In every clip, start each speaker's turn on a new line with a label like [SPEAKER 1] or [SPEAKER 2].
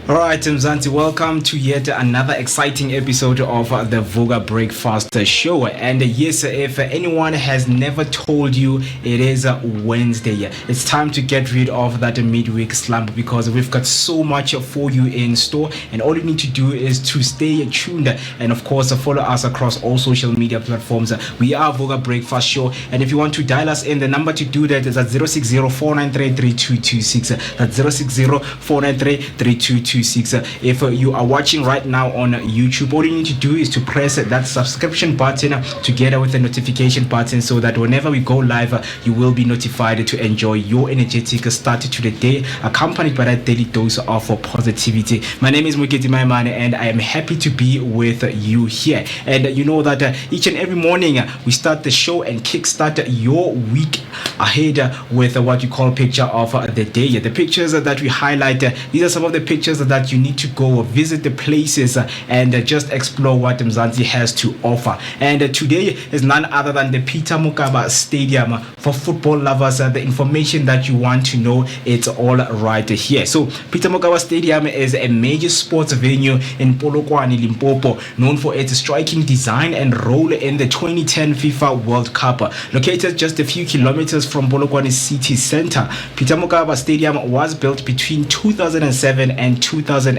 [SPEAKER 1] All right, Mzansi, welcome to yet another exciting episode of the Vooka Breakfast Show. And yes, if anyone has never told you it is Wednesday, it's time to get rid of that midweek slump because we've got so much for you in store. And all you need to do is to stay tuned and, of course, follow us across all social media platforms. We are Vooka Breakfast Show. And if you want to dial us in, the number to do that is at 060-493-3226. That's 060-493-3226. If you are watching right now on YouTube, all you need to do is to press that subscription button together with the notification button so that whenever we go live, you will be notified to enjoy your energetic start to the day, accompanied by that daily dose of positivity. My name is Muketi Maimane, and I am happy to be with you here. And you know that each and every morning we start the show and kickstart your week ahead with what you call picture of the day. The pictures that we highlight, these are some of the pictures that you need to go visit the places and just explore what Mzansi has to offer. And today is none other than the Peter Mokaba Stadium for football lovers. The information that you want to know, it's all right here. So Peter Mokaba Stadium is a major sports venue in Polokwane, Limpopo, known for its striking design and role in the 2010 FIFA World Cup. Located just a few kilometers from Polokwane city center, Peter Mokaba Stadium was built between 2007 and 2009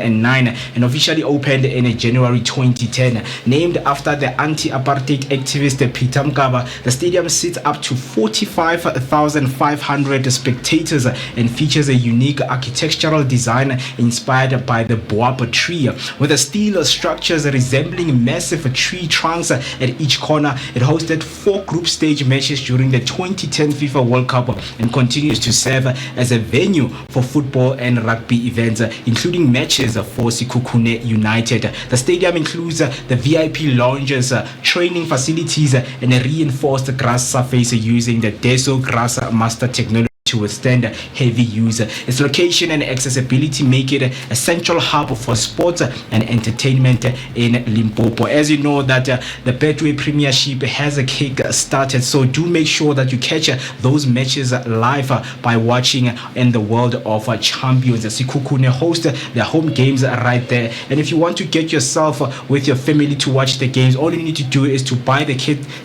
[SPEAKER 1] and officially opened in January 2010. Named after the anti-apartheid activist Peter Mokaba, the stadium sits up to 45,500 spectators and features a unique architectural design inspired by the boab tree. With the steel structures resembling massive tree trunks at each corner, it hosted 4 group stage matches during the 2010 FIFA World Cup and continues to serve as a venue for football and rugby events, including matches for Sekhukhune United. The stadium includes the VIP lounges, training facilities, and a reinforced grass surface using the Deso Grass Master technology to withstand heavy use. Its location and accessibility make it a central hub for sports and entertainment in Limpopo. As you know that the Betway Premiership has a kick started, so do make sure that you catch those matches live by watching in the World of Champions. Sekhukhune host their home games right there, and if you want to get yourself with your family to watch the games, all you need to do is to buy the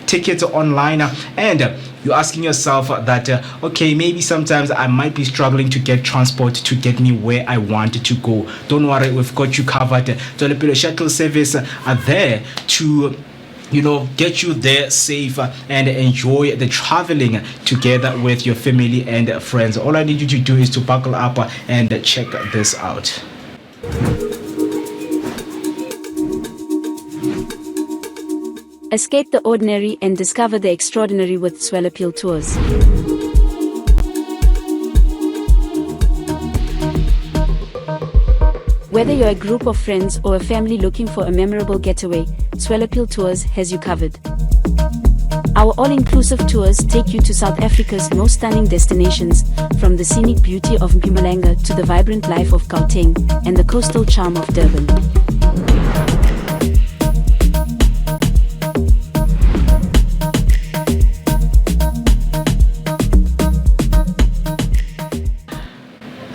[SPEAKER 1] tickets online. And you're asking yourself that, okay, maybe sometimes I might be struggling to get transport to get me where I want to go. Don't worry, we've got you covered. The shuttle service are there to get you there safe and enjoy the traveling together with your family and friends. All I need you to do is to buckle up and check this out.
[SPEAKER 2] Escape the ordinary and discover the extraordinary with Soweto Tours. Whether you're a group of friends or a family looking for a memorable getaway, Soweto Tours has you covered. Our all-inclusive tours take you to South Africa's most stunning destinations, from the scenic beauty of Mpumalanga to the vibrant life of Gauteng and the coastal charm of Durban.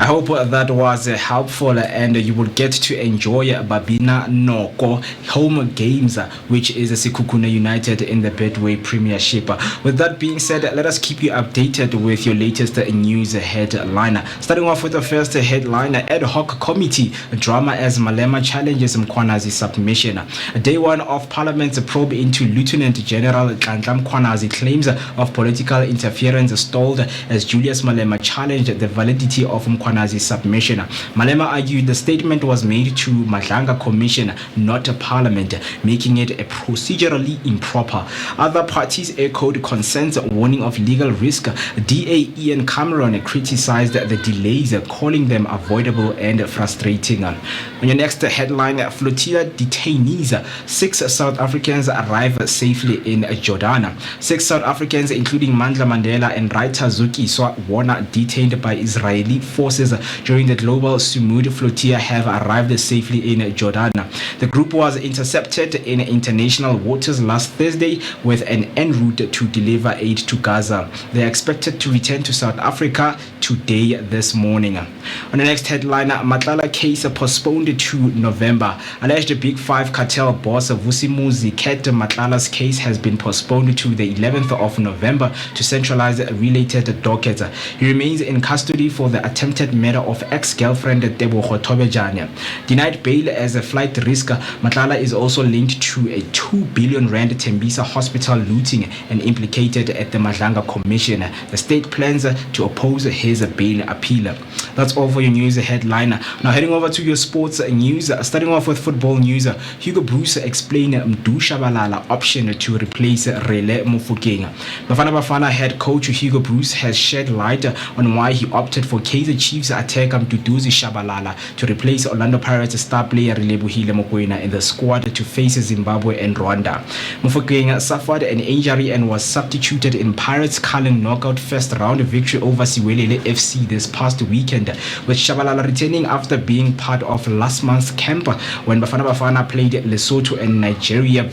[SPEAKER 1] I hope that was helpful and you will get to enjoy Babina Noko home games, which is Sekhukhune United in the Betway Premiership. With that being said, let us keep you updated with your latest news headline. Starting off with the first headline, ad hoc committee drama as Malema challenges Mkhwanazi submission. Day one of Parliament's probe into Lieutenant General Nhlanhla Mkhwanazi claims of political interference stalled as Julius Malema challenged the validity of Mkhwanazi's submission. Malema argued the statement was made to Madlanga Commission, not Parliament, making it procedurally improper. Other parties echoed concerns, warning of legal risk. DA Ian Cameron criticized the delays, calling them avoidable and frustrating. On your next headline, flotilla detainees. 6 South Africans arrive safely in Jordan. 6 South Africans, including Mandla Mandela and writer Zuki Swa, were detained by Israeli forces forces during the global Sumud flotilla have arrived safely in Jordan. The group was intercepted in international waters last Thursday with an en route to deliver aid to Gaza. They are expected to return to South Africa today this morning. On the next headline, Matlala case postponed to November. Alleged Big Five cartel boss Vusimuzi Ket Matlala's case has been postponed to the 11th of November to centralize related dockets. He remains in custody for the attempted murder of ex-girlfriend Tebogo Tobejane. Denied bail as a flight risk, Matlala is also linked to a 2 billion rand Tembisa hospital looting and implicated at the Madlanga Commission. The state plans to oppose his bail appeal. That's all for your news headline. Now heading over to your sports news. Starting off with football news, Hugo Bruce explained Mdu Shabalala option to replace Rele Mofokeng. Bafana Bafana head coach Hugo Bruce has shed light on why he opted for Kaizer Chiefs attacker Mduduzi Shabalala to replace Orlando Pirates star player Relebohile Mokoena in the squad to face Zimbabwe and Rwanda. Mofokeng suffered an injury and was substituted in Pirates' Cullen knockout first round victory over Siwelele FC this past weekend, with Shabalala returning after being part of last month's camp when Bafana Bafana played Lesotho and Nigeria.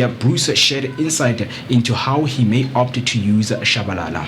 [SPEAKER 1] Bruce shared insight into how he may opt to use Shabalala.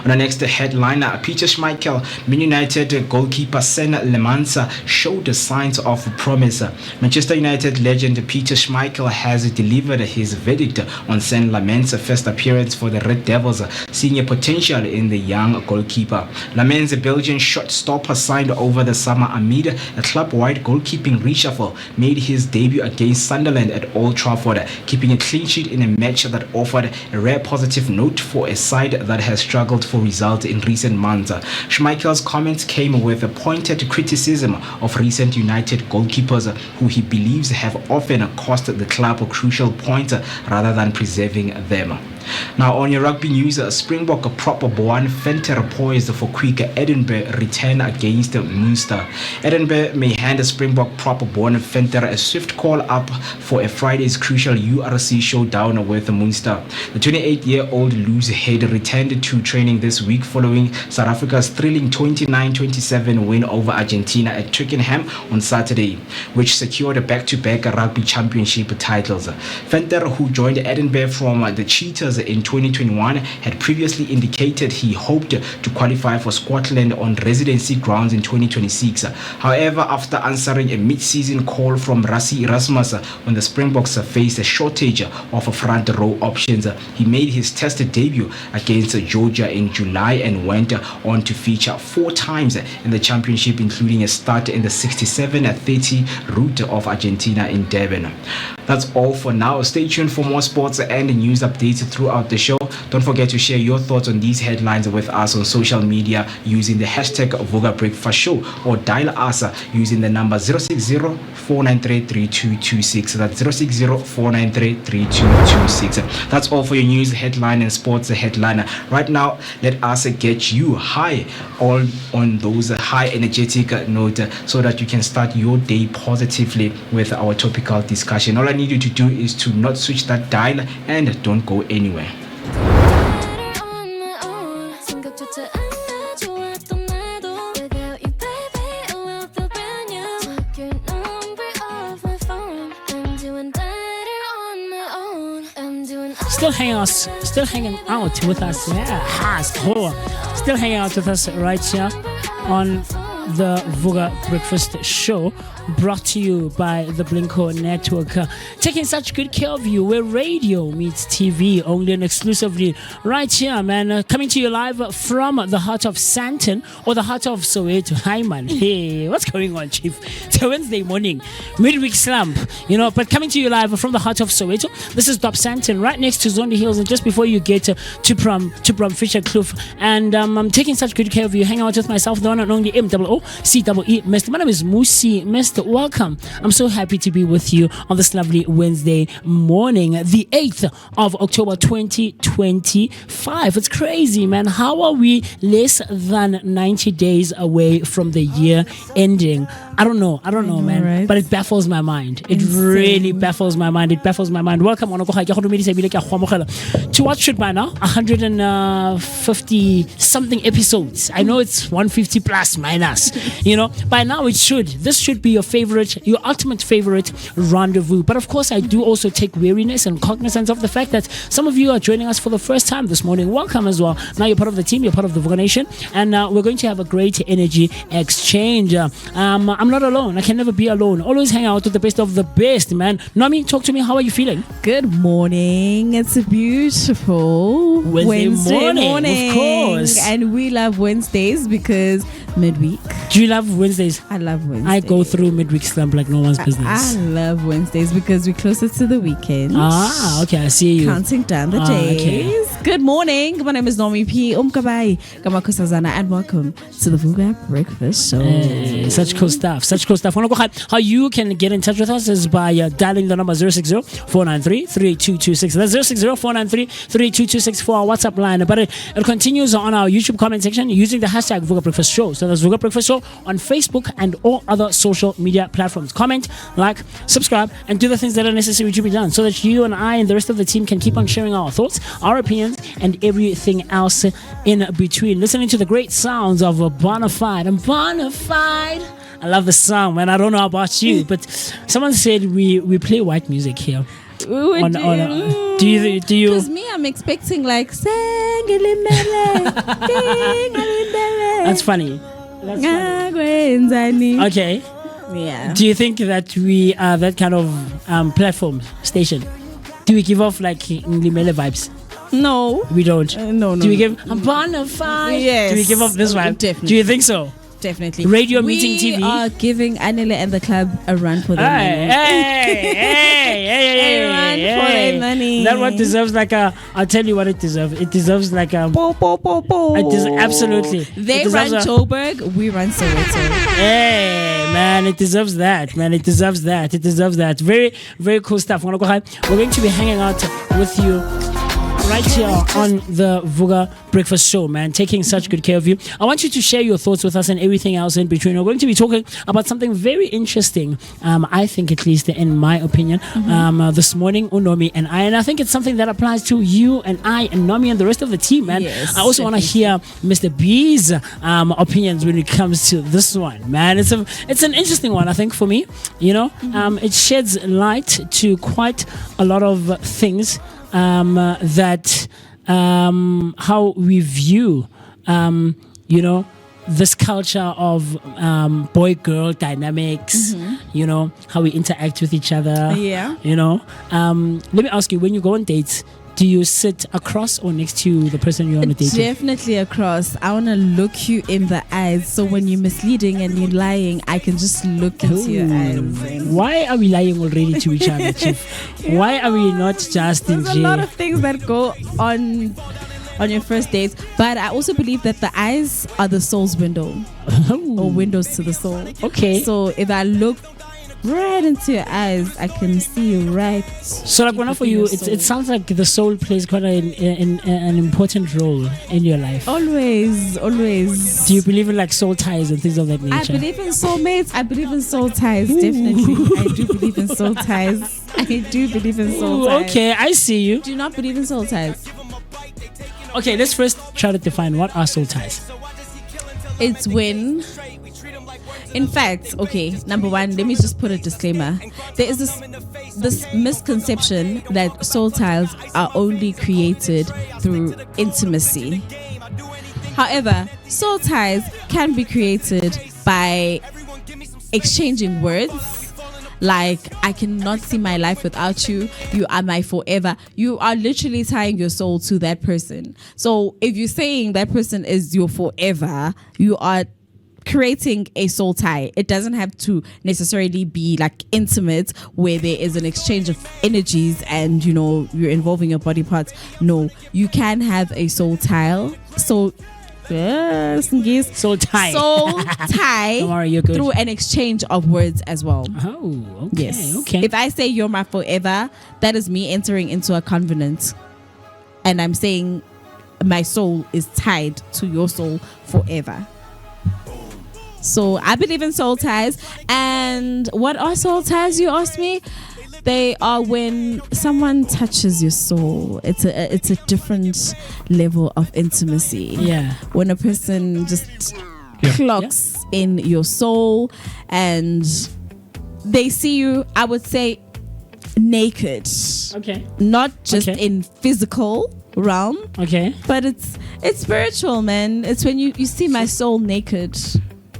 [SPEAKER 1] On the next headline, Peter Schmeichel, Man United goalkeeper Sen Lemansa showed signs of promise. Manchester United legend Peter Schmeichel has delivered his verdict on Sen Lemansa's first appearance for the Red Devils, seeing a potential in the young goalkeeper. Lemansa, Belgian shot stopper signed over the summer amid a club-wide goalkeeping reshuffle, made his debut against Sunderland at Old Trafford, keeping a clean sheet in a match that offered a rare positive note for a side that has struggled for results in recent months. Schmeichel's comments came with a pointed criticism of recent United goalkeepers who he believes have often cost the club crucial points rather than preserving them. Now on your rugby news, Springbok proper Boan Venter poised for quick Edinburgh return against Munster. Edinburgh may hand Springbok proper Boan Venter a swift call up for a Friday's crucial URC showdown with Munster. The 28-year-old loose head returned to training this week following South Africa's thrilling 29-27 win over Argentina at Twickenham on Saturday, which secured back-to-back rugby championship titles. Venter, who joined Edinburgh from the Cheetahs in 2021, had previously indicated he hoped to qualify for Scotland on residency grounds in 2026. However, after answering a mid-season call from Rassie Erasmus when the Springboks faced a shortage of front row options, he made his test debut against Georgia in July and went on to feature 4 times in the championship, including a start in the 67-30 route of Argentina in Durban. That's all for now. Stay tuned for more sports and news updates throughout the show. Don't forget to share your thoughts on these headlines with us on social media using the hashtag Vooka Breakfast Show, or dial us using the number 060-493-3226. That's 060-493-3226. That's all for your news headline and sports headline. Right now, let us get you high, all on those high energetic note, so that you can start your day positively with our topical discussion. All I need you to do is to not switch that dial and don't go anywhere.
[SPEAKER 3] Still hanging out with us. Still hanging out with us right here on the Vooka Breakfast Show, brought to you by the Blinko Network, taking such good care of you, where radio meets TV, only and exclusively right here, man. Coming to you live from the heart of Sandton, or the heart of Soweto. Hi, man. Hey, what's going on, Chief? It's a Wednesday morning, midweek slump, but coming to you live from the heart of Soweto. This is Dobsonville, right next to Zondi Hills, and just before you get to Brum Fisher Kloof. And I'm taking such good care of you, hanging out with myself, the one and only MrOCEE. Mr. My name is Musi. Mr. Welcome. I'm so happy to be with you on this lovely Wednesday morning, the 8th of October 2025. It's crazy, man. How are we less than 90 days away from the year ending? I don't know, man.
[SPEAKER 4] Right.
[SPEAKER 3] But it baffles my mind. It really baffles my mind. Welcome on to what should by now 150 something episodes. I know it's 150 plus minus. By now this should be your ultimate favorite rendezvous. But of course, I do also take weariness and cognizance of the fact that some of you are joining us for the first time this morning. Welcome as well. Now you're part of the team, you're part of the Vooka Nation, and we're going to have a great energy exchange. I'm not alone. I can never be alone. Always hang out with the best of the best, man. Nami, talk to me. How are you feeling?
[SPEAKER 4] Good morning. It's a beautiful Wednesday morning.
[SPEAKER 3] Of course.
[SPEAKER 4] And we love Wednesdays because midweek.
[SPEAKER 3] Do you love Wednesdays?
[SPEAKER 4] I love Wednesdays.
[SPEAKER 3] I go through midweek slump like no one's business.
[SPEAKER 4] I love Wednesdays because we're closer to the weekend.
[SPEAKER 3] Okay, I see you.
[SPEAKER 4] Counting down the days.
[SPEAKER 3] Okay.
[SPEAKER 4] Good morning. My name is Nomi P. Umkabai. Kamakusazana, and welcome to the Vooka Breakfast Show.
[SPEAKER 3] Hey, such cool stuff. How you can get in touch with us is by dialing the number 060-493-3226. That's 060-493-3226 for our WhatsApp line. But it continues on our YouTube comment section using the hashtag Vooka Breakfast Show. So that's Vooka Breakfast Show on Facebook and all other social media platforms. Comment, like, subscribe, and do the things that are necessary to be done so that you and I and the rest of the team can keep on sharing our thoughts, our opinions, and everything else in between. Listening to the great sounds of Bonafide. And Bonafide, I love the song, man. I don't know about you, but someone said we play white music here. Do you?
[SPEAKER 4] Because me, I'm expecting like
[SPEAKER 3] That's funny. Okay.
[SPEAKER 4] Yeah.
[SPEAKER 3] Do you think that we are that kind of platform station? Do we give off like Nglimele vibes?
[SPEAKER 4] No.
[SPEAKER 3] We don't.
[SPEAKER 4] No.
[SPEAKER 3] Do we give a bonafide?
[SPEAKER 4] Yes.
[SPEAKER 3] Do we give off this vibe?
[SPEAKER 4] Definitely.
[SPEAKER 3] Do you think so?
[SPEAKER 4] Definitely.
[SPEAKER 3] Radio meeting TV.
[SPEAKER 4] We are giving Anile and the club a run for their money.
[SPEAKER 3] Hey,
[SPEAKER 4] a run for their money.
[SPEAKER 3] That one deserves like a. I'll tell you what it deserves. It deserves like a. Absolutely.
[SPEAKER 4] They run Joburg, we run Soweto.
[SPEAKER 3] Hey, man, it deserves that. Very, very cool stuff. We're going to be hanging out with you right here on the Vooka Breakfast Show, man, taking such good care of you. I want you to share your thoughts with us and everything else in between. We're going to be talking about something very interesting, I think, at least in my opinion, this morning, Unomi and I think it's something that applies to you and I and Nomi and the rest of the team, man.
[SPEAKER 4] Yes,
[SPEAKER 3] I also want to hear Mr. B's opinions when it comes to this one, man. It's an interesting one, I think, for me. It sheds light to quite a lot of things. That how we view this culture of boy-girl dynamics, how we interact with each other.
[SPEAKER 4] Yeah.
[SPEAKER 3] Let me ask you, when you go on dates, do you sit across or next to the person you're on a date with?
[SPEAKER 4] Definitely across. I want to look you in the eyes. So when you're misleading and you're lying, I can just look into your eyes.
[SPEAKER 3] Why are we lying already to each other, Chief? Why are we not just in
[SPEAKER 4] There's
[SPEAKER 3] jail?
[SPEAKER 4] a lot of things that go on your first dates, but I also believe that the eyes are the soul's window or windows to the soul.
[SPEAKER 3] Okay.
[SPEAKER 4] So if I look right into your eyes, I can see you right.
[SPEAKER 3] So like for you, it sounds like the soul plays quite an important role in your life.
[SPEAKER 4] Always.
[SPEAKER 3] Do you believe in like soul ties and things of that nature?
[SPEAKER 4] I believe in soulmates. I believe in soul ties. Definitely. I do believe in soul ties.
[SPEAKER 3] Okay, I see you.
[SPEAKER 4] Do you not believe in soul ties?
[SPEAKER 3] Okay, let's first try to define what are soul ties.
[SPEAKER 4] It's when, in fact, okay, number one, let me just put a disclaimer. There is this misconception that soul ties are only created through intimacy. However, soul ties can be created by exchanging words. Like, I cannot see my life without you. You are my forever. You are literally tying your soul to that person. So if you're saying that person is your forever, you are creating a soul tie. It doesn't have to necessarily be like intimate where there is an exchange of energies and, you know, you're involving your body parts. No, you can have a soul tie. So
[SPEAKER 3] Soul tie.
[SPEAKER 4] Soul tie
[SPEAKER 3] Don't worry, you're good.
[SPEAKER 4] through an exchange of words as well.
[SPEAKER 3] Oh, okay.
[SPEAKER 4] Yes.
[SPEAKER 3] Okay.
[SPEAKER 4] If I say you're my forever, that is me entering into a covenant. And I'm saying my soul is tied to your soul forever. So I believe in soul ties. And what are soul ties, you asked me? They are when someone touches your soul. It's a different level of intimacy.
[SPEAKER 3] Yeah.
[SPEAKER 4] When a person just clocks in your soul and they see you, I would say, naked.
[SPEAKER 3] Okay.
[SPEAKER 4] Not just
[SPEAKER 3] Okay.
[SPEAKER 4] in physical realm,
[SPEAKER 3] Okay.
[SPEAKER 4] but it's spiritual, man. It's when you see my soul naked.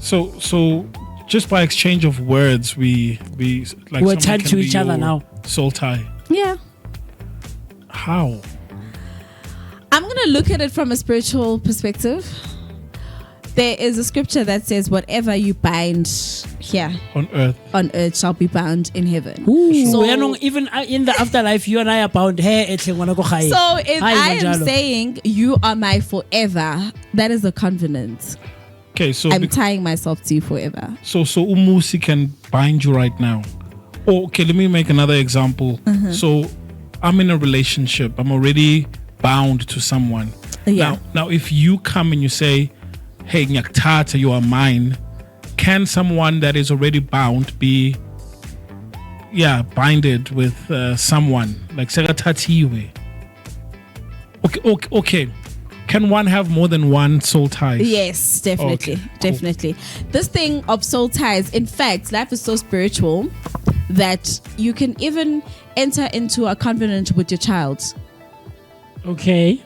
[SPEAKER 5] So just by exchange of words, we like
[SPEAKER 3] We're
[SPEAKER 5] someone
[SPEAKER 3] tied
[SPEAKER 5] can
[SPEAKER 3] to
[SPEAKER 5] be
[SPEAKER 3] each other
[SPEAKER 5] your
[SPEAKER 3] now.
[SPEAKER 5] Soul tie.
[SPEAKER 4] Yeah.
[SPEAKER 5] How?
[SPEAKER 4] I'm going to look at it from a spiritual perspective. There is a scripture that says, whatever you bind here
[SPEAKER 5] On earth.
[SPEAKER 4] on earth shall be bound in heaven.
[SPEAKER 3] Ooh,
[SPEAKER 4] So-
[SPEAKER 3] even in the afterlife, you and I are bound. Hey,
[SPEAKER 4] So if I am saying you are my forever, that is a covenant.
[SPEAKER 5] Okay, so
[SPEAKER 4] I'm tying myself to you forever.
[SPEAKER 5] so Umusi can bind you right now. Oh, okay, let me make another example. So I'm in a relationship. I'm already bound to someone.
[SPEAKER 4] Yeah.
[SPEAKER 5] Now if you come and you say, "Hey, Nyaktata, you are mine," can someone that is already bound be binded with someone like Segatatiwe? Okay. Can one have more than one soul tie?
[SPEAKER 4] Yes, definitely.
[SPEAKER 5] Okay, cool.
[SPEAKER 4] Definitely. This thing of soul ties, in fact, life is so spiritual that you can even enter into a covenant with your child
[SPEAKER 3] Okay.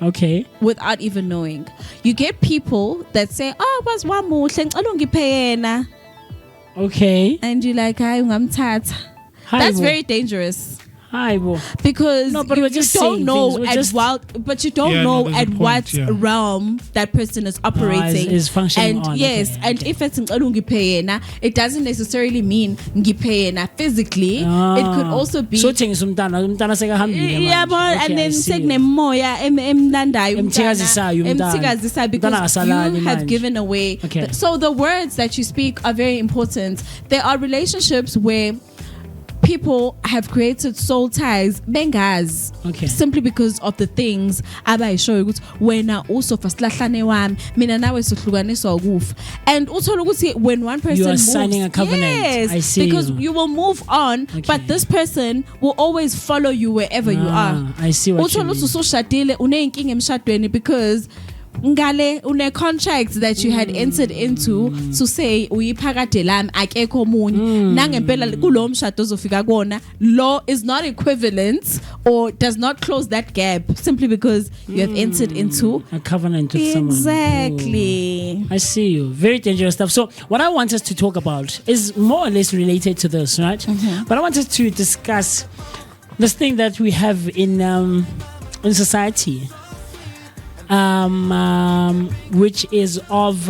[SPEAKER 4] without even knowing. You get people that say, "Oh, was one more thing,
[SPEAKER 3] Okay.
[SPEAKER 4] and you're like, "I ungamthatha." That's very dangerous.
[SPEAKER 3] Hi, bo.
[SPEAKER 4] Because
[SPEAKER 3] No, but
[SPEAKER 4] you,
[SPEAKER 3] we're just
[SPEAKER 4] you don't
[SPEAKER 3] saying
[SPEAKER 4] know
[SPEAKER 3] things. We're
[SPEAKER 4] at
[SPEAKER 3] just-
[SPEAKER 4] but you don't
[SPEAKER 5] Yeah,
[SPEAKER 4] know
[SPEAKER 5] no, there's
[SPEAKER 4] at
[SPEAKER 5] a point,
[SPEAKER 4] what
[SPEAKER 5] yeah.
[SPEAKER 4] realm that person is operating
[SPEAKER 3] is functioning
[SPEAKER 4] and
[SPEAKER 3] on.
[SPEAKER 4] yes,
[SPEAKER 3] Okay,
[SPEAKER 4] and
[SPEAKER 3] okay.
[SPEAKER 4] if it's ngiphe it doesn't necessarily mean ngiphe physically. It could also be
[SPEAKER 3] so things umntana sekahambile
[SPEAKER 4] yeah,
[SPEAKER 3] manje.
[SPEAKER 4] but
[SPEAKER 3] Okay,
[SPEAKER 4] and
[SPEAKER 3] I
[SPEAKER 4] then
[SPEAKER 3] see you.
[SPEAKER 4] sekunemoya emnandayo
[SPEAKER 3] Emthikazisayo umntana.
[SPEAKER 4] emthikazisayo because
[SPEAKER 3] Umntana akasalali
[SPEAKER 4] you have
[SPEAKER 3] manje.
[SPEAKER 4] given away.
[SPEAKER 3] Okay.
[SPEAKER 4] So the words that you speak are very important. There are relationships where people have created soul ties bengazi simply because of the things abayishoyo ukuthi wena usofa silahlane wami mina nawe sohlukaniswa ukufa and uthola ukuthi when one person
[SPEAKER 3] You are
[SPEAKER 4] moves,
[SPEAKER 3] signing a covenant.
[SPEAKER 4] yes,
[SPEAKER 3] I see
[SPEAKER 4] because
[SPEAKER 3] you.
[SPEAKER 4] you will move on but this person will always follow you wherever you are.
[SPEAKER 3] I see what you
[SPEAKER 4] Uthola
[SPEAKER 3] mean.
[SPEAKER 4] ukuthi usushadile uneyinkinga emshadweni because ngale une contract that you had entered into to say uyiphakade lami akekho omunye nangempela kulo mshado ozofika kona law is not equivalent or does not close that gap simply because you have entered into
[SPEAKER 3] a covenant with someone.
[SPEAKER 4] exactly.
[SPEAKER 3] I see you. Very dangerous stuff. So what I want us to talk about is more or less related to this, right? But I want us to discuss this thing that we have in society, which is of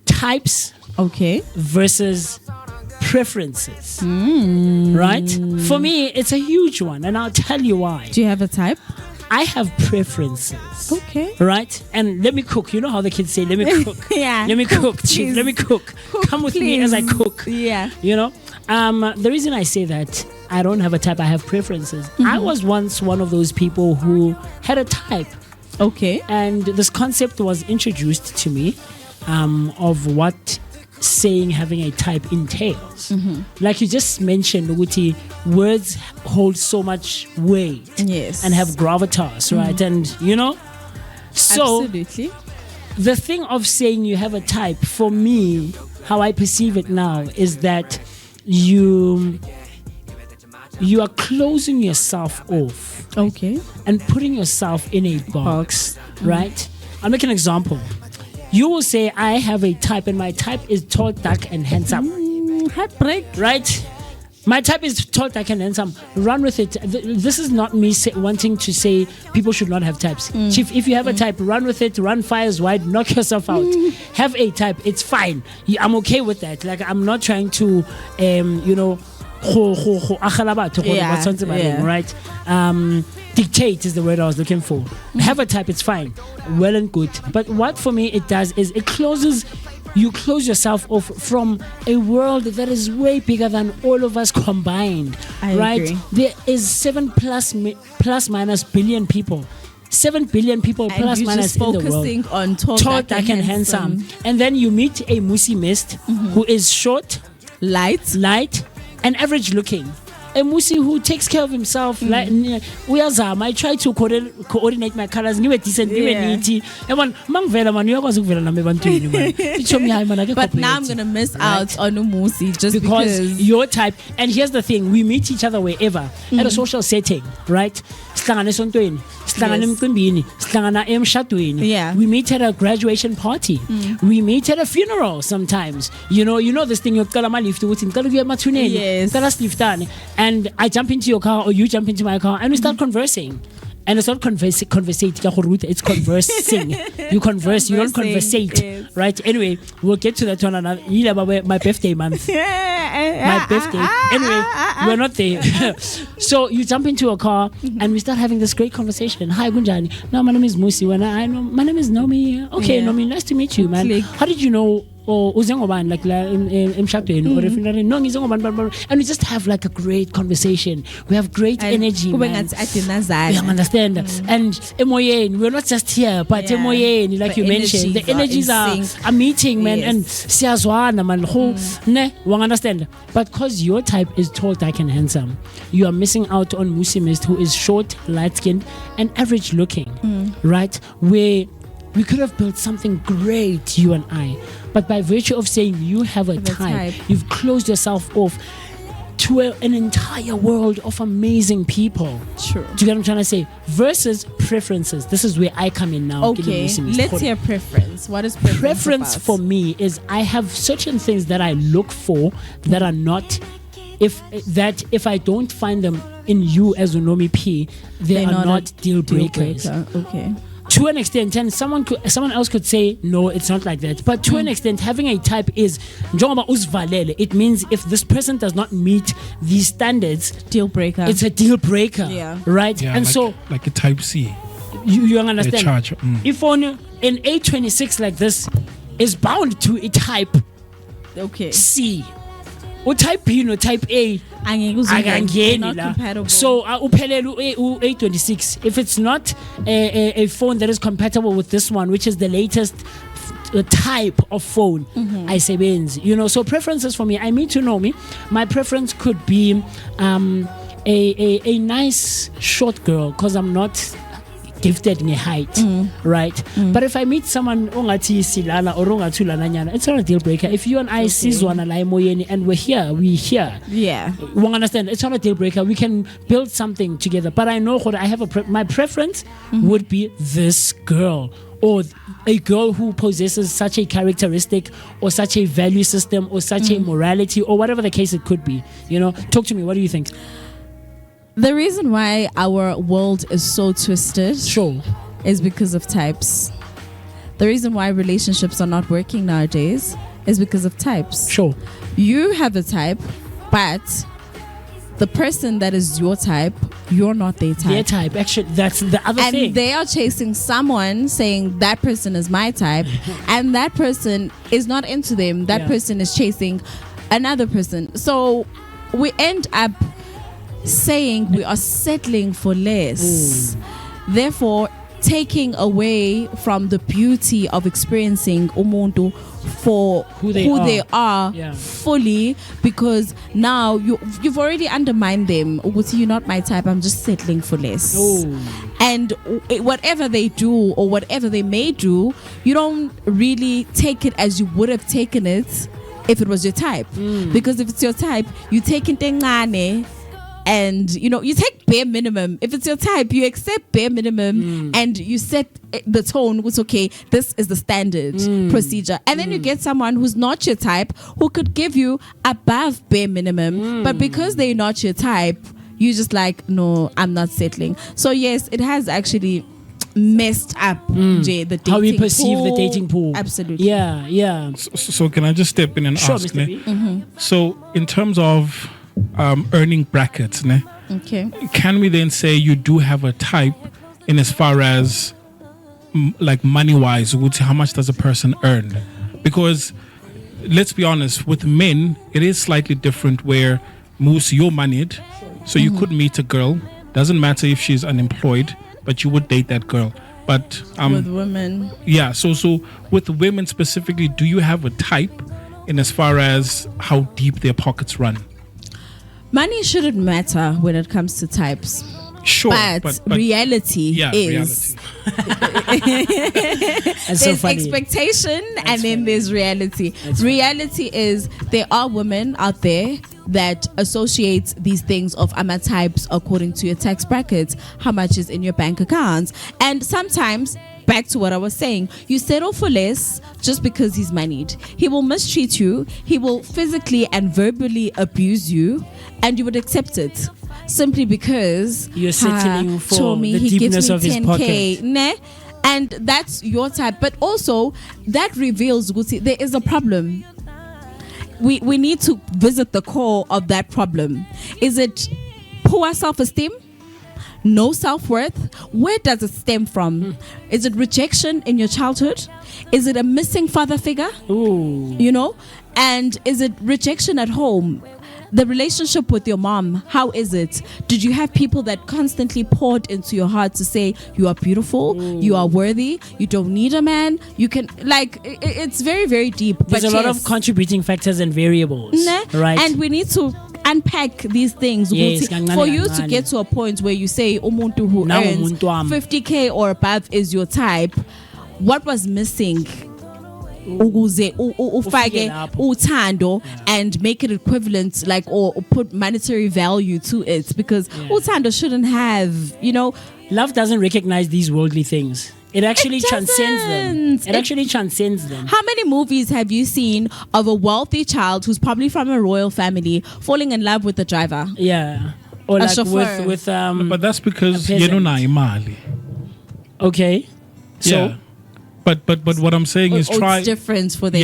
[SPEAKER 3] types versus preferences, right? For me, it's a huge one, and I'll tell you why.
[SPEAKER 4] Do you have a type?
[SPEAKER 3] I have preferences.
[SPEAKER 4] Okay.
[SPEAKER 3] Right? And let me cook. You know how the kids say, let me cook.
[SPEAKER 4] Yeah.
[SPEAKER 3] Let me cook, chief.
[SPEAKER 4] Please.
[SPEAKER 3] Let me cook. Come with me as I cook.
[SPEAKER 4] Yeah.
[SPEAKER 3] You know? The reason I say that I don't have a type, I have preferences. I was once one of those people who had a type.
[SPEAKER 4] Okay.
[SPEAKER 3] And this concept was introduced to me of what saying having a type entails. Like you just mentioned, Uguti, words hold so much weight.
[SPEAKER 4] Yes.
[SPEAKER 3] And have gravitas, right? And you know? So
[SPEAKER 4] absolutely.
[SPEAKER 3] the thing of saying you have a type, for me, how I perceive it now is that you are closing yourself off.
[SPEAKER 4] Okay.
[SPEAKER 3] And putting yourself in a box, right? I'll make an example. You will say, I have a type, and my type is tall, dark, and handsome.
[SPEAKER 4] Heartbreak.
[SPEAKER 3] Right? My type is tall, dark, and handsome. Run with it. This is not me wanting to say people should not have types. Chief, if you have a type, run with it. Run fires wide. Knock yourself out. Have a type. It's fine. I'm okay with that. Like, I'm not trying to, agela batho gore ba tshwantse ba reng, right? Dictate is the word I was looking for. Have a type, it's fine, well and good. But what for me it does is you close yourself off from a world that is way bigger than all of us combined.
[SPEAKER 4] I agree.
[SPEAKER 3] There is 7 plus minus billion people. 7 billion people
[SPEAKER 4] and
[SPEAKER 3] plus minus in the world.
[SPEAKER 4] Focusing on tall, dark and handsome.
[SPEAKER 3] And then you meet a Musi Mist who is short,
[SPEAKER 4] light,
[SPEAKER 3] and average looking. A Musi who takes care of himself. Like I try to coordinate my colors. Niwe decent, niwe neat.
[SPEAKER 4] But now I'm gonna miss out on Umusi just because
[SPEAKER 3] your type. And here's the thing: we meet each other wherever at a social setting, right? Yeah. We meet at a graduation party. We meet at a funeral sometimes. You know this thing. Yes. And I jump into your car or you jump into my car and we start conversing. And it's not conversate, it's conversing. You converse, you don't conversate. Yes. Right? Anyway, we'll get to that one another. My birthday month. My birthday. Anyway, we're not there. So you jump into a car and we start having this great conversation. Hi, Gunjani. No, my name is Musi. My name is Nomi. Okay, Nomi, nice to meet you, man. How did you know? Or like and we just have like a great conversation. We have great energy, man. You understand? And we're not just here, but like you mentioned, the energies are meeting, man. And man, understand? But because your type is tall, dark, and handsome, you are missing out on Musi Mist, who is short, light-skinned, and average looking, right? Where we could have built something great, you and I. But by virtue of saying you have a type, you've closed yourself off to an entire world of amazing people.
[SPEAKER 4] True.
[SPEAKER 3] Do you get what I'm trying to say? Versus preferences. This is where I come in now.
[SPEAKER 4] Okay, let's hear preference. What is preference?
[SPEAKER 3] Preference for me is I have certain things that I look for that are not... If I don't find them in you as Unomi P, they are not deal breakers.
[SPEAKER 4] Okay.
[SPEAKER 3] To an extent, and someone else could say no, it's not like that. But to an extent, having a type is it means if this person does not meet these standards,
[SPEAKER 4] deal breaker.
[SPEAKER 3] It's a deal breaker, right?
[SPEAKER 5] Yeah,
[SPEAKER 3] and
[SPEAKER 5] like a type C.
[SPEAKER 3] You understand? If on an A26 like this is bound to a type C. Or type B, type A,
[SPEAKER 4] not compatible.
[SPEAKER 3] So A26. If it's not a phone that is compatible with this one, which is the latest type of phone, I say wins. So preferences for me. I mean to know me. My preference could be a nice short girl, because I'm not gifted in height, right? But if I meet someone ongati silala or ongatu lananyana, it's not a deal breaker. If you and I sizwana la moyeni and we're here, we understand. It's not a deal breaker. We can build something together. But I know I have my preference would be this girl, or a girl who possesses such a characteristic or such a value system or such a morality or whatever the case it could be. Talk to me. What do you think?
[SPEAKER 4] The reason why our world is so twisted is because of types. The reason why relationships are not working nowadays is because of types. You have a type, but the person that is your type, you're not their type.
[SPEAKER 3] Their type, actually, that's the other thing.
[SPEAKER 4] And they are chasing someone saying that person is my type, and that person is not into them. That person is chasing another person. So we end up saying we are settling for less, therefore taking away from the beauty of experiencing umuntu for who they are fully, because now you've already undermined them. You're not my type, I'm just settling for less. And whatever they do or whatever they may do, you don't really take it as you would have taken it if it was your type. Because if it's your type, you take it and you take bare minimum. If it's your type, you accept bare minimum and you set the tone with, okay, this is the standard procedure. And then you get someone who's not your type, who could give you above bare minimum, but because they're not your type, you just like, no, I'm not settling. So yes, it has actually messed up the dating
[SPEAKER 3] how we perceive
[SPEAKER 4] pool.
[SPEAKER 3] The dating pool.
[SPEAKER 4] Absolutely.
[SPEAKER 3] Yeah.
[SPEAKER 5] So can I just step in and ask?
[SPEAKER 3] Mr. B.
[SPEAKER 5] So in terms of earning brackets, ne?
[SPEAKER 4] Okay.
[SPEAKER 5] Can we then say you do have a type in as far as like money wise, how much does a person earn? Because let's be honest, with men, it is slightly different where Moose, you're moneyed, so you could meet a girl, doesn't matter if she's unemployed, but you would date that girl. But
[SPEAKER 4] with women,
[SPEAKER 5] yeah, so with women specifically, do you have a type in as far as how deep their pockets run?
[SPEAKER 4] money shouldn't matter when it comes to types.
[SPEAKER 5] Sure,
[SPEAKER 4] but reality is
[SPEAKER 3] It's so
[SPEAKER 4] there's
[SPEAKER 3] funny.
[SPEAKER 4] expectation and then there's reality. Reality is there are women out there that associate these things of AMA types according to your tax brackets, how much is in your bank accounts, and sometimes. Back to what I was saying, you settle for less just because he's moneyed. He will mistreat you, he will physically and verbally abuse you, and you would accept it simply because
[SPEAKER 3] You're settling for
[SPEAKER 4] Tommy,
[SPEAKER 3] the
[SPEAKER 4] he gives
[SPEAKER 3] deepness
[SPEAKER 4] me
[SPEAKER 3] of his
[SPEAKER 4] 10K,
[SPEAKER 3] pocket.
[SPEAKER 4] ne? And that's your type. But also that reveals, Guti, there is a problem. We need to visit the core of that problem. Is it poor self-esteem? No self-worth? Where does it stem from? Is it rejection in your childhood? Is it a missing father figure?
[SPEAKER 3] Ooh.
[SPEAKER 4] You know? And is it rejection at home? The relationship with your mom, how is it? Did you have people that constantly poured into your heart to say you are beautiful, you are worthy, you don't need a man, you can, like, it's very, very deep.
[SPEAKER 3] There's
[SPEAKER 4] but
[SPEAKER 3] a lot of contributing factors and variables, right?
[SPEAKER 4] And we need to unpack these things,
[SPEAKER 3] Yes,
[SPEAKER 4] ukuthi, for you to get to a point where you say umuntu who
[SPEAKER 3] Now
[SPEAKER 4] earns
[SPEAKER 3] umuntu wami.
[SPEAKER 4] 50K or above is your type. What was missing ukuze ufake
[SPEAKER 3] lapho.
[SPEAKER 4] uthando and make it equivalent, like, or put monetary value to it, because uthando shouldn't have, you know,
[SPEAKER 3] Love doesn't recognize these worldly things. It actually transcends them.
[SPEAKER 4] doesn't.
[SPEAKER 3] It actually transcends them.
[SPEAKER 4] how many movies have you seen of a wealthy child who's probably from a royal family falling in love with the driver?
[SPEAKER 3] Yeah. Or
[SPEAKER 4] A
[SPEAKER 3] like
[SPEAKER 4] chauffeur.
[SPEAKER 3] with
[SPEAKER 5] But that's because
[SPEAKER 3] A
[SPEAKER 5] you
[SPEAKER 3] peasant.
[SPEAKER 5] know imali.
[SPEAKER 3] okay. So
[SPEAKER 5] Yeah. But what I'm saying is try.
[SPEAKER 4] It's different for them.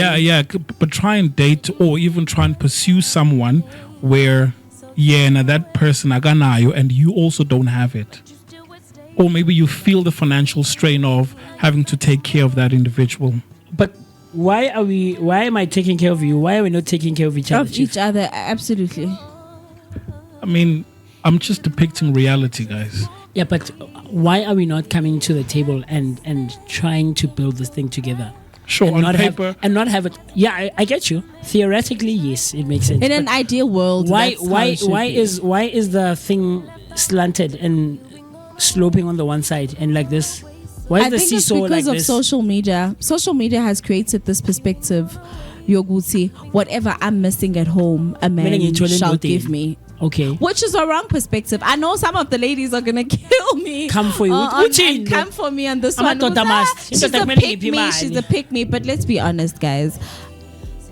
[SPEAKER 5] But try and date or even try and pursue someone where now that person aganayo and you also don't have it. Or maybe you feel the financial strain of having to take care of that individual.
[SPEAKER 3] but why am I taking care of you? Why are we not taking care of each other?
[SPEAKER 4] Of each other, absolutely.
[SPEAKER 5] I mean, I'm just depicting reality, guys.
[SPEAKER 3] Yeah, but why are we not coming to the table and trying to build this thing together?
[SPEAKER 5] Sure,
[SPEAKER 3] And
[SPEAKER 5] on
[SPEAKER 3] not
[SPEAKER 5] paper.
[SPEAKER 3] have it. Yeah, I get you. Theoretically, yes, it makes sense.
[SPEAKER 4] In an
[SPEAKER 3] But
[SPEAKER 4] ideal world,
[SPEAKER 3] why
[SPEAKER 4] that's how it should be.
[SPEAKER 3] why is the thing slanted and sloping on the one side and like this? Why is
[SPEAKER 4] I
[SPEAKER 3] the
[SPEAKER 4] think it's
[SPEAKER 3] seesaw
[SPEAKER 4] because
[SPEAKER 3] like
[SPEAKER 4] of
[SPEAKER 3] this?
[SPEAKER 4] social media. Social media has created this perspective, Yoguti, whatever I'm missing at home, a man
[SPEAKER 3] Meaning it's
[SPEAKER 4] shall
[SPEAKER 3] only
[SPEAKER 4] give me.
[SPEAKER 3] Okay.
[SPEAKER 4] Which is a wrong perspective. I know some of the ladies are gonna kill me.
[SPEAKER 3] Come for you.
[SPEAKER 4] And come for me on this one.
[SPEAKER 3] Amadoda must.
[SPEAKER 4] She's a
[SPEAKER 3] Indoda
[SPEAKER 4] pick
[SPEAKER 3] kumele
[SPEAKER 4] me.
[SPEAKER 3] iphi
[SPEAKER 4] She's
[SPEAKER 3] imali.
[SPEAKER 4] a pick me. But let's be honest, guys.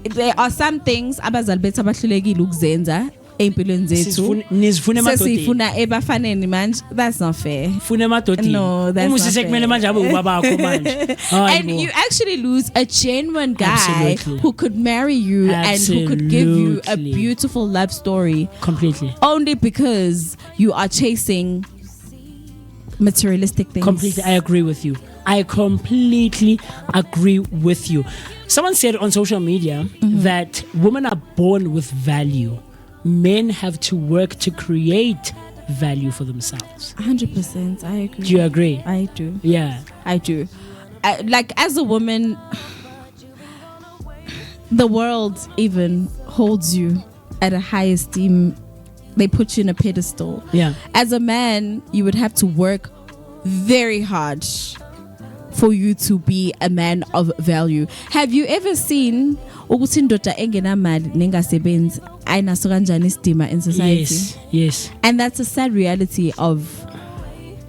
[SPEAKER 4] There are some things abazali bethu abahlulekile ukuzenza empilweni zethu.
[SPEAKER 3] Nizifuna emadodeni.
[SPEAKER 4] Sesifuna ebafaneni manje. That's not fair.
[SPEAKER 3] Funa emadodeni.
[SPEAKER 4] No, that's
[SPEAKER 3] Umusise
[SPEAKER 4] not
[SPEAKER 3] kumele
[SPEAKER 4] fair.
[SPEAKER 3] manje abe ubabakho manje. Hayi
[SPEAKER 4] And
[SPEAKER 3] bo.
[SPEAKER 4] you actually lose a genuine guy
[SPEAKER 3] Absolutely.
[SPEAKER 4] who could marry you and who could give you a
[SPEAKER 3] Absolutely.
[SPEAKER 4] beautiful love story
[SPEAKER 3] Completely.
[SPEAKER 4] only because you are chasing materialistic things.
[SPEAKER 3] Completely, I agree with you. I completely agree with you. Someone said on social media that women are born with value. Men have to work to create value for themselves.
[SPEAKER 4] 100%. I agree.
[SPEAKER 3] Do you agree?
[SPEAKER 4] I do.
[SPEAKER 3] Yeah.
[SPEAKER 4] I do. Like, as a woman, the world even holds you at a high esteem. They put you in a pedestal.
[SPEAKER 3] Yeah.
[SPEAKER 4] As a man, you would have to work very hard for you to be a man of value. Have you ever seen ukuthi indoda engenamali nengasebenzi ayinaso kanjani isidima in society?
[SPEAKER 3] Yes.
[SPEAKER 4] And that's a sad reality of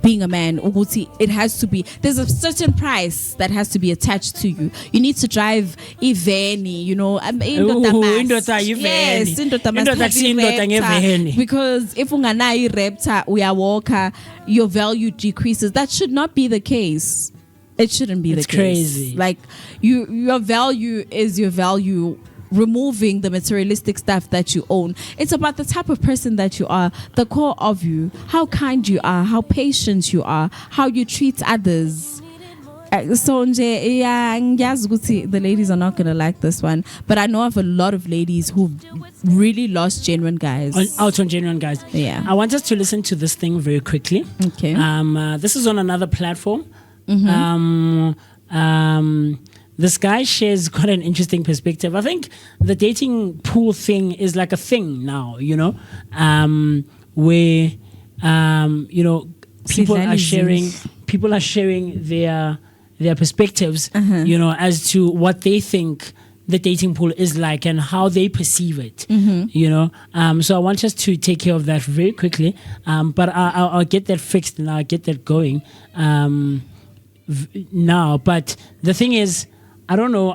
[SPEAKER 4] being a man. Ukuthi it has to be, there's a certain price that has to be attached to you. You need to drive iveni, you know. Indoda must.
[SPEAKER 3] indoda iveni.
[SPEAKER 4] Yes, indoda must
[SPEAKER 3] Indoda
[SPEAKER 4] have
[SPEAKER 3] kusi indoda ngeveni.
[SPEAKER 4] i-Raptor, because if unganayo i-Raptor uyawalker, your value decreases. That should not be the case. It shouldn't be
[SPEAKER 3] It's
[SPEAKER 4] the case.
[SPEAKER 3] crazy.
[SPEAKER 4] Like, your value is your value removing the materialistic stuff that you own. It's about the type of person that you are, the core of you, how kind you are, how patient you are, how you treat others. So yeah, the ladies are not gonna like this one, but I know of a lot of ladies who've really lost genuine guys.
[SPEAKER 3] Out on genuine guys.
[SPEAKER 4] Yeah.
[SPEAKER 3] I want us to listen to this thing very quickly.
[SPEAKER 4] Okay.
[SPEAKER 3] This is on another platform. This guy shares quite an interesting perspective. I think the dating pool thing is like a thing now, where people are sharing their perspectives, as to what they think the dating pool is like and how they perceive it. So I want us to take care of that very quickly. But I'll get that fixed and I'll get that going now. But the thing is, I don't know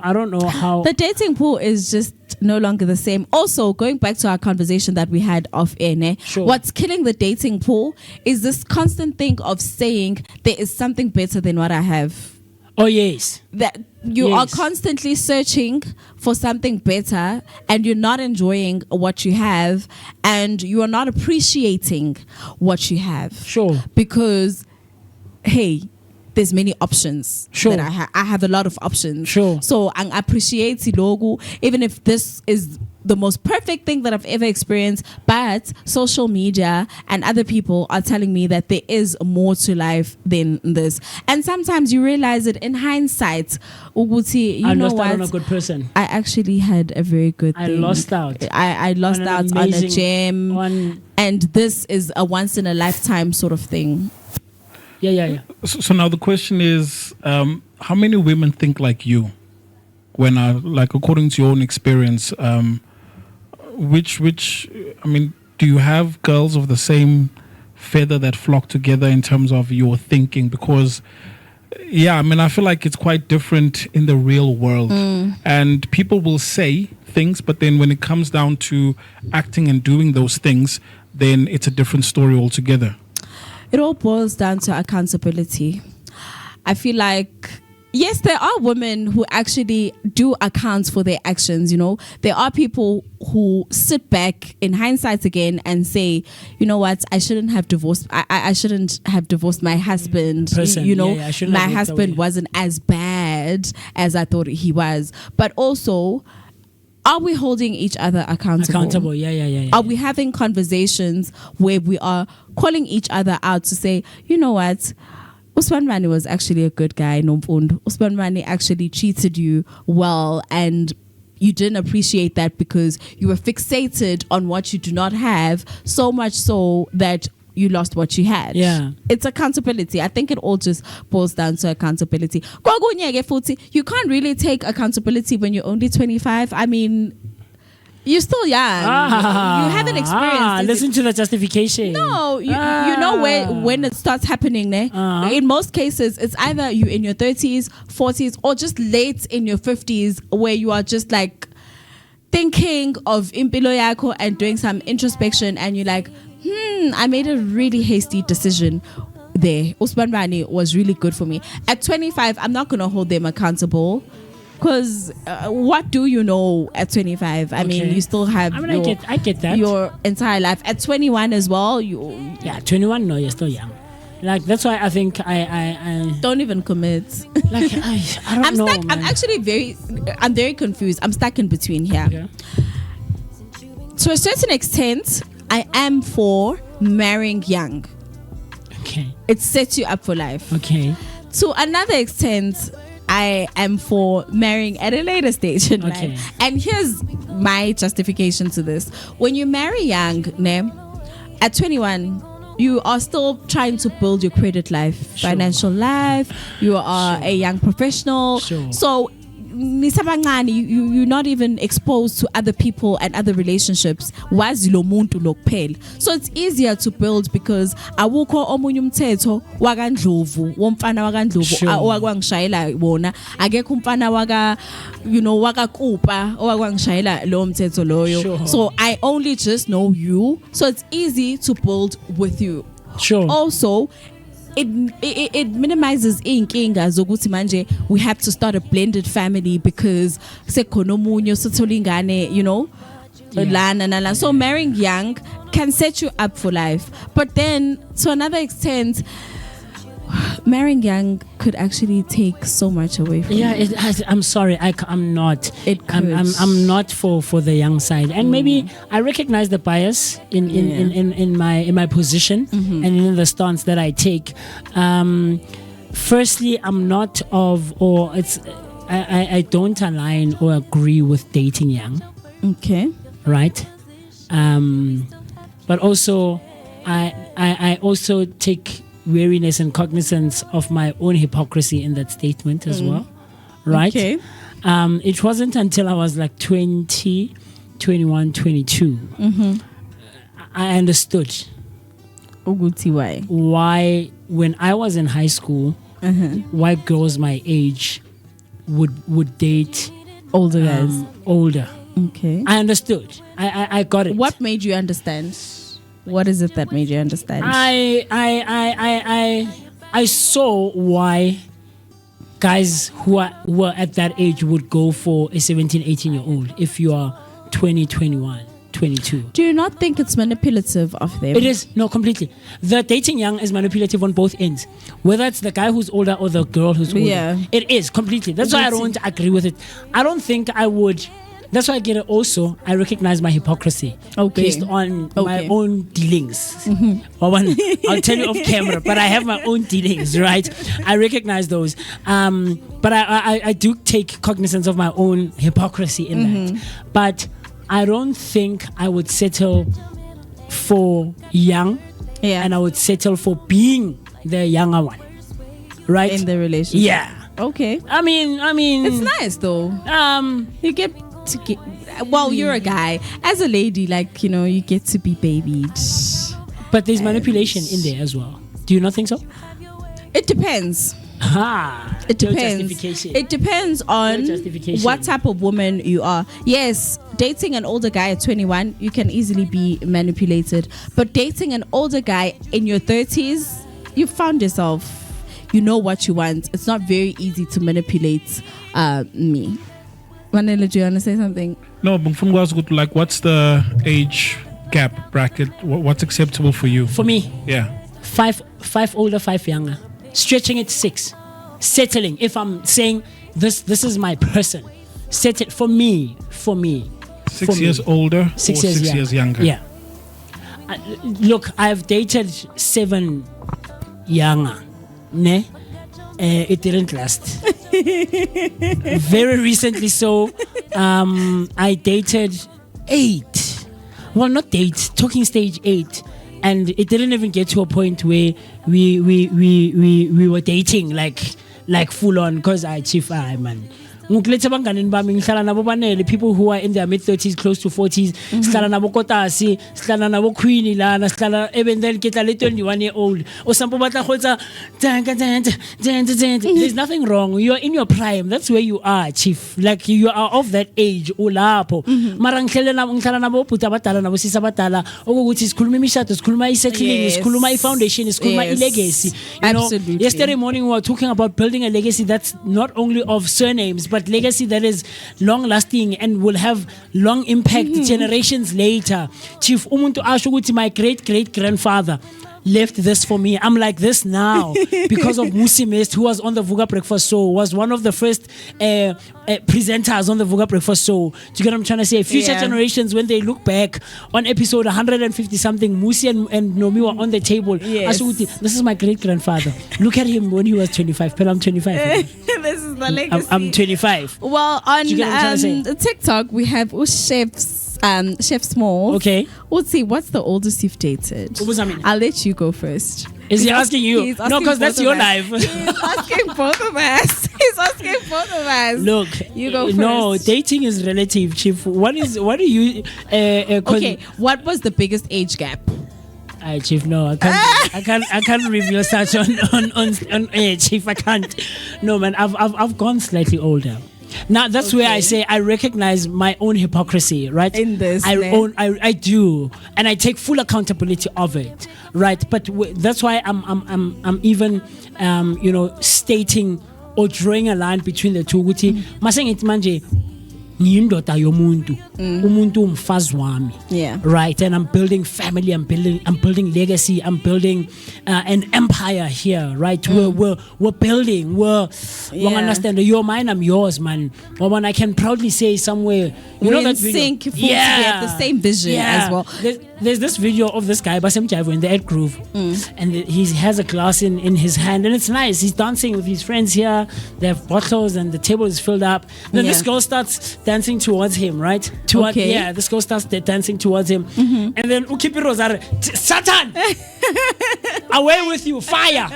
[SPEAKER 3] how
[SPEAKER 4] the dating pool is just no longer the same. Also, going back to our conversation that we had off air,
[SPEAKER 3] Sure.
[SPEAKER 4] What's killing the dating pool is this constant thing of saying there is something better than what I have.
[SPEAKER 3] Oh yes,
[SPEAKER 4] That you are constantly searching for something better and you're not enjoying what you have and you are not appreciating what you have.
[SPEAKER 3] Sure.
[SPEAKER 4] Because hey, there's many options.
[SPEAKER 3] Sure.
[SPEAKER 4] That I have a lot of options.
[SPEAKER 3] Sure.
[SPEAKER 4] So I appreciate the logo, even if this is the most perfect thing that I've ever experienced, but social media and other people are telling me that there is more to life than this. And sometimes you realize it in hindsight. Uguti,
[SPEAKER 3] I lost out on a good person.
[SPEAKER 4] I actually had a very good thing.
[SPEAKER 3] I lost out.
[SPEAKER 4] I lost out on a gem. And this is a once in a lifetime sort of thing.
[SPEAKER 3] Yeah.
[SPEAKER 5] So now the question is, how many women think like you? When like according to your own experience, which I mean, do you have girls of the same feather that flock together in terms of your thinking? Because I mean, I feel like it's quite different in the real world, and people will say things, but then when it comes down to acting and doing those things, then it's a different story altogether.
[SPEAKER 4] It all boils down to accountability. I feel like, yes, there are women who actually do account for their actions, There are people who sit back in hindsight again and say, you know what, I shouldn't have divorced. I shouldn't have divorced my husband. My husband wasn't as bad as I thought he was. But also, are we holding each other accountable?
[SPEAKER 3] Yeah.
[SPEAKER 4] Are we having conversations where we are calling each other out to say, you know what, Usman Mani was actually a good guy. Usman Mani actually treated you well and you didn't appreciate that because you were fixated on what you do not have, so much so that you lost what you had.
[SPEAKER 3] Yeah.
[SPEAKER 4] It's accountability. I think it all just boils down to accountability. You can't really take accountability when you're only 25. I mean, you're still young. You haven't experienced it.
[SPEAKER 3] Listen to the justification.
[SPEAKER 4] No, you know when it starts happening. In most cases, it's either you in your 30s, 40s, or just late in your 50s where you are just like thinking of impilo yako and doing some introspection and you're like, I made a really hasty decision there. Usman Rani was really good for me. At 25, I'm not going to hold them accountable. Because what do you know at 25? I mean, you still have
[SPEAKER 3] I get that.
[SPEAKER 4] Your entire life. At 21 as well,
[SPEAKER 3] 21, no, you're still young. Like, that's why I think I
[SPEAKER 4] don't even commit.
[SPEAKER 3] Like, I don't know,
[SPEAKER 4] stuck.
[SPEAKER 3] man.
[SPEAKER 4] I'm very confused. I'm stuck in between here.
[SPEAKER 3] Okay.
[SPEAKER 4] To a certain extent, I am for marrying young.
[SPEAKER 3] Okay.
[SPEAKER 4] It sets you up for life.
[SPEAKER 3] Okay.
[SPEAKER 4] To another extent, I am for marrying at a later stage in life. And here's my justification to this. When you marry young, at 21, you are still trying to build your credit life, financial life. You are a young professional. So you're not even exposed to other people and other relationships. So it's easier to build because awukho omunye umthetho wakandlovu womfana wakandlovu owakwangishayela wona akekho umfana wakakupa owakwangishayela lo mthetho loyo. So I only just know you, so it's easy to build with you. Also, it minimizes inkinga zokuthi manje we have to start a blended family because sekhona omunye osithola ingane, you know.
[SPEAKER 3] Yeah.
[SPEAKER 4] So marrying young can set you up for life, but then to another extent, marrying young could actually take so much away from you.
[SPEAKER 3] I'm sorry, I'm not.
[SPEAKER 4] It could.
[SPEAKER 3] I'm not for the young side, and maybe I recognize the bias in my position and in the stance that I take. Firstly, I'm not I don't align or agree with dating young.
[SPEAKER 4] Okay.
[SPEAKER 3] Right, but also I also take wariness and cognizance of my own hypocrisy in that statement as well, right?
[SPEAKER 4] Okay.
[SPEAKER 3] It wasn't until I was like 20, 21, 22 I understood why when I was in high school why girls my age would date
[SPEAKER 4] older guys.
[SPEAKER 3] Older.
[SPEAKER 4] Okay.
[SPEAKER 3] I understood. I got it.
[SPEAKER 4] What made you understand? What is it that made you understand?
[SPEAKER 3] I saw why guys who were at that age would go for a 17, 18-year-old if you are 20, 21, 22.
[SPEAKER 4] Do you not think it's manipulative of them?
[SPEAKER 3] It is. No, completely. The dating young is manipulative on both ends. Whether it's the guy who's older or the girl who's older.
[SPEAKER 4] Yeah.
[SPEAKER 3] It is, completely. That's why I don't agree with it. I don't think I would... That's why I get it also. I recognize my hypocrisy based on my own dealings. I'll tell you off camera, but I have my own dealings, right? I recognize those. But I do take cognizance of my own hypocrisy in that. But I don't think I would settle for young.
[SPEAKER 4] Yeah.
[SPEAKER 3] And I would settle for being the younger one. Right?
[SPEAKER 4] In the relationship.
[SPEAKER 3] Yeah.
[SPEAKER 4] Okay.
[SPEAKER 3] I mean
[SPEAKER 4] it's nice though. You get to get, you're a guy. As a lady, like, you know, you get to be babied.
[SPEAKER 3] But there's manipulation in there as well. Do you not think so?
[SPEAKER 4] It depends. It depends. It depends on what type of woman you are. Yes, dating an older guy at 21, you can easily be manipulated. But dating an older guy in your 30s, you found yourself. You know what you want. It's not very easy to manipulate me. Manela, do you want to say something?
[SPEAKER 5] No, but like, what's the age gap bracket? What's acceptable for you?
[SPEAKER 3] For me?
[SPEAKER 5] Yeah.
[SPEAKER 3] 5 older, 5 younger. Stretching it 6. Settling. If I'm saying this is my person. Set it for me.
[SPEAKER 5] 6 years older
[SPEAKER 3] 6
[SPEAKER 5] or
[SPEAKER 3] years
[SPEAKER 5] 6 years younger?
[SPEAKER 3] Yeah. Look, I've dated 7 younger. Ne? It didn't last. Very recently, so I dated 8. Well, not date, talking stage 8, and it didn't even get to a point where we were dating like full on. Cause man. People who are in their mid-30s, close to 40s, queenie even then get a 21-year-old or some there's nothing wrong. You're in your prime. That's where you are, chief. Like, you are of that age. Foundation, legacy.
[SPEAKER 4] Absolutely.
[SPEAKER 3] Yesterday morning we were talking about building a legacy that's not only of surnames, but legacy that is long lasting and will have long impact generations later. Chief, umuntu asho ukuthi my great grandfather left this for me. I'm like this now because of Musi Mest, who was on the Vooka Breakfast Show, was one of the first presenters on the Vooka Breakfast Show. Do you get what I'm trying to say? Future generations, when they look back on episode 150 something, Musi and Nomi were on the table.
[SPEAKER 4] Yes.
[SPEAKER 3] This is my great grandfather. Look at him when he was 25. But I'm 25.
[SPEAKER 4] This is the legacy.
[SPEAKER 3] I'm 25.
[SPEAKER 4] Well, on TikTok we have Chef Small.
[SPEAKER 3] Okay.
[SPEAKER 4] Let's see, what's the oldest you've dated? I'll let you go first.
[SPEAKER 3] Is he asking you? No, because that's your life.
[SPEAKER 4] He's asking both of us. Look, you go first.
[SPEAKER 3] No, dating is relative, Chief. What do you
[SPEAKER 4] okay, what was the biggest age gap?
[SPEAKER 3] Chief, no, I can't reveal such on air, Chief. I can't. No, man, I've gone slightly older. Now that's where I say I recognize my own hypocrisy, right?
[SPEAKER 4] In this,
[SPEAKER 3] I do, and I take full accountability of it, right? But that's why I'm even stating or drawing a line between the two. Maseng it manje ngiyindoda yomuntu umuntu umfazi wami, right? And I'm building family, I'm building legacy, I'm building an empire here, right? We're building, we understand, you're mine, I'm yours, man. When I can proudly say somewhere,
[SPEAKER 4] we're in sync, we have the same vision as well.
[SPEAKER 3] There's this video of this guy Basem Jaivo in the Ed Groove, and he has a glass in his hand, and it's nice. He's dancing with his friends here. They have bottles, and the table is filled up. Then this girl starts dancing towards him, right? This girl starts dancing towards him, and then Ukipi Rosar, Satan, away with you, fire,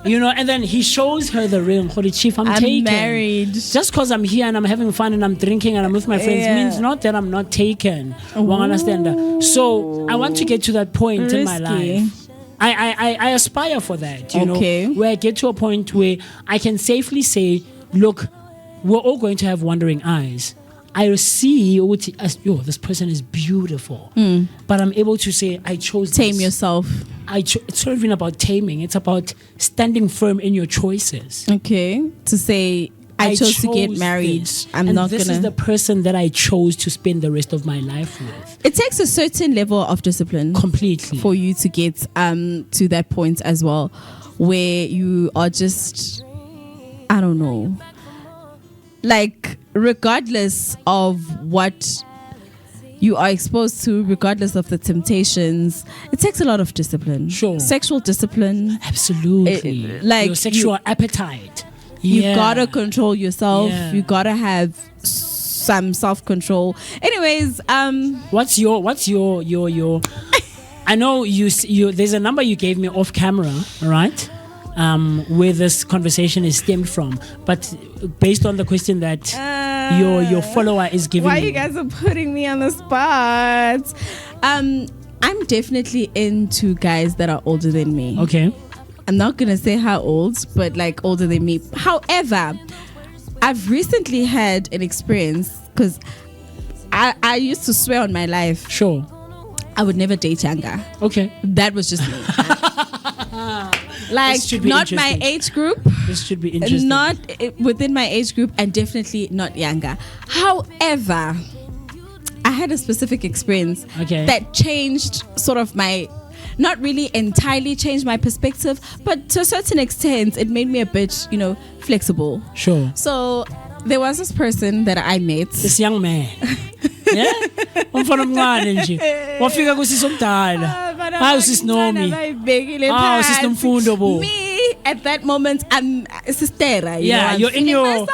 [SPEAKER 3] and then he shows her the ring. Holy chief, I'm taken.
[SPEAKER 4] Married.
[SPEAKER 3] Just because I'm here and I'm having fun and I'm drinking and I'm with my friends means not that I'm not taken. Understand? So I want to get to that point in my life. I aspire for that, you know, where I get to a point where I can safely say, look, we're all going to have wandering eyes. I see this person is beautiful, but I'm able to say I chose
[SPEAKER 4] tame yourself.
[SPEAKER 3] It's not even about taming. It's about standing firm in your choices.
[SPEAKER 4] To say I chose to get married. This
[SPEAKER 3] is the person that I chose to spend the rest of my life with.
[SPEAKER 4] It takes a certain level of discipline,
[SPEAKER 3] completely,
[SPEAKER 4] for you to get to that point as well, where you are just, I don't know, like, regardless of what you are exposed to, regardless of the temptations, it takes a lot of discipline.
[SPEAKER 3] Sure.
[SPEAKER 4] Sexual discipline.
[SPEAKER 3] Absolutely.
[SPEAKER 4] Like
[SPEAKER 3] your sexual appetite.
[SPEAKER 4] You gotta control yourself. You gotta have some self-control. Anyways,
[SPEAKER 3] what's your I know you there's a number you gave me off camera, right? Where this conversation is stemmed from, but based on the question that your follower is giving
[SPEAKER 4] why you guys are putting me on the spot. I'm definitely into guys that are older than me.
[SPEAKER 3] Okay.
[SPEAKER 4] I'm not gonna say how old, but like older than me. However, I've recently had an experience, because I used to swear on my life,
[SPEAKER 3] sure, I
[SPEAKER 4] would never date younger.
[SPEAKER 3] Okay.
[SPEAKER 4] That was just me. Like, not my age group.
[SPEAKER 3] This should be interesting.
[SPEAKER 4] Not within my age group, and definitely not younger. However, I had a specific experience that changed sort of my, not really entirely changed my perspective, but to a certain extent, it made me a bit, flexible.
[SPEAKER 3] Sure.
[SPEAKER 4] So there was this person that I met.
[SPEAKER 3] This young man. Yeah? Umfana omncane nje. Wafika kusisomdala. Hayi sisinomi. Ah, sisinomfundo bo.
[SPEAKER 4] Me at that moment, I'm sister.
[SPEAKER 3] You're in your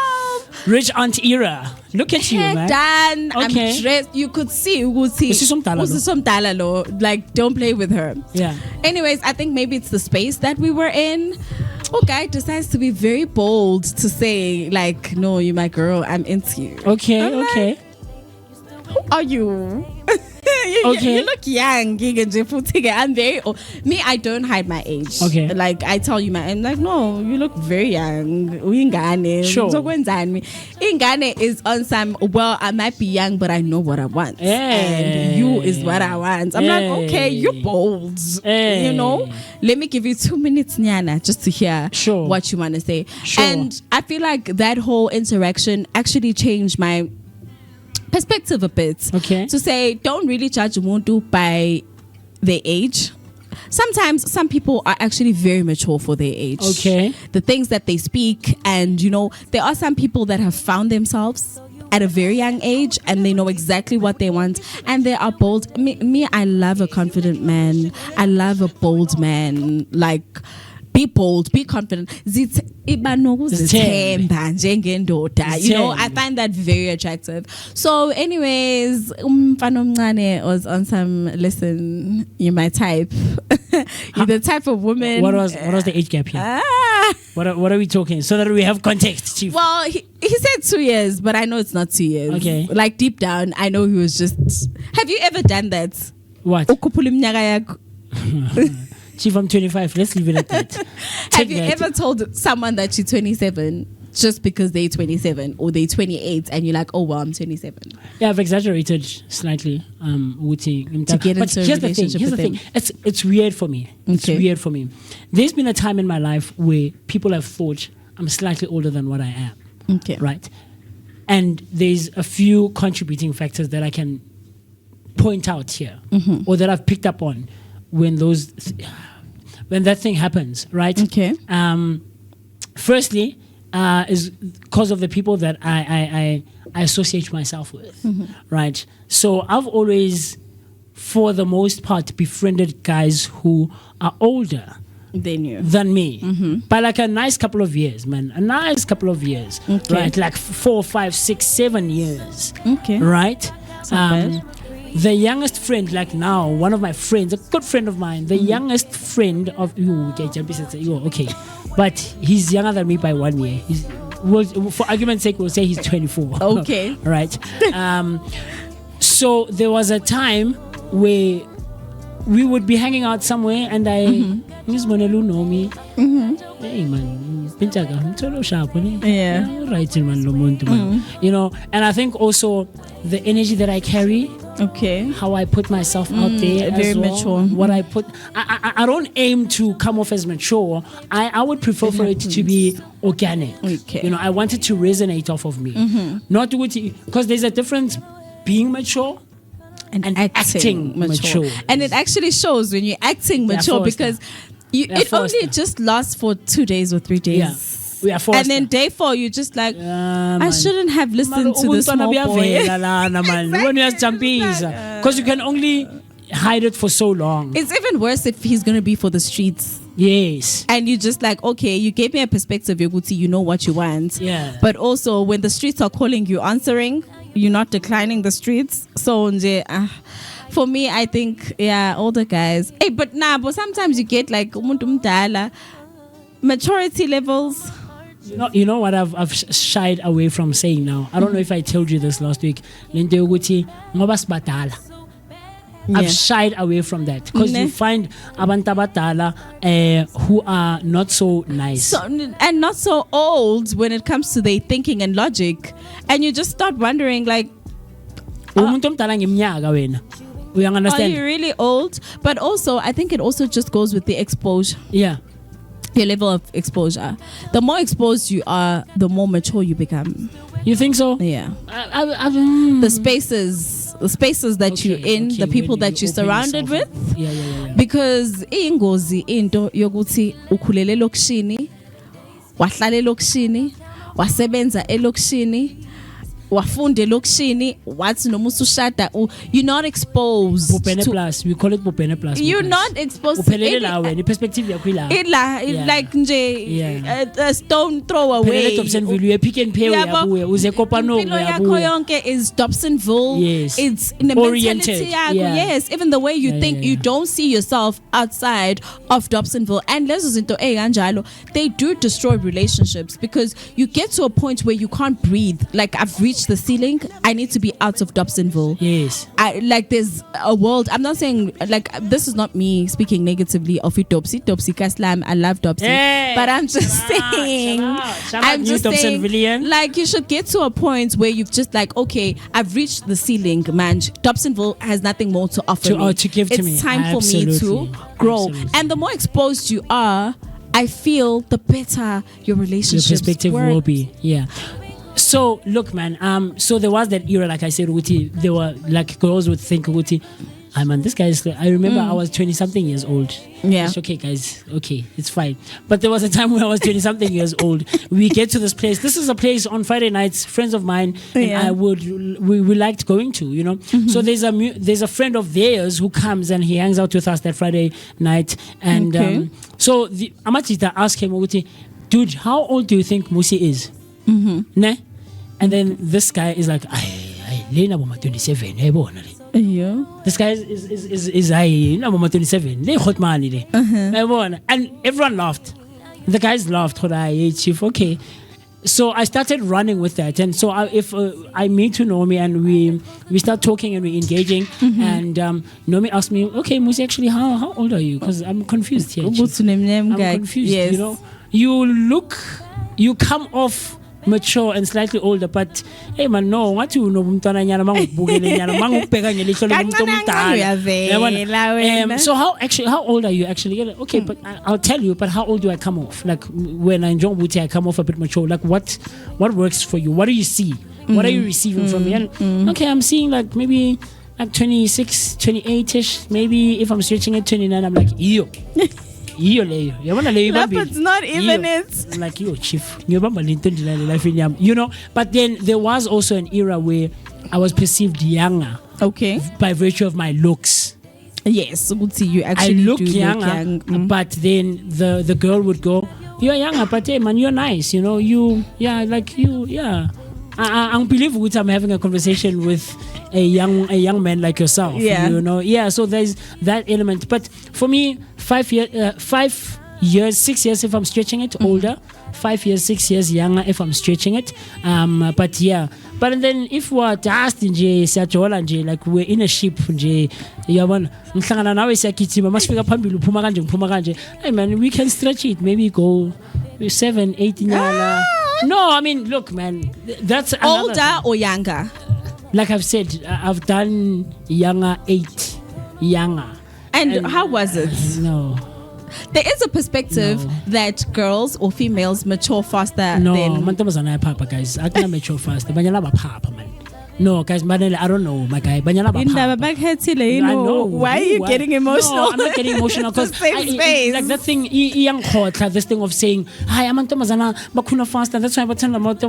[SPEAKER 3] rich aunt era. Look at you, man.
[SPEAKER 4] Done. I'm dressed. You could see usisomdala lo. Like, don't play with her.
[SPEAKER 3] Yeah.
[SPEAKER 4] Anyways, I think maybe it's the space that we were in. Guy decides to be very bold to say, like, no, you're my girl, I'm into you.
[SPEAKER 3] Okay.
[SPEAKER 4] Like, who are you? You look young. I'm very old. Me, I don't hide my age.
[SPEAKER 3] Okay.
[SPEAKER 4] Like, I tell you I'm like, no, you look very young. Uyingane.
[SPEAKER 3] Sure.
[SPEAKER 4] Ingane is on some, well, I might be young, but I know what I want. And you is what I want. I'm like, okay, you're bold. Let me give you 2 minutes, Nyana, just to hear what you want to say.
[SPEAKER 3] Sure.
[SPEAKER 4] And I feel like that whole interaction actually changed my perspective a bit. To say, don't really judge umuntu by their age. Sometimes some people are actually very mature for their age. The things that they speak, and there are some people that have found themselves at a very young age and they know exactly what they want, and they are bold. Me, I love a confident man. I love a bold man. Like, be bold, be confident. I find that very attractive. So anyways, Umfano was on some, listen, you're my type. You're the type of woman.
[SPEAKER 3] What was the age gap here? What are we talking? So that we have context, Chief.
[SPEAKER 4] Well, he said 2 years, but I know it's not 2 years.
[SPEAKER 3] Okay.
[SPEAKER 4] Like, deep down, I know he was just... Have you ever done that?
[SPEAKER 3] What? Chief, I'm 25. Let's leave it at that.
[SPEAKER 4] Have you ever told someone that you're 27? just because they're 27 or they're 28 and you're like, oh well, I'm 27.
[SPEAKER 3] Yeah, I've exaggerated slightly.
[SPEAKER 4] To get
[SPEAKER 3] but
[SPEAKER 4] into a
[SPEAKER 3] here's the
[SPEAKER 4] relationship
[SPEAKER 3] thing.
[SPEAKER 4] with them.
[SPEAKER 3] It's weird for me. It's
[SPEAKER 4] Okay.
[SPEAKER 3] weird for me. There's been a time in my life where people have thought I'm slightly older than what I am.
[SPEAKER 4] Okay.
[SPEAKER 3] Right. And there's a few contributing factors that I can point out here, or that I've picked up on when when that thing happens. Right.
[SPEAKER 4] Okay.
[SPEAKER 3] Firstly, is because of the people that I associate myself with, right? So I've always, for the most part, befriended guys who are older
[SPEAKER 4] They knew.
[SPEAKER 3] than me by like a nice couple of years, man. A nice couple of years,
[SPEAKER 4] Okay.
[SPEAKER 3] right? Like 4, 5, 6, 7 years,
[SPEAKER 4] Okay.
[SPEAKER 3] right?
[SPEAKER 4] not bad.
[SPEAKER 3] The youngest friend, like now, one of my friends, a good friend of mine, the youngest friend of okay, but he's younger than me by 1 year. For argument's sake, we'll say he's 24.
[SPEAKER 4] Okay.
[SPEAKER 3] Right. So there was a time where we would be hanging out somewhere, and Miss Monelu know me. Hey man,
[SPEAKER 4] Yeah.
[SPEAKER 3] right, man. You know, and I think also the energy that I carry,
[SPEAKER 4] Okay.
[SPEAKER 3] how I put myself out there,
[SPEAKER 4] very
[SPEAKER 3] as well,
[SPEAKER 4] mature.
[SPEAKER 3] what I put, I don't aim to come off as mature. I would prefer for it to be organic.
[SPEAKER 4] Okay.
[SPEAKER 3] You know, I want it to resonate off of me, not because there's a difference being mature and acting mature.
[SPEAKER 4] And it actually shows when you're acting
[SPEAKER 3] Yeah,
[SPEAKER 4] mature
[SPEAKER 3] forced
[SPEAKER 4] because
[SPEAKER 3] Yeah,
[SPEAKER 4] it
[SPEAKER 3] forced
[SPEAKER 4] only just lasts for 2 days or 3 days.
[SPEAKER 3] Yeah. We are forced
[SPEAKER 4] And then day 4, you're just like,
[SPEAKER 3] Yeah,
[SPEAKER 4] I
[SPEAKER 3] man.
[SPEAKER 4] shouldn't have listened to this small boy.
[SPEAKER 3] Because you can only hide it for so long.
[SPEAKER 4] It's even worse if he's going to be for the streets.
[SPEAKER 3] Yes.
[SPEAKER 4] And you just like, okay, you gave me a perspective, Yoguti, you know what you want.
[SPEAKER 3] Yeah.
[SPEAKER 4] But also, when the streets are calling you answering, you're not declining the streets. So, for me, I think, yeah, older guys. Hey, but sometimes you get like umuntu mdala, maturity levels.
[SPEAKER 3] You know what I've shied away from saying now. I don't know if I told you this last week. Lento yokuthi ngoba sibadala. I've shied away from that because you find abantu abadala who are not so nice.
[SPEAKER 4] And not so old when it comes to their thinking and logic. And you just start wondering, like,
[SPEAKER 3] Umuntu omdala ngeminyaka wena. We
[SPEAKER 4] are
[SPEAKER 3] understand?
[SPEAKER 4] you really old? But also, I think it also just goes with the exposure.
[SPEAKER 3] Yeah.
[SPEAKER 4] Your level of exposure. The more exposed you are, the more mature you become.
[SPEAKER 3] You think so?
[SPEAKER 4] Yeah. The spaces that you're in, the people that you're surrounded with.
[SPEAKER 3] Yeah.
[SPEAKER 4] Because ingozi into yokuthi ukhulele lokishini, wahlala lokishini, wasebenza elokishini, wafunde lokishini, wathi noma usushada, you're not exposed
[SPEAKER 3] Bopene
[SPEAKER 4] to,
[SPEAKER 3] plus. We call it Bopene plus.
[SPEAKER 4] you're not exposed to
[SPEAKER 3] Uphelele la wena, perspective yakho ila.
[SPEAKER 4] like nje a stone throw away.
[SPEAKER 3] Uphelele Dobsonville, you pick and pay uyabuya, uze Kopano
[SPEAKER 4] Impilo yakho
[SPEAKER 3] uyabuya.
[SPEAKER 4] yonke is Dobsonville.
[SPEAKER 3] Yes.
[SPEAKER 4] It's in the
[SPEAKER 3] Oriented.
[SPEAKER 4] mentality yakho.
[SPEAKER 3] Yeah.
[SPEAKER 4] Yes, even the way you think,
[SPEAKER 3] yeah.
[SPEAKER 4] you don't see yourself outside of Dobsonville. And lezo zinto kanjalo, they do destroy relationships because you get to a point where you can't breathe. Like, I've reached the ceiling, I need to be out of Dobsonville.
[SPEAKER 3] Yes.
[SPEAKER 4] There's a world. I'm not saying, like, this is not me speaking negatively of it. Dobsy Kaslam, I love Dobsy,
[SPEAKER 3] Hey,
[SPEAKER 4] but I'm just saying, I'm just saying, like, you should get to a point where you've just like, okay, I've reached the ceiling, man. Dobsonville has nothing more to offer me.
[SPEAKER 3] To give to me.
[SPEAKER 4] It's time for me to grow.
[SPEAKER 3] Absolutely.
[SPEAKER 4] And the more exposed you are, I feel the better your relationships
[SPEAKER 3] Your perspective
[SPEAKER 4] work.
[SPEAKER 3] will be. Yeah. So look, man. So there was that era, like I said, Uti. There were like girls would think, Uti, man, this guy is. I remember I was 20-something years old.
[SPEAKER 4] Yeah.
[SPEAKER 3] It's okay, guys. Okay, it's fine. But there was a time when I was 20-something years old. We get to this place. This is a place on Friday nights. Friends of mine and we liked going to. You know. So there's a friend of theirs who comes and he hangs out with us that Friday night. And so the Amachita asked him, Uti, dude, how old do you think Musi is? Ne? And then this guy is like, Lena Boma 27,
[SPEAKER 4] Yeah.
[SPEAKER 3] this guy is I Boma 27, hot money. And everyone laughed. The guys laughed, chief, okay. So I started running with that. And so if I meet to Nomi and we start talking and we engaging, and Nomi asked me, okay, Musi, actually, how old are you? Because I'm confused here. I'm confused.
[SPEAKER 4] Yes.
[SPEAKER 3] You know, you come off mature and slightly older, but hey man, no, what you know, so how old are you actually? Okay, but I'll tell you, but how old do I come off? Like when I enjoy booty, I come off a bit mature. Like what works for you? What do you see? What are you receiving from me? And okay, I'm seeing like maybe like 26, 28ish. Maybe if I'm stretching at 29, I'm like, ew.
[SPEAKER 4] Leopard's not even it.
[SPEAKER 3] I'm like, yo, chief. You know, but then there was also an era where I was perceived younger.
[SPEAKER 4] Okay.
[SPEAKER 3] By virtue of my looks.
[SPEAKER 4] Yes, you actually
[SPEAKER 3] look younger, but then the girl would go, you're younger, but hey man, you're nice, you know, I believe I'm having a conversation with a young man like yourself.
[SPEAKER 4] Yeah.
[SPEAKER 3] You know, yeah. So there's that element. But for me, 5 years, 6 years if I'm stretching it, older. 5 years, 6 years younger if I'm stretching it. But yeah. But then if we're just like we're in a ship, hey man, we can stretch it. Maybe go 7, 8 No, I mean, look, man, that's
[SPEAKER 4] older or younger.
[SPEAKER 3] Like I've said, I've done younger, 8 younger.
[SPEAKER 4] And how was it?
[SPEAKER 3] No.
[SPEAKER 4] There is a perspective that girls or females mature faster than...
[SPEAKER 3] Papa, guys. I can't mature faster. Papa, man. No, guys, I don't know, my guy.
[SPEAKER 4] I know. Why are you getting emotional?
[SPEAKER 3] No, I'm not getting emotional because like that thing, this thing of saying, "Hi, I'm Antomazana, Bakuna faster." That's why I'm telling
[SPEAKER 4] They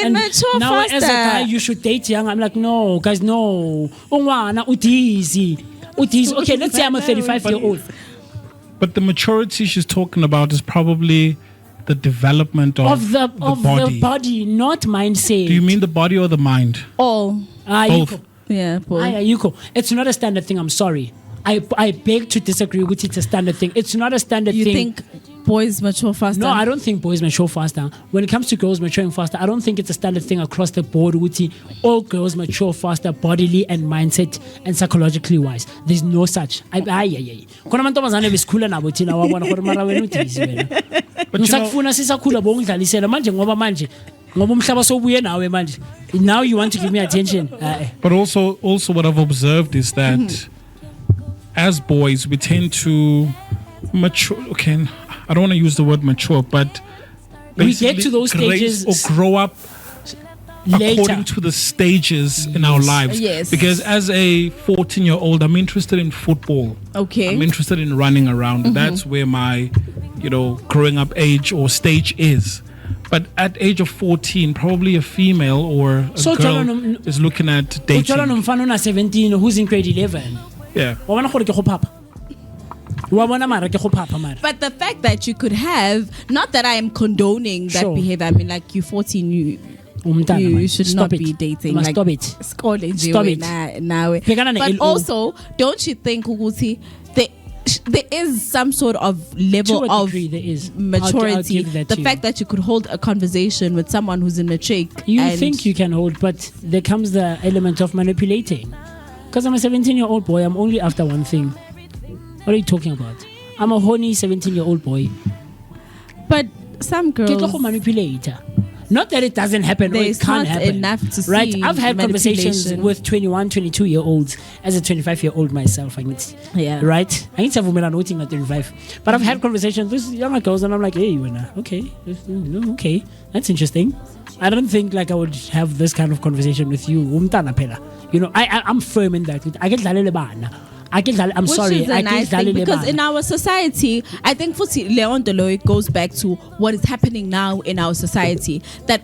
[SPEAKER 4] mature
[SPEAKER 3] now,
[SPEAKER 4] faster.
[SPEAKER 3] As a guy, you should date young. I'm like, no, guys, no. Utizi. Okay, let's say I'm a 35-year-old.
[SPEAKER 5] But the maturity she's talking about is probably the development of the
[SPEAKER 3] body, not mindset.
[SPEAKER 5] Do you mean the body or the mind?
[SPEAKER 4] All.
[SPEAKER 5] Both.
[SPEAKER 4] Yeah,
[SPEAKER 3] both. It's not a standard thing. I'm sorry. I beg to disagree with it. It's a standard thing. It's not a standard thing.
[SPEAKER 4] You think boys mature faster?
[SPEAKER 3] No, I don't think boys mature faster. When it comes to girls maturing faster, I don't think it's a standard thing across the board. All girls mature faster bodily and mindset and psychologically wise. There's no such. But now you want to give me attention.
[SPEAKER 5] But also what I've observed is that as boys we tend to mature. Okay, I don't want to use the word mature, but
[SPEAKER 3] we get to those stages
[SPEAKER 5] or grow up
[SPEAKER 3] later,
[SPEAKER 5] according to the stages in our lives.
[SPEAKER 4] Yes.
[SPEAKER 5] Because as a 14-year-old, I'm interested in football.
[SPEAKER 4] Okay.
[SPEAKER 5] I'm interested in running around. That's where my, growing up age or stage is. But at age of 14, probably a female or a girl is looking at dating.
[SPEAKER 3] 17 who's in grade 11.
[SPEAKER 5] Yeah.
[SPEAKER 3] But
[SPEAKER 4] the fact that you could have, not that I am condoning that behavior. I mean, like, you're 14, you should not be dating. Like,
[SPEAKER 3] stop it.
[SPEAKER 4] Stop it. But also, don't you think, Uguti, there is some sort of level of maturity. The fact that you could hold a conversation with someone who's in matric.
[SPEAKER 3] You think you can hold, but there comes the element of manipulating. Because I'm a 17-year-old boy, I'm only after one thing. What are you talking about? I'm a horny 17-year-old boy.
[SPEAKER 4] But some girls
[SPEAKER 3] manipulate. Not that it doesn't happen or it can't happen.
[SPEAKER 4] Enough to
[SPEAKER 3] right?
[SPEAKER 4] See
[SPEAKER 3] I've had conversations with 21, 22-year-olds as a 25-year-old myself. Right? I need to have women noting at 25. But I've had conversations with younger girls and I'm like, hey, okay, okay, that's interesting. I don't think like I would have this kind of conversation with you. I'm firm in that. I'm sorry.
[SPEAKER 4] A nice thing because in our society, I think Leon Deloy goes back to what is happening now in our society. That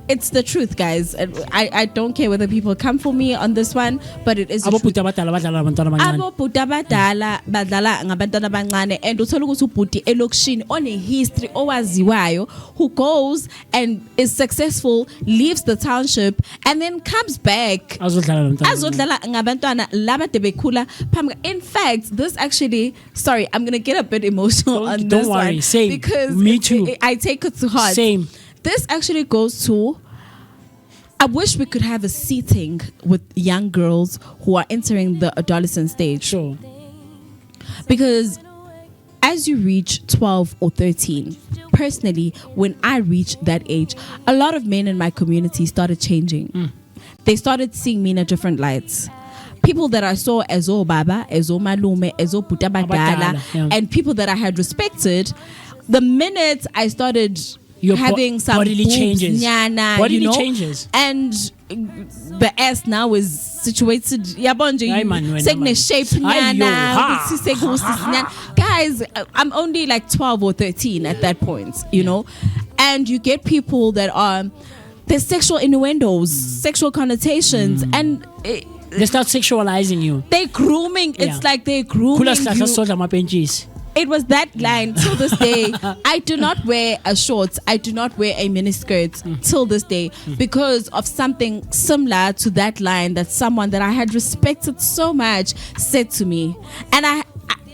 [SPEAKER 4] it's the truth, guys. I don't care whether people come for me on this one, but it is the truth. And on a history who goes and is successful, leaves the township and then comes back. In fact, this actually, sorry, I'm gonna get a bit emotional on this one.
[SPEAKER 3] Don't worry, same.
[SPEAKER 4] Because
[SPEAKER 3] me too.
[SPEAKER 4] I take it to heart.
[SPEAKER 3] Same.
[SPEAKER 4] This actually goes to, I wish we could have a seating with young girls who are entering the adolescent stage.
[SPEAKER 3] Sure.
[SPEAKER 4] Because as you reach 12 or 13, personally, when I reached that age, a lot of men in my community started changing. They started seeing me in a different light. People that I saw as baba, as malume, as putabadala, and people that I had respected, the minute I started having some
[SPEAKER 3] bodily
[SPEAKER 4] boobs,
[SPEAKER 3] changes,
[SPEAKER 4] nyana,
[SPEAKER 3] changes,
[SPEAKER 4] and the ass now is situated segne shape nyana. Guys, I'm only like 12 or 13 at that point, you know, and you get people that are there's sexual innuendos, sexual connotations, and
[SPEAKER 3] they start sexualizing you.
[SPEAKER 4] They're grooming. It's like they're grooming you. It was that line till this day. I do not wear a shorts. I do not wear a miniskirt till this day because of something similar to that line that someone that I had respected so much said to me, and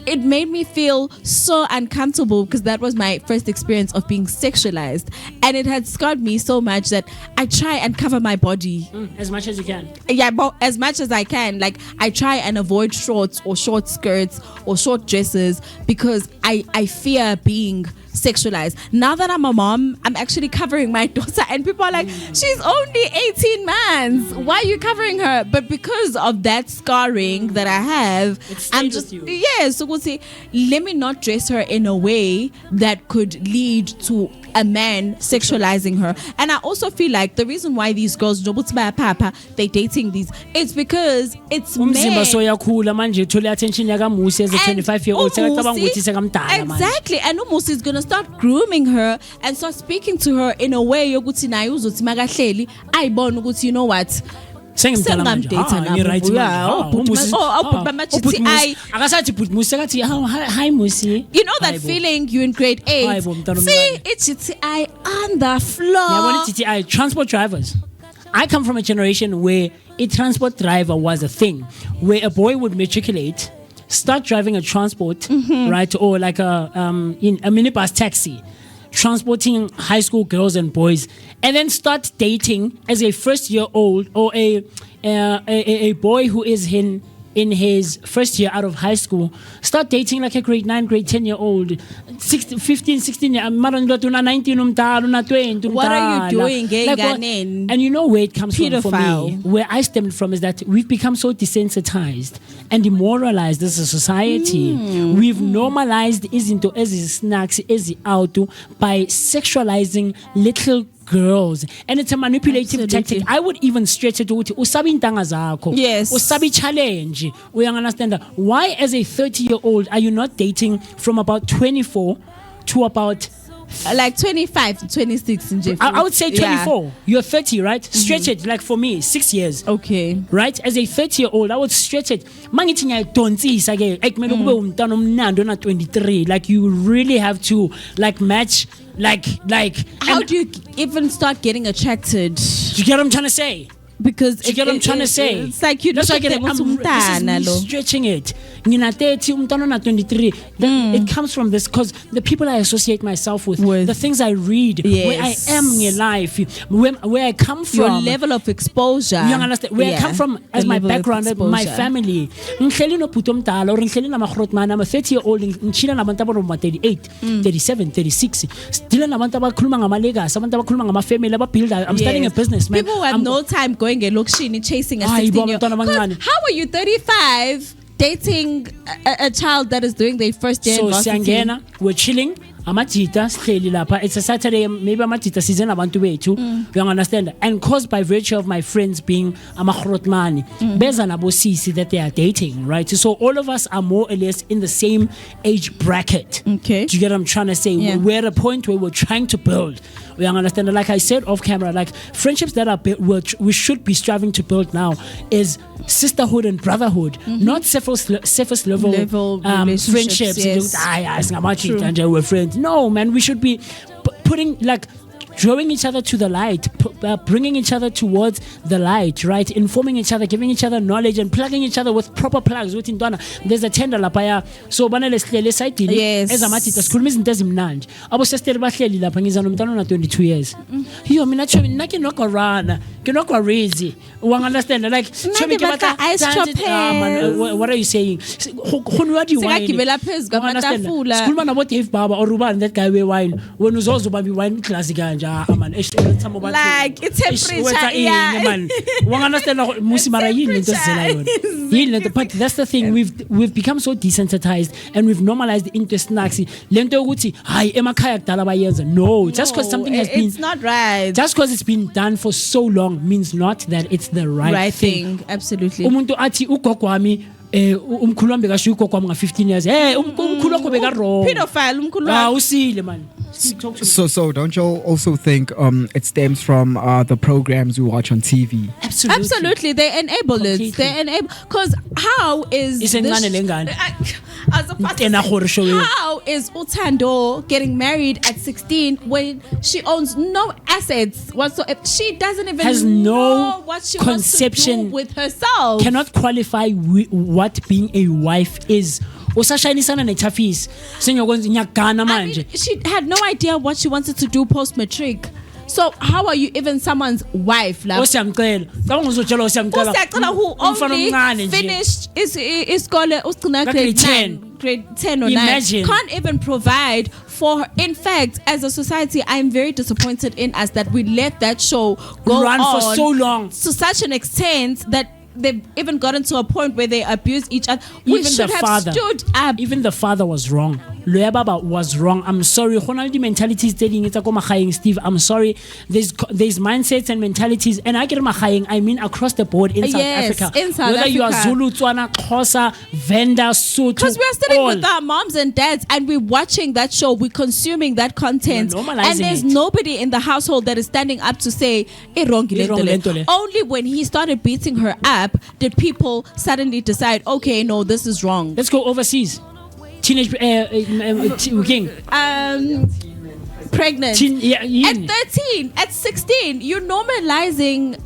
[SPEAKER 4] it made me feel so uncomfortable because that was my first experience of being sexualized, and it had scarred me so much that I try and cover my body
[SPEAKER 3] as much as you can.
[SPEAKER 4] Yeah, but as much as I can. Like, I try and avoid shorts or short skirts or short dresses because I fear being sexualized. Now that I'm a mom, I'm actually covering my daughter, and people are like, she's only 18 months, why are you covering her? But because of that scarring that I have, I'm just so we'll say, let me not dress her in a way that could lead to a man sexualizing her. And I also feel like the reason why these girls they dating these, it's because it's men. Exactly, and Umusi is gonna start grooming her and start speaking to her in a way yokuthi naye uzothi makahleli ayibona ukuthi, you know what, you know that feeling you in grade 8. See, it's GTI on the floor.
[SPEAKER 3] Transport drivers. I come from a generation where a transport driver was a thing, where a boy would matriculate, start driving a transport, right, or like in a minibus taxi, transporting high school girls and boys, and then start dating as a first-year-old or a boy who is in his first year out of high school, start dating like a grade 9, grade 10-year-old, 15, 16 years, 19, 20.
[SPEAKER 4] What are you doing,
[SPEAKER 3] and you know where it comes from for me? Where I stemmed from is that we've become so desensitized and demoralized as a society. We've normalized izinto snacks out by sexualizing little girls, and it's a manipulative tactic. I would even stretch it to usabi intanga zakho.
[SPEAKER 4] Yes.
[SPEAKER 3] Usabi challenge. We understand that. Why, as a 30-year-old, are you not dating from about 24 to about
[SPEAKER 4] like 25 to 26 in Jeff?
[SPEAKER 3] I would say 24. Yeah. You're 30, right? Stretch it, like for me, 6 years.
[SPEAKER 4] Okay.
[SPEAKER 3] Right? As a 30-year-old, I would stretch it. Like 23. Like, you really have to like match. Like
[SPEAKER 4] how do you even start getting attracted?
[SPEAKER 3] You get what I'm trying to say?
[SPEAKER 4] Because
[SPEAKER 3] you get what I'm trying to say?
[SPEAKER 4] It's like you don't get
[SPEAKER 3] stretching it. 23. It comes from this because the people I associate myself with, the things I read, where I am in life, where I come from,
[SPEAKER 4] your level of exposure.
[SPEAKER 3] You understand? Where I come from as my background, my family. I'm a 30-year-old in Chile, I'm 38, 37, 36. Still, I'm starting a business, man.
[SPEAKER 4] People have no time going and chasing a 16-year-old. How are you 35 dating a child that is doing their first year in varsity?
[SPEAKER 3] We're chilling. It's a Saturday, maybe amatita season abantu bethu. You understand? And caused by virtue of my friends being amakrotmani, bezana bosisi that they are dating, right? So all of us are more or less in the same age bracket.
[SPEAKER 4] Okay.
[SPEAKER 3] Do you get what I'm trying to say? Yeah. We're at a point where we're trying to build. We understand. Like I said off camera, like friendships that are we should be striving to build now is sisterhood and brotherhood, not surface level friendships.
[SPEAKER 4] Yes.
[SPEAKER 3] We're friends. No, man, we should be putting like drawing each other to the light, bringing each other towards the light, right? Informing each other, giving each other knowledge, and plugging each other with proper plugs. There's a tender lapaya. So banele side
[SPEAKER 4] yes.
[SPEAKER 3] ezamathi sikhuluma izinto ezimnandi. Abo sister bahleli lapha ngizana umntana ona 22 years. Yo mina chomi nake nokorana, ke nokwarezy. You understand? Like chomi ke batla what are you saying? Khonwa di wine.
[SPEAKER 4] Sikagibela phezulu kwamatafula.
[SPEAKER 3] Sikhuluma nabo Dave Baba or Ruban that guy we wine. When uzozuba bi wine class ganja man.
[SPEAKER 4] Like it's temperature yeah.
[SPEAKER 3] Man. You understand musi mara yini into zela yona. But that's the thing, we've become so desensitized and we've normalized into snacks. Lento ukuthi hayi emakhaya kudala bayenza. No, just because something has been,
[SPEAKER 4] it's not right.
[SPEAKER 3] Just because it's been done for so long means not that it's the right thing.
[SPEAKER 4] Absolutely.
[SPEAKER 3] Umuntu athi ugogo wami umkhulu wami bekasho ugogo wami nga 15 years. Umkhulu wakho beka wrong.
[SPEAKER 4] Pedophile umkhulu wami.
[SPEAKER 3] Usile man.
[SPEAKER 6] So don't you also think it stems from the programs we watch on TV?
[SPEAKER 4] Absolutely, they enable it. They enable, because how is this, how is Utando getting married at 16 when she owns no assets whatsoever? She doesn't even
[SPEAKER 3] has
[SPEAKER 4] know what she
[SPEAKER 3] conception
[SPEAKER 4] wants to do with herself.
[SPEAKER 3] Cannot qualify what being a wife is. She had
[SPEAKER 4] no idea what she wanted to do post matric. So how are you even someone's wife? Who only finished is grade 10 or 9. Can't even provide for her. In fact, as a society, I'm very disappointed in us that we let that show go
[SPEAKER 3] run
[SPEAKER 4] on
[SPEAKER 3] for so long
[SPEAKER 4] to such an extent that they've even gotten to a point where they abuse each other. We should have stood up.
[SPEAKER 3] Even the father was wrong. Loya Baba was wrong. I'm sorry. Honaldi mentalities telling it Steve. I'm sorry. There's mindsets and mentalities, and I get I mean across the board in South Africa.
[SPEAKER 4] In South
[SPEAKER 3] Whether
[SPEAKER 4] Africa.
[SPEAKER 3] You are Zulu, Tswana, Xhosa, Venda, Sotho.
[SPEAKER 4] Because we're sitting with our moms and dads and we're watching that show, we're consuming that content, and there's nobody in the household that is standing up to say only when he started beating her up did people suddenly decide, okay, no, this is wrong.
[SPEAKER 3] Let's go overseas. Teenage king.
[SPEAKER 4] Pregnant. At 13, at 16, you're normalizing.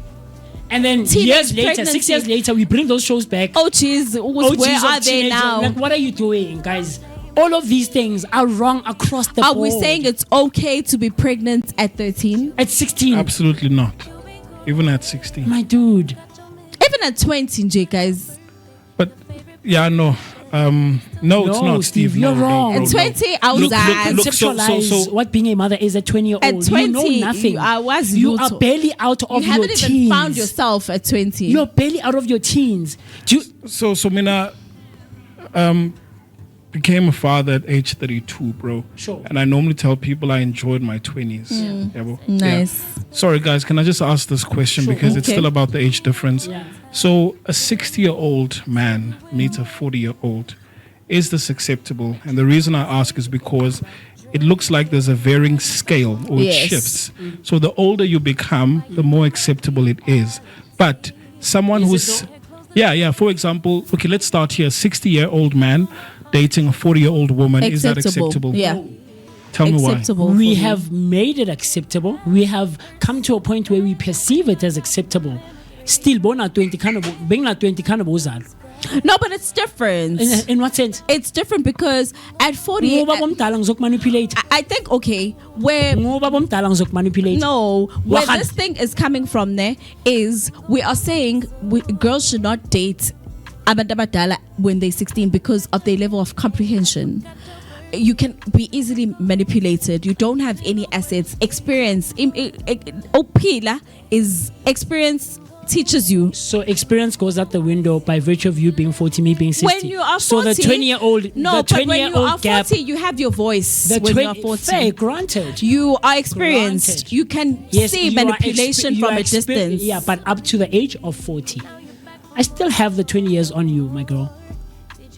[SPEAKER 3] And then years later, 6 years later, we bring those shows back.
[SPEAKER 4] Oh, jeez. Where are they now?
[SPEAKER 3] Like, what are you doing, guys? All of these things are wrong across the board.
[SPEAKER 4] Are we saying it's okay to be pregnant at 13?
[SPEAKER 3] At 16?
[SPEAKER 5] Absolutely not. Even at 16.
[SPEAKER 3] My dude.
[SPEAKER 4] Even at 20, J, guys.
[SPEAKER 5] But, yeah, no. No, it's not, Steve.
[SPEAKER 3] You're wrong.
[SPEAKER 4] At 20, I was
[SPEAKER 3] conceptualize what being a mother is at 20-year-old.
[SPEAKER 4] At 20,
[SPEAKER 3] you know nothing.
[SPEAKER 4] You
[SPEAKER 3] are barely out of your teens. You haven't even
[SPEAKER 4] found yourself at 20.
[SPEAKER 3] You're barely out of your teens.
[SPEAKER 5] So Mina became a father at age 32, bro.
[SPEAKER 3] Sure.
[SPEAKER 5] And I normally tell people I enjoyed my 20s.
[SPEAKER 4] Nice.
[SPEAKER 5] Yeah. Sorry, guys, can I just ask this question because it's still about the age difference?
[SPEAKER 3] Yeah.
[SPEAKER 5] So a 60-year-old man meets a 40-year-old. Is this acceptable? And the reason I ask is because it looks like there's a varying scale or it shifts. So the older you become, the more acceptable it is. But someone who's... Yeah. For example, okay, let's start here. 60-year-old man dating a 40-year-old woman. Is that acceptable?
[SPEAKER 4] Yeah.
[SPEAKER 5] Tell me why.
[SPEAKER 3] We have made it acceptable. We have come to a point where we perceive it as acceptable. Still, being not 20 kind of
[SPEAKER 4] no, but it's different.
[SPEAKER 3] In what sense?
[SPEAKER 4] It's different because at 40, I think, okay, where this thing is coming from there is we are saying girls should not date abadala when they're 16 because of their level of comprehension. You can be easily manipulated. You don't have any assets. Experience. Opila is experience teaches you.
[SPEAKER 3] So experience goes out the window by virtue of you being 40, me being 60.
[SPEAKER 4] When you are 40,
[SPEAKER 3] so the 20-year-old,
[SPEAKER 4] no, but when you are 40, you have your voice. When you are 40,
[SPEAKER 3] fair, granted,
[SPEAKER 4] you are experienced. Granted. You can see manipulation from a distance.
[SPEAKER 3] Yeah, but up to the age of 40, I still have the 20 years on you, my girl.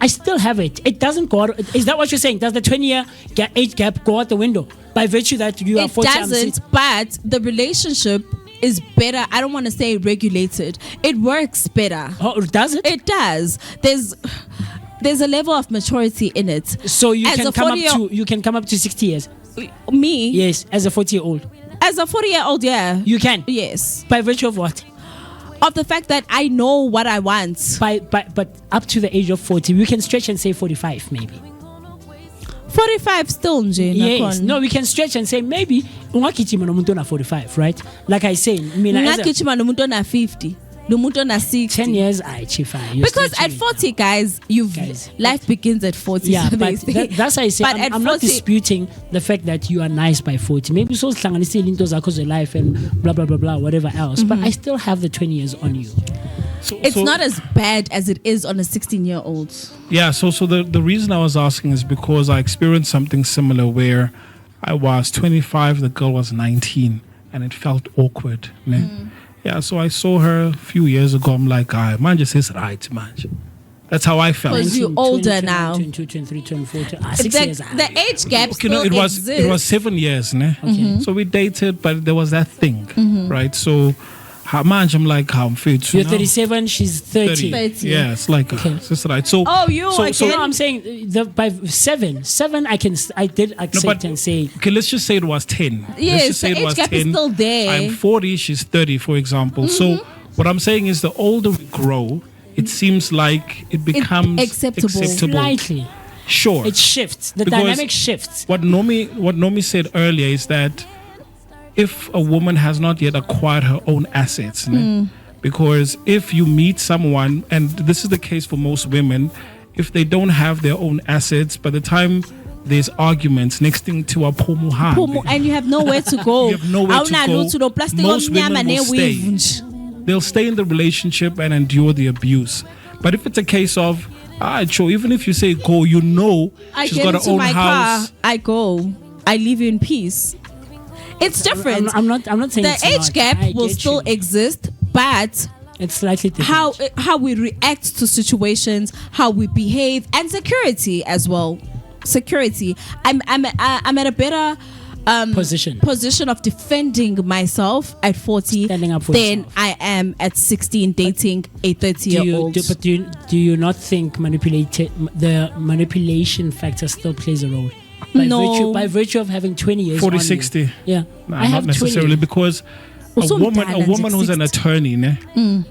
[SPEAKER 3] I still have it. It doesn't go out. Is that what you're saying? Does the 20-year age gap go out the window by virtue that you are 40? It
[SPEAKER 4] doesn't, but the relationship is better. I don't want to say regulated. It works better.
[SPEAKER 3] Oh, does it?
[SPEAKER 4] It does. There's a level of maturity in it.
[SPEAKER 3] So you can come up to 60 years.
[SPEAKER 4] Me?
[SPEAKER 3] Yes, as a 40-year-old.
[SPEAKER 4] As a 40-year-old, yeah.
[SPEAKER 3] You can.
[SPEAKER 4] Yes.
[SPEAKER 3] By virtue of what?
[SPEAKER 4] Of the fact that I know what I want.
[SPEAKER 3] But up to the age of 40, we can stretch and say 45 maybe.
[SPEAKER 4] 45 still nje.
[SPEAKER 3] Yes. No, we can stretch and say maybe ungagijima nomuntu na 45, right? Like I say,
[SPEAKER 4] Ungagijima nomuntu na 50. Nomuntu na 60.
[SPEAKER 3] 10 years, I chief.
[SPEAKER 4] Because at 40, guys, life begins at 40.
[SPEAKER 3] Yeah,
[SPEAKER 4] so
[SPEAKER 3] but that's why I say I'm not disputing the fact that you are nice by 40. Maybe so hlanganise into zakho life and blah blah blah blah whatever else. But I still have the 20 years on you.
[SPEAKER 4] It's not as bad as it is on a 16-year-old.
[SPEAKER 5] Yeah, so the reason I was asking is because I experienced something similar where I was 25, the girl was 19, and it felt awkward. Yeah, so I saw her a few years ago. I'm like, man just is right, man. That's how I felt.
[SPEAKER 4] Because you're older now.
[SPEAKER 3] 22, 23, 24, 6 years.
[SPEAKER 4] The age gap still
[SPEAKER 5] it
[SPEAKER 4] exists.
[SPEAKER 5] was 7 years, ne? Okay. So we dated, but there was that thing, right? So how much I'm like, how I'm fit.
[SPEAKER 3] You're 37, she's 30.
[SPEAKER 4] 30.
[SPEAKER 5] Yeah, it's like that's right. So
[SPEAKER 3] no, I'm saying by seven I did accept and say.
[SPEAKER 5] Okay, let's just say it was 10.
[SPEAKER 4] Yes,
[SPEAKER 5] let's just say
[SPEAKER 4] the age gap is still there.
[SPEAKER 5] I'm 40, she's 30, for example. So what I'm saying is, the older we grow, it seems like it becomes
[SPEAKER 4] acceptable.
[SPEAKER 3] Slightly.
[SPEAKER 5] Sure.
[SPEAKER 3] It shifts. The
[SPEAKER 5] Because
[SPEAKER 3] dynamic shifts.
[SPEAKER 5] What Nomi said earlier is that if a woman has not yet acquired her own assets, because if you meet someone, and this is the case for most women, if they don't have their own assets, by the time there's arguments, next thing to a pomo,
[SPEAKER 4] and you have nowhere to go.
[SPEAKER 5] You have nowhere to go. Most women will stay. They'll stay in the relationship and endure the abuse. But if it's a case of, even if you say go, she's got her own house.
[SPEAKER 4] Car, I go. I leave you in peace. It's different.
[SPEAKER 3] I'm not saying
[SPEAKER 4] the age gap will still exist, but
[SPEAKER 3] it's slightly different.
[SPEAKER 4] How we react to situations, how we behave, and security as well. Security. I'm at a better position of defending myself at 40 than I am at 16 dating a 30-year-old.
[SPEAKER 3] But do you not think the manipulation factor still plays a role? By virtue of having 20 years
[SPEAKER 5] 40,
[SPEAKER 3] on
[SPEAKER 5] 60.
[SPEAKER 3] You. Yeah.
[SPEAKER 5] Nah, not necessarily, because a woman who's an attorney,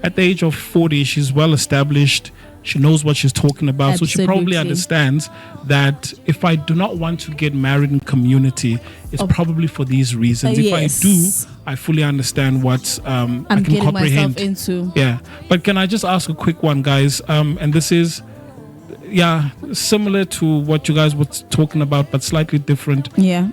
[SPEAKER 5] at the age of 40, she's well established. She knows what she's talking about.
[SPEAKER 4] Absolutely.
[SPEAKER 5] So she probably understands that if I do not want to get married in community, it's probably for these reasons. If I do, I fully understand what I can
[SPEAKER 4] getting
[SPEAKER 5] comprehend.
[SPEAKER 4] myself into.
[SPEAKER 5] Yeah. But can I just ask a quick one, guys? And this is similar to what you guys were talking about, but slightly different.
[SPEAKER 4] Yeah.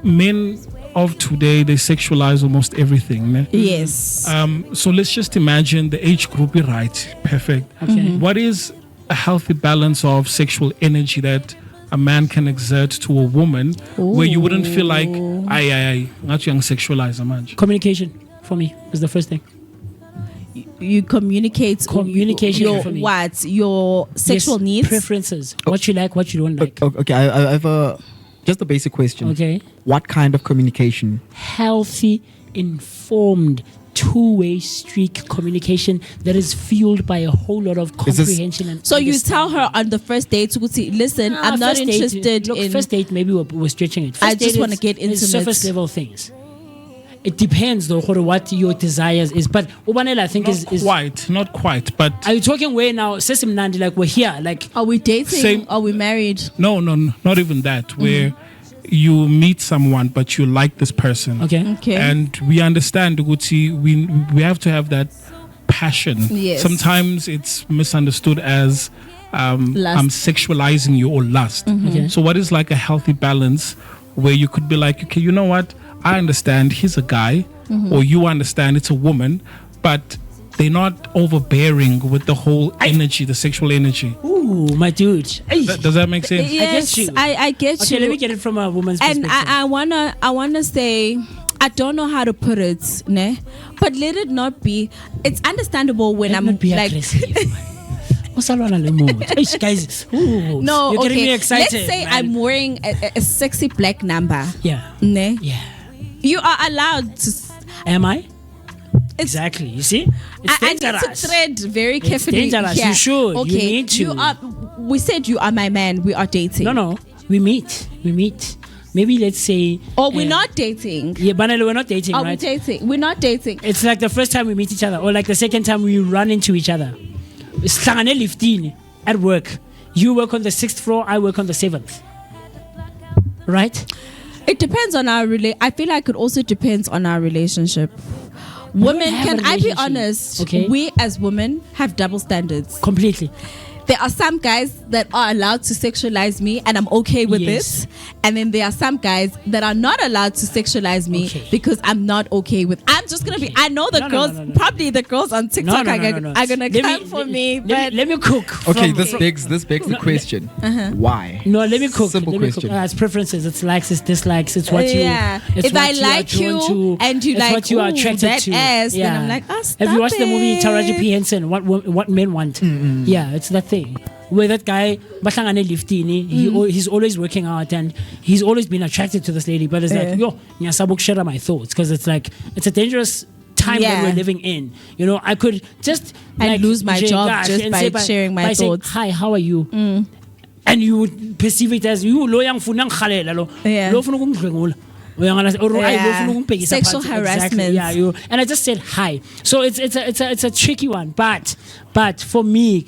[SPEAKER 5] Men of today, they sexualize almost everything. Ne?
[SPEAKER 4] Yes.
[SPEAKER 5] So let's just imagine the age group, right? Perfect.
[SPEAKER 3] Okay.
[SPEAKER 5] What is a healthy balance of sexual energy that a man can exert to a woman where you wouldn't feel like, not young sexualizer, man?
[SPEAKER 3] Communication for me is the first thing.
[SPEAKER 4] You communicate your sexual needs,
[SPEAKER 3] preferences, what you like, what you don't like.
[SPEAKER 6] Okay, I have just a basic question.
[SPEAKER 3] Okay.
[SPEAKER 6] What kind of communication?
[SPEAKER 3] Healthy, informed, two-way streak communication that is fueled by a whole lot of comprehension and
[SPEAKER 4] so you tell her on the first date, listen, I'm not interested in
[SPEAKER 3] first date. Maybe we're stretching it.
[SPEAKER 4] I just want to get intimate.
[SPEAKER 3] Surface level things. It depends though what your desires is, but Ubanela I think is
[SPEAKER 5] not quite. But
[SPEAKER 3] are you talking where now? Sesim Nandi, like we're here, like
[SPEAKER 4] are we dating? Are we married?
[SPEAKER 5] No, not even that. Where you meet someone, but you like this person.
[SPEAKER 3] Okay.
[SPEAKER 5] And we understand, Gucci, we have to have that passion.
[SPEAKER 4] Yes.
[SPEAKER 5] Sometimes it's misunderstood as I'm sexualizing you or lust.
[SPEAKER 3] Okay.
[SPEAKER 5] So what is like a healthy balance where you could be like, okay, you know what? I understand he's a guy, or you understand it's a woman, but they're not overbearing with the whole energy, the sexual energy.
[SPEAKER 3] Ooh, my dude.
[SPEAKER 5] Does that make sense?
[SPEAKER 4] Yes, I get you.
[SPEAKER 3] Okay, let me get it from a woman's perspective.
[SPEAKER 4] And I wanna say, I don't know how to put it, ne? But let it not be. It's understandable when I'm
[SPEAKER 3] not be
[SPEAKER 4] like.
[SPEAKER 3] Guys, ooh,
[SPEAKER 4] no,
[SPEAKER 3] you're getting me excited.
[SPEAKER 4] Let's say
[SPEAKER 3] man.
[SPEAKER 4] I'm wearing a sexy black number.
[SPEAKER 3] Yeah.
[SPEAKER 4] Ne?
[SPEAKER 3] Yeah.
[SPEAKER 4] You are allowed to.
[SPEAKER 3] Am I? Exactly. You see? It's dangerous.
[SPEAKER 4] I need to tread very carefully.
[SPEAKER 3] It's dangerous.
[SPEAKER 4] Here.
[SPEAKER 3] You should.
[SPEAKER 4] Okay.
[SPEAKER 3] You need to.
[SPEAKER 4] We said you are my man. We are dating.
[SPEAKER 3] No. We meet. maybe let's say,
[SPEAKER 4] or we're not dating.
[SPEAKER 3] Yeah, Banelo, we're not dating,
[SPEAKER 4] Are
[SPEAKER 3] right?
[SPEAKER 4] we dating? We're not dating.
[SPEAKER 3] It's like the first time we meet each other, or like the second time we run into each other. Sihlangane lifting at work. You work on the 6th floor, I work on the 7th. Right?
[SPEAKER 4] It depends on our I feel like it also depends on our relationship. Women,
[SPEAKER 3] have
[SPEAKER 4] can
[SPEAKER 3] a
[SPEAKER 4] I be
[SPEAKER 3] relationship.
[SPEAKER 4] honest?
[SPEAKER 3] Okay.
[SPEAKER 4] We as women have double standards.
[SPEAKER 3] Completely.
[SPEAKER 4] There are some guys that are allowed to sexualize me and I'm okay with
[SPEAKER 3] Yes.
[SPEAKER 4] this. And then there are some guys that are not allowed to sexualize me
[SPEAKER 3] Okay.
[SPEAKER 4] because I'm not okay with. I'm just going to be, I know the
[SPEAKER 3] No, no,
[SPEAKER 4] girls,
[SPEAKER 3] no, no.
[SPEAKER 4] probably the girls on TikTok are going to
[SPEAKER 3] Let
[SPEAKER 4] come for me. But
[SPEAKER 3] let me cook.
[SPEAKER 6] Okay,
[SPEAKER 3] from-
[SPEAKER 6] this begs the question. Why?
[SPEAKER 3] No, let me cook.
[SPEAKER 6] Simple
[SPEAKER 3] let me
[SPEAKER 6] question.
[SPEAKER 3] Cook. It's preferences, it's likes, it's dislikes, it's what you.
[SPEAKER 4] Yeah.
[SPEAKER 3] It's
[SPEAKER 4] If
[SPEAKER 3] what
[SPEAKER 4] I
[SPEAKER 3] you
[SPEAKER 4] like
[SPEAKER 3] are drawn
[SPEAKER 4] you
[SPEAKER 3] to,
[SPEAKER 4] and you
[SPEAKER 3] it's
[SPEAKER 4] like,
[SPEAKER 3] what you are
[SPEAKER 4] ooh,
[SPEAKER 3] attracted
[SPEAKER 4] that
[SPEAKER 3] to.
[SPEAKER 4] ass, then I'm like, oh,
[SPEAKER 3] Have
[SPEAKER 4] stop
[SPEAKER 3] you watched the movie
[SPEAKER 4] it.
[SPEAKER 3] Taraji P Henson? What men want? Yeah, it's that thing. Where that guy, Bahlangane Liftini, he's always working out and he's always been attracted to this lady, but it's like, yo, ngiyasabuk share my thoughts, because it's like, it's a dangerous time that we're living in. You know, I could just
[SPEAKER 4] And lose my job just
[SPEAKER 3] and
[SPEAKER 4] by
[SPEAKER 3] say
[SPEAKER 4] sharing my
[SPEAKER 3] by saying,
[SPEAKER 4] thoughts.
[SPEAKER 3] hi, how are you? And you would perceive it as you lo yang funang khalela lo.
[SPEAKER 4] Yeah.
[SPEAKER 3] Lo funa ukungidlwengula.
[SPEAKER 4] Yeah. Sexual harassment.
[SPEAKER 3] Yeah, and I just said hi. So it's a tricky one, but for me,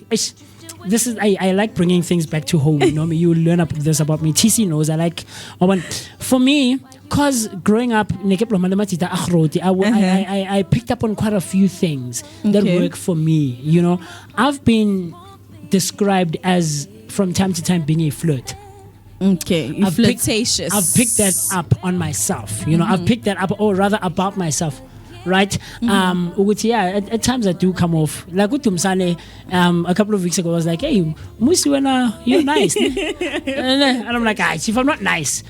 [SPEAKER 3] this is I like bringing things back to home. You know me, you learn this about me. TC knows I like. For me, cause growing up, I picked up on quite a few things that work for me. You know, I've been described as from time to time being a flirt.
[SPEAKER 4] Okay, you're flirtatious.
[SPEAKER 3] I've picked that up on myself. You know, I've picked that up, or rather about myself. Right? At times I do come off. Like with Tumsane, a couple of weeks ago, I was like, hey, Musi, you're nice. And I'm like, if I'm not nice,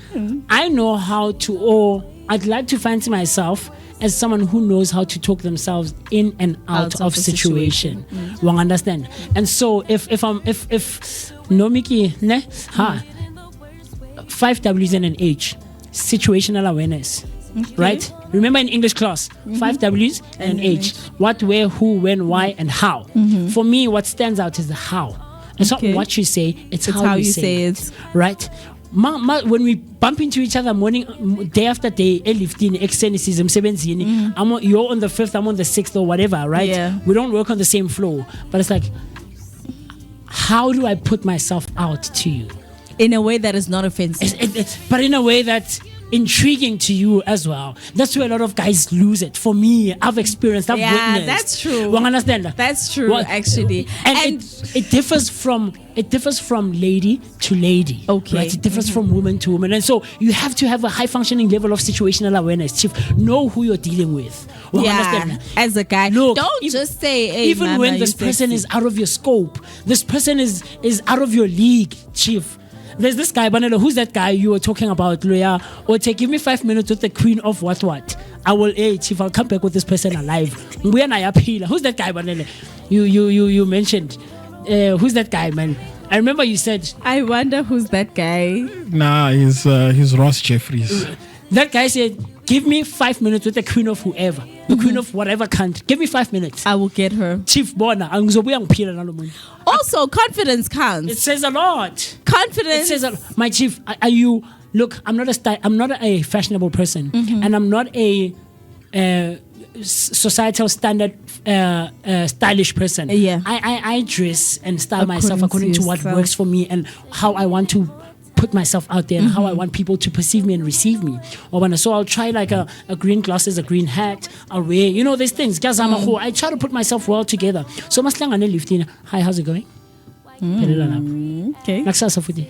[SPEAKER 3] I know how to, or I'd like to fancy myself as someone who knows how to talk themselves in and out of situation. Wong understand? And so if Nomiki, 5 W's and an H, situational awareness. Okay. Right? Remember in English class, 5 W's and an H. What, where, who, when, why, and how. For me, what stands out is the how. It's not what you say, it's how you say it. Right? When we bump into each other day after day, you're on the 5th, I'm on the 6th or whatever, right?
[SPEAKER 4] Yeah.
[SPEAKER 3] We don't work on the same floor. But it's like, how do I put myself out to you?
[SPEAKER 4] In a way that is not offensive.
[SPEAKER 3] But in a way that's intriguing to you as well. That's where a lot of guys lose it. For me, I've experienced, I've witnessed.
[SPEAKER 4] That's true.
[SPEAKER 3] You understand?
[SPEAKER 4] That's true, actually.
[SPEAKER 3] And it differs from lady to lady.
[SPEAKER 4] Okay.
[SPEAKER 3] Right? It differs from woman to woman. And so you have to have a high functioning level of situational awareness. Chief, know who you're dealing with. Understand?
[SPEAKER 4] As a guy.
[SPEAKER 3] Look,
[SPEAKER 4] don't just say, hey,
[SPEAKER 3] even
[SPEAKER 4] mama,
[SPEAKER 3] when this person is out of your scope, this person is out of your league, Chief. There's this guy, Banelo, who's that guy you were talking about, Loya? Or give me 5 minutes with the queen of what? I will Chief, I'll come back with this person alive. Who's that guy, Banelo? You mentioned. Who's that guy, man? I remember you said.
[SPEAKER 4] I wonder who's that guy.
[SPEAKER 5] Nah, he's Ross Jeffries.
[SPEAKER 3] That guy said, give me 5 minutes with the queen of whoever. The queen of whatever country. Give me 5 minutes.
[SPEAKER 4] I will get her.
[SPEAKER 3] Chief Bona.
[SPEAKER 4] Also, confidence counts.
[SPEAKER 3] It says a lot.
[SPEAKER 4] Confidence.
[SPEAKER 3] It says a lot. My chief, are you? Look, I'm not a fashionable person, and I'm not a societal standard stylish person.
[SPEAKER 4] Yeah.
[SPEAKER 3] I dress and style myself according to what works for me and how I want to put myself out there and how I want people to perceive me and receive me. So I'll try like a green glasses, a green hat, I'll wear, these things. I try to put myself well together. So hi, how's it going?
[SPEAKER 4] Okay.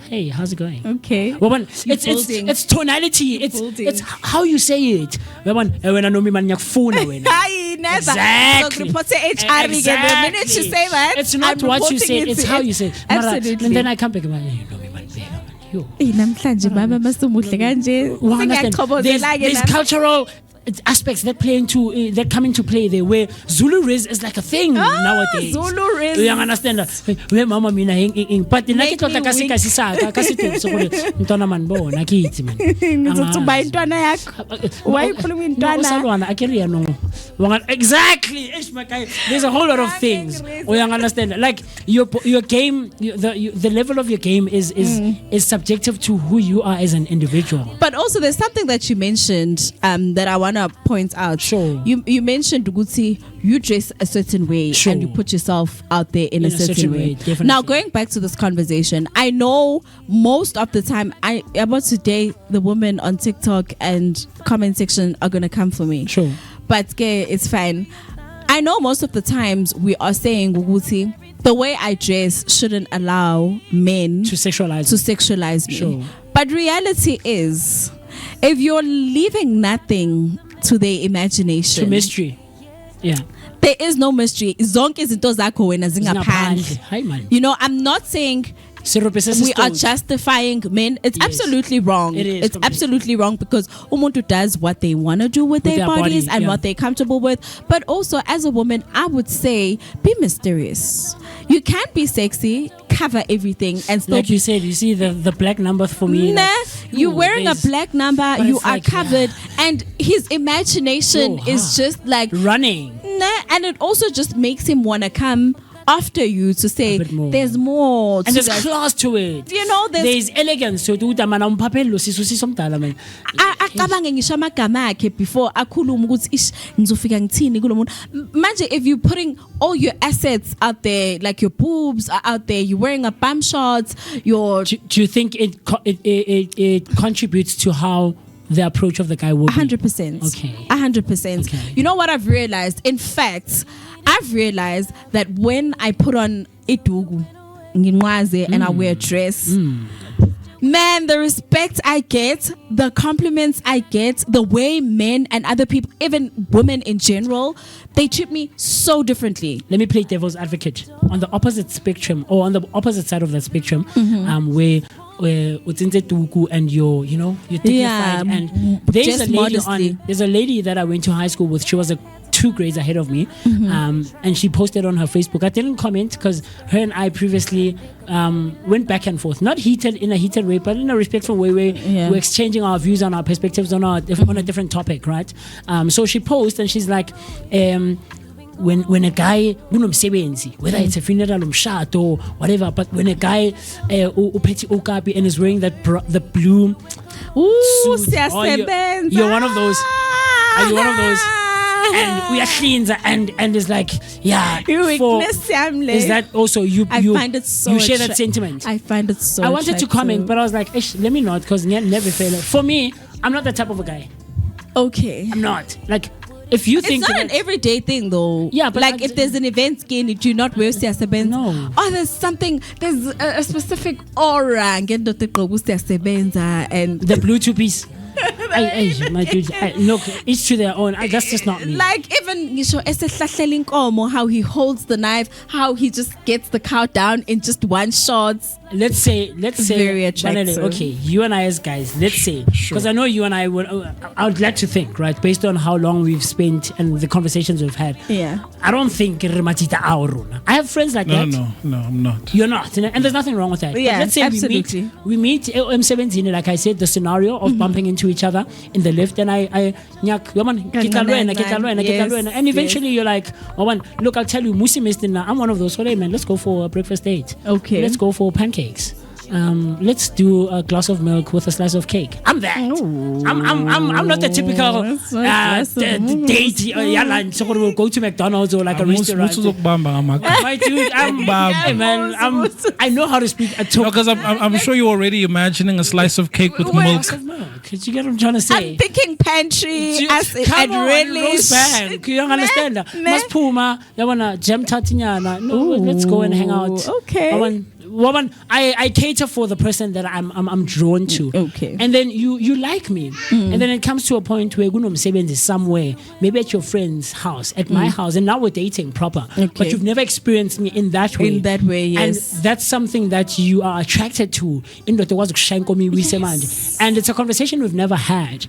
[SPEAKER 3] Hey, how's it going?
[SPEAKER 4] Okay.
[SPEAKER 3] It's tonality. It's how you say it. When I know me man
[SPEAKER 4] Never.
[SPEAKER 3] Exactly.
[SPEAKER 4] So HR again. The minute you say that,
[SPEAKER 3] it's not what you say, it's how you say it.
[SPEAKER 4] Absolutely.
[SPEAKER 3] And then I come back and you know me man.
[SPEAKER 4] namhlanje baba masumuhle kanje
[SPEAKER 3] There's cultural aspects that play into that come into play there, where Zulu Riz is like a thing nowadays.
[SPEAKER 4] Zulu Riz.
[SPEAKER 3] You understand that? Where mama mina but the
[SPEAKER 4] Make
[SPEAKER 3] naked
[SPEAKER 4] me
[SPEAKER 3] kasi
[SPEAKER 4] weak.
[SPEAKER 3] kasi sa kasi to so ntona man bo nakithi man.
[SPEAKER 4] Ngizokuba intwana yakho. Why ukhuluma intwana?
[SPEAKER 3] Usalwana akiri no. Exactly. There's a whole lot of things. You understand? Like your game, the level of your game is subjective to who you are as an individual.
[SPEAKER 4] But also, there's something that you mentioned that I want to point out.
[SPEAKER 3] Sure.
[SPEAKER 4] You mentioned, Duguti, you dress a certain way
[SPEAKER 3] Sure.
[SPEAKER 4] and you put yourself out there in a certain way.
[SPEAKER 3] Definitely.
[SPEAKER 4] Now, going back to this conversation, I know most of the time, about today, the women on TikTok and comment section are going to come for me.
[SPEAKER 3] Sure.
[SPEAKER 4] But it's fine. I know most of the times we are saying, Guguti, the way I dress shouldn't allow men
[SPEAKER 3] To sexualize
[SPEAKER 4] me.
[SPEAKER 3] Sure.
[SPEAKER 4] But reality is, if you're leaving nothing to their imagination,
[SPEAKER 3] To mystery. Yeah.
[SPEAKER 4] there is no mystery. Zonke izinto zakho wena zingaphandle.
[SPEAKER 3] Hi man.
[SPEAKER 4] You know, I'm not saying we are justifying men. It's
[SPEAKER 3] Yes.
[SPEAKER 4] absolutely wrong.
[SPEAKER 3] It is
[SPEAKER 4] It's
[SPEAKER 3] completely.
[SPEAKER 4] absolutely wrong because umuntu does what they want to do with their bodies
[SPEAKER 3] body,
[SPEAKER 4] and
[SPEAKER 3] yeah.
[SPEAKER 4] what they're comfortable with. But also, as a woman, I would say be mysterious. You can be sexy, cover everything, and still
[SPEAKER 3] Like you said, you see the black number for me.
[SPEAKER 4] Nah,
[SPEAKER 3] like,
[SPEAKER 4] you're
[SPEAKER 3] ooh,
[SPEAKER 4] wearing a
[SPEAKER 3] there's
[SPEAKER 4] black number,
[SPEAKER 3] but
[SPEAKER 4] you
[SPEAKER 3] it's
[SPEAKER 4] are
[SPEAKER 3] like,
[SPEAKER 4] covered, and his imagination
[SPEAKER 3] Oh,
[SPEAKER 4] is just like
[SPEAKER 3] running.
[SPEAKER 4] nah, and it also just makes him want to come after you to say
[SPEAKER 3] A bit more.
[SPEAKER 4] there's more
[SPEAKER 3] And
[SPEAKER 4] to
[SPEAKER 3] there's
[SPEAKER 4] that.
[SPEAKER 3] class to it.
[SPEAKER 4] You know,
[SPEAKER 3] there's elegance to it. Mana umpaphelo sisusi somdala man.
[SPEAKER 4] acabange ngisho amagama akhe before akhuluma ukuthi ish ngizofika ngithini kulo muntu manje. If you're putting all your assets out there, like your boobs are out there, you're wearing a bum shorts, your
[SPEAKER 3] Do you think it contributes to how the approach of the guy will be?
[SPEAKER 4] 100%.
[SPEAKER 3] Okay.
[SPEAKER 4] 100%.
[SPEAKER 3] Okay.
[SPEAKER 4] You know what I've realized? In fact, I've realized that when I put on itugu, nginwaze, and I wear a dress, man, the respect I get, the compliments I get, the way men and other people, even women in general, they treat me so differently.
[SPEAKER 3] Let me play devil's advocate on the opposite spectrum, or on the opposite side of that spectrum, where it's in the tuku and you're dignified.
[SPEAKER 4] Yeah,
[SPEAKER 3] And there's
[SPEAKER 4] just
[SPEAKER 3] a lady
[SPEAKER 4] modesty.
[SPEAKER 3] there's a lady that I went to high school with. She was 2 grades ahead of me, and she posted on her Facebook. I didn't comment because her and I previously went back and forth, not in a heated way, but in a respectful way where we're exchanging our views on our perspectives on a different topic, right? So she posted and she's like, when a guy kunomsebenzi, whether it's a funeral umshado or whatever, but when a guy uphethe okapi and is wearing the blue
[SPEAKER 4] Ooh,
[SPEAKER 3] suit,
[SPEAKER 4] siyasebenza.
[SPEAKER 3] you're one of those. Are you one of those? And we are cleans and it's like, yeah.
[SPEAKER 4] Weakness, Yamle.
[SPEAKER 3] Is that also you?
[SPEAKER 4] I find it so
[SPEAKER 3] you share that sentiment.
[SPEAKER 4] I find it so
[SPEAKER 3] I wanted to
[SPEAKER 4] attractive.
[SPEAKER 3] comment, but I was like, let me not, because never fail. For me, I'm not that type of a guy.
[SPEAKER 4] Okay.
[SPEAKER 3] I'm not. Like, if you think
[SPEAKER 4] It's not
[SPEAKER 3] that-
[SPEAKER 4] an everyday thing though.
[SPEAKER 3] Yeah, but
[SPEAKER 4] like if there's an event skin, do you not wear siyasebenza?
[SPEAKER 3] No.
[SPEAKER 4] Oh, there's a specific aura ngendoda egqoka usiyasebenza and
[SPEAKER 3] the blue 2-piece. My dude, look, each to their own. That's just not me.
[SPEAKER 4] like even ngisho esehlahlela inkomo, how he holds the knife, how he just gets the cow down in just one shot.
[SPEAKER 3] Let's say
[SPEAKER 4] Very attractive.
[SPEAKER 3] okay, you and I as guys, let's say, because I know you and I would like to think, right, based on how long we've spent and the conversations we've had.
[SPEAKER 4] Yeah.
[SPEAKER 3] I don't think I have friends like that.
[SPEAKER 5] No, I'm not.
[SPEAKER 3] You're not, and there's nothing wrong with that. But
[SPEAKER 4] Yeah,
[SPEAKER 3] let's say
[SPEAKER 4] absolutely.
[SPEAKER 3] we meet M17, like I said, the scenario of bumping into each other in the lift, and I nyak, yoman,
[SPEAKER 4] Yes,
[SPEAKER 3] and eventually you're like, oh man, look, I'll tell you, Musi Mistina, I'm one of those. So hey man, let's go for a breakfast date.
[SPEAKER 4] Okay.
[SPEAKER 3] Let's go for pancakes. Let's do a glass of milk with a slice of cake. I'm that. I'm not the typical date. So we'll go to McDonald's or like a restaurant. My dude, I know how to speak a talk.
[SPEAKER 5] Because I'm sure you're already imagining a slice of cake with milk.
[SPEAKER 3] Did you get what I'm trying to say?
[SPEAKER 4] I'm thinking pantry as at
[SPEAKER 3] roast
[SPEAKER 4] relish.
[SPEAKER 3] bank. You don't understand that. Mas puma, you wanna jam tatinyana. No, let's go and hang out.
[SPEAKER 4] Okay.
[SPEAKER 3] Woman, I cater for the person that I'm drawn to.
[SPEAKER 4] Okay.
[SPEAKER 3] And then you like me. And then it comes to a point where Gunom is somewhere, maybe at your friend's house, at my house, and now we're dating proper.
[SPEAKER 4] Okay.
[SPEAKER 3] But you've never experienced me in that way.
[SPEAKER 4] In that way, yes.
[SPEAKER 3] And that's something that you are attracted to. In the was
[SPEAKER 4] Yes.
[SPEAKER 3] and it's a conversation we've never had.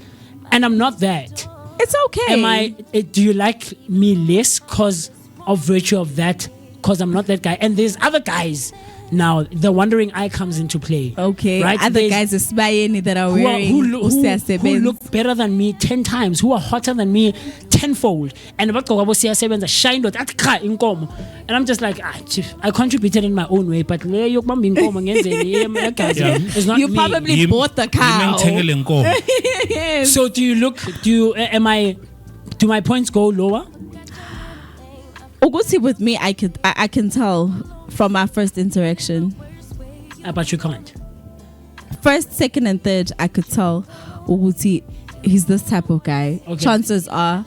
[SPEAKER 3] And I'm not that.
[SPEAKER 4] It's okay.
[SPEAKER 3] Do you like me less because of virtue of that? Because I'm not that guy. And there's other guys now. The wandering eye comes into play.
[SPEAKER 4] Okay.
[SPEAKER 3] Right?
[SPEAKER 4] Other
[SPEAKER 3] There's-
[SPEAKER 4] guys aspiring that are
[SPEAKER 3] who
[SPEAKER 4] wearing
[SPEAKER 3] who look better than me 10 times, who are hotter than me tenfold, and shine dot at kha inkomo, and I'm just like, chief, I contributed in my own way, but it's not
[SPEAKER 4] You
[SPEAKER 3] me.
[SPEAKER 4] probably bought the cow.
[SPEAKER 3] So do my points go lower?
[SPEAKER 4] Uguti with me, I can tell from our first interaction.
[SPEAKER 3] But you can't.
[SPEAKER 4] First, second, and third, I could tell Uguti, he's this type of guy.
[SPEAKER 3] Okay.
[SPEAKER 4] Chances are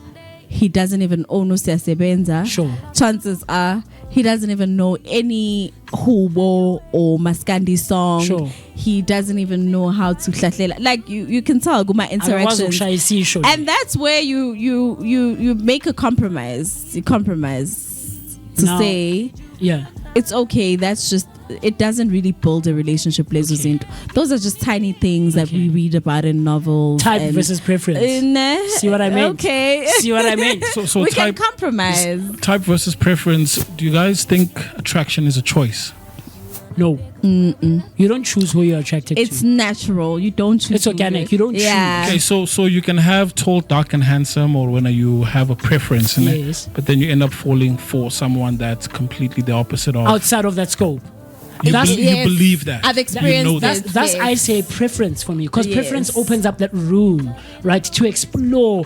[SPEAKER 4] he doesn't even own Sebenza.
[SPEAKER 3] Sure.
[SPEAKER 4] Chances are he doesn't even know any Hubo or Maskandi song.
[SPEAKER 3] Sure.
[SPEAKER 4] He doesn't even know how to like you can tell my interactions. And that's where you make a compromise. You compromise to
[SPEAKER 3] Now,
[SPEAKER 4] say
[SPEAKER 3] yeah,
[SPEAKER 4] it's okay. That's just, it doesn't really build a relationship. Those are just tiny things that we read about in novels.
[SPEAKER 3] Type versus preference. See what I mean?
[SPEAKER 4] Okay.
[SPEAKER 3] See what I mean?
[SPEAKER 5] So
[SPEAKER 4] we
[SPEAKER 5] type,
[SPEAKER 4] can compromise.
[SPEAKER 5] type versus preference. Do you guys think attraction is a choice?
[SPEAKER 3] No. You don't choose who you're attracted
[SPEAKER 4] It's
[SPEAKER 3] to.
[SPEAKER 4] natural. You don't choose.
[SPEAKER 3] It's organic. You don't choose.
[SPEAKER 5] Okay, so you can have tall, dark, and handsome, or when you have a preference in
[SPEAKER 3] Yes.
[SPEAKER 5] it, but then you end up falling for someone that's completely the opposite of.
[SPEAKER 3] Outside of that scope.
[SPEAKER 5] You,
[SPEAKER 3] That's-
[SPEAKER 5] you believe that.
[SPEAKER 4] I've experienced
[SPEAKER 5] You know that.
[SPEAKER 3] That's I say preference for me, because
[SPEAKER 4] Yes.
[SPEAKER 3] preference opens up that room, right, to explore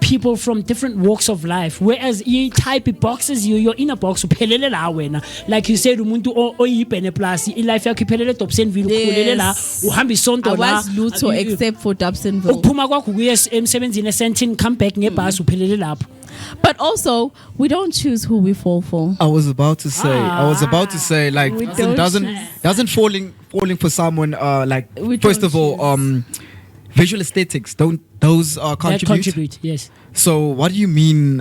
[SPEAKER 3] people from different walks of life. Whereas you type it boxes you're in a box uphelele la wena. Like you said, umuntu oyibhene plus life yakho iphelele Dobsonville ukhulele la uhamba isonto la.
[SPEAKER 4] I was Luto except for Dobsonville.
[SPEAKER 3] Ukuphuma kwakho kuye emsebenzini esentin, come back ngebhasi uphelele lapho.
[SPEAKER 4] But also, we don't choose who we fall for.
[SPEAKER 6] I was about to say, like,
[SPEAKER 4] We don't
[SPEAKER 6] doesn't falling for someone like,
[SPEAKER 4] We
[SPEAKER 6] first
[SPEAKER 4] don't
[SPEAKER 6] of all, visual aesthetics, don't those
[SPEAKER 3] That
[SPEAKER 6] contribute?
[SPEAKER 3] contribute, yes.
[SPEAKER 6] So what do you mean?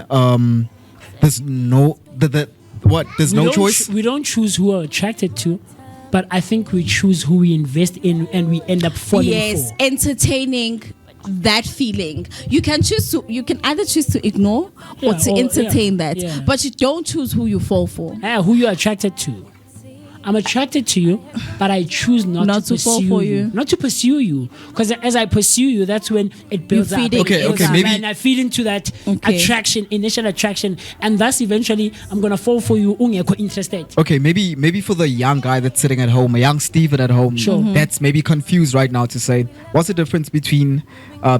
[SPEAKER 6] There's no there's no choice.
[SPEAKER 3] We don't choose who we're attracted to, but I think we choose who we invest in, and we end up falling
[SPEAKER 4] Yes,
[SPEAKER 3] for.
[SPEAKER 4] entertaining that feeling. You can either choose to ignore or
[SPEAKER 3] Yeah,
[SPEAKER 4] to entertain that.
[SPEAKER 3] yeah.
[SPEAKER 4] But you don't choose who you fall for.
[SPEAKER 3] Who you're attracted to. I'm attracted to you, but I choose not to
[SPEAKER 4] fall
[SPEAKER 3] pursue
[SPEAKER 4] for
[SPEAKER 3] you.
[SPEAKER 4] you.
[SPEAKER 3] Not to pursue you. Because as I pursue you, that's when it builds up.
[SPEAKER 4] feed it.
[SPEAKER 3] It
[SPEAKER 6] Okay,
[SPEAKER 3] builds
[SPEAKER 6] okay,
[SPEAKER 3] up,
[SPEAKER 6] maybe-
[SPEAKER 3] and I feed into that
[SPEAKER 4] Okay.
[SPEAKER 3] attraction, initial attraction, and thus eventually I'm gonna fall for you. Ungekho interested.
[SPEAKER 6] Okay, maybe for the young guy that's sitting at home, a young Steven at home,
[SPEAKER 3] Sure. Mhm.
[SPEAKER 6] that's maybe confused right now to say, what's the difference between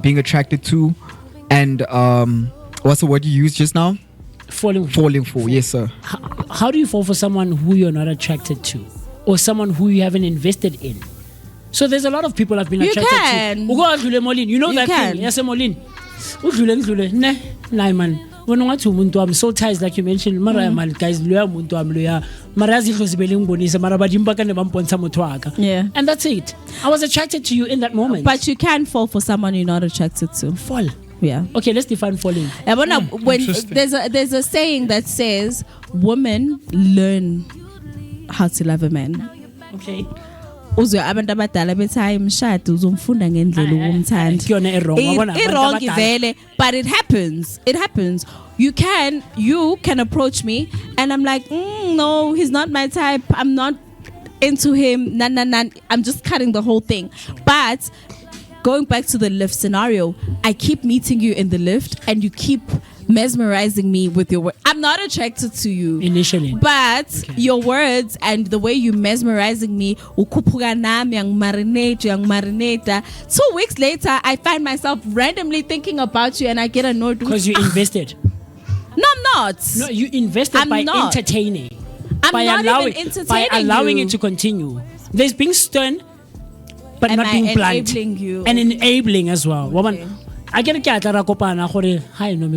[SPEAKER 6] being attracted to and what's the word you used just now?
[SPEAKER 3] Falling
[SPEAKER 6] Falling for. Yes, sir.
[SPEAKER 3] How do you fall for someone who you're not attracted to, or someone who you haven't invested in? So there's a lot of people I've been
[SPEAKER 4] You
[SPEAKER 3] attracted
[SPEAKER 4] can.
[SPEAKER 3] to. Ugo adlule Molin, you know
[SPEAKER 4] You
[SPEAKER 3] that
[SPEAKER 4] can.
[SPEAKER 3] thing? Yes, Molin. Udlule, ne, nah, man. When ungathi umuntu wami soul ties, like you mentioned, mara man, guys, loya umuntu wami loya. Mara yazidlo zibele ngibonisa, mara badimba ka ne bampontsha motho wa ka.
[SPEAKER 4] Yeah.
[SPEAKER 3] And that's it. I was attracted to you in that moment.
[SPEAKER 4] But you can fall for someone you're not attracted to.
[SPEAKER 3] fall.
[SPEAKER 4] Yeah.
[SPEAKER 3] Okay, let's define falling.
[SPEAKER 4] When
[SPEAKER 5] interesting.
[SPEAKER 4] there's a saying that says women learn how to love a man.
[SPEAKER 3] Okay.
[SPEAKER 4] Uzwe abantu abadala bethi hayi mshado uzomfunda ngendlela ukumthanda.
[SPEAKER 3] Kuyona e-wrong. Wabona, abantu
[SPEAKER 4] Wrong
[SPEAKER 3] abadala.
[SPEAKER 4] vele, but it happens. You can approach me and I'm like, no, he's not my type. I'm not into him. Nah. I'm just cutting the whole thing. But going back to the lift scenario, I keep meeting you in the lift and you keep mesmerizing me with your words. I'm not attracted to you
[SPEAKER 3] Initially.
[SPEAKER 4] but your words and the way you mesmerizing me, ukhuphuka nami, yang marinate. 2 weeks later, I find myself randomly thinking about you and I get annoyed.
[SPEAKER 3] Because you invested.
[SPEAKER 4] No, I'm not.
[SPEAKER 3] No, you invested
[SPEAKER 4] I'm
[SPEAKER 3] by
[SPEAKER 4] not.
[SPEAKER 3] entertaining.
[SPEAKER 4] I'm
[SPEAKER 3] by
[SPEAKER 4] not
[SPEAKER 3] allowing,
[SPEAKER 4] even entertaining
[SPEAKER 3] by allowing
[SPEAKER 4] you.
[SPEAKER 3] it to continue. There's being stern, but
[SPEAKER 4] Am
[SPEAKER 3] not
[SPEAKER 4] I
[SPEAKER 3] being blunt.
[SPEAKER 4] enabling you?
[SPEAKER 3] And enabling as well.
[SPEAKER 4] Okay.
[SPEAKER 3] Woman, I get a cat at Rakopana, hi, no,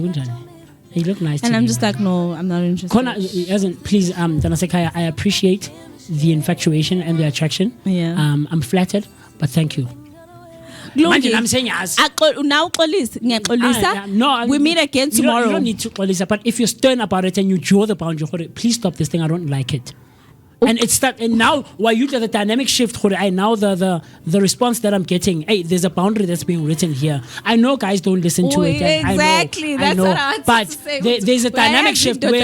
[SPEAKER 3] you look nice.
[SPEAKER 4] And
[SPEAKER 3] to
[SPEAKER 4] I'm
[SPEAKER 3] me.
[SPEAKER 4] just like, no, I'm not interested.
[SPEAKER 3] Kona, please, Tanasekaya, I appreciate the infatuation and the attraction.
[SPEAKER 4] Yeah.
[SPEAKER 3] I'm flattered, but thank you.
[SPEAKER 4] Gloomy.
[SPEAKER 3] I'm saying yes.
[SPEAKER 4] Now,
[SPEAKER 3] No,
[SPEAKER 4] we meet again tomorrow.
[SPEAKER 3] You don't need to call this, but if you're stern about it and you draw the boundary, please stop this thing. I don't like it. And it's that, and now while you do the dynamic shift, I now the response that I'm getting, hey, there's a boundary that's being written here. I know guys don't listen to it. And
[SPEAKER 4] Exactly.
[SPEAKER 3] I know,
[SPEAKER 4] That's what I wanted
[SPEAKER 3] but
[SPEAKER 4] to say.
[SPEAKER 3] there's a dynamic shift where you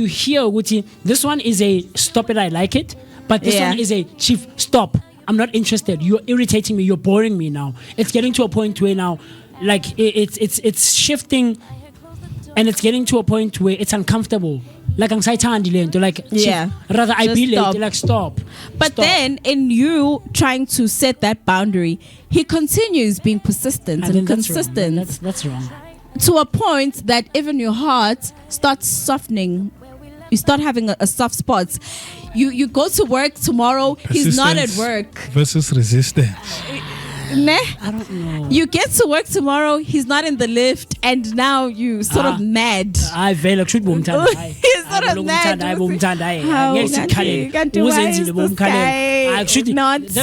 [SPEAKER 3] hear Wuti, this one is a stop it, I like it, but this one is a chief stop. I'm not interested. You're irritating me. You're boring me now. It's getting to a point where now, like it's shifting, and it's getting to a point where it's uncomfortable. Like anxiety, like rather I be late. Like stop.
[SPEAKER 4] But then, in you trying to set that boundary, he continues being persistent and consistent.
[SPEAKER 3] That's wrong.
[SPEAKER 4] To a point that even your heart starts softening. You start having a soft spot. You go to work tomorrow. He's not at work.
[SPEAKER 5] Versus resistance.
[SPEAKER 3] I don't know.
[SPEAKER 4] You get to work tomorrow. He's not in the lift, and now you sort of mad.
[SPEAKER 3] I very like should
[SPEAKER 4] He's sort of mad.
[SPEAKER 3] That's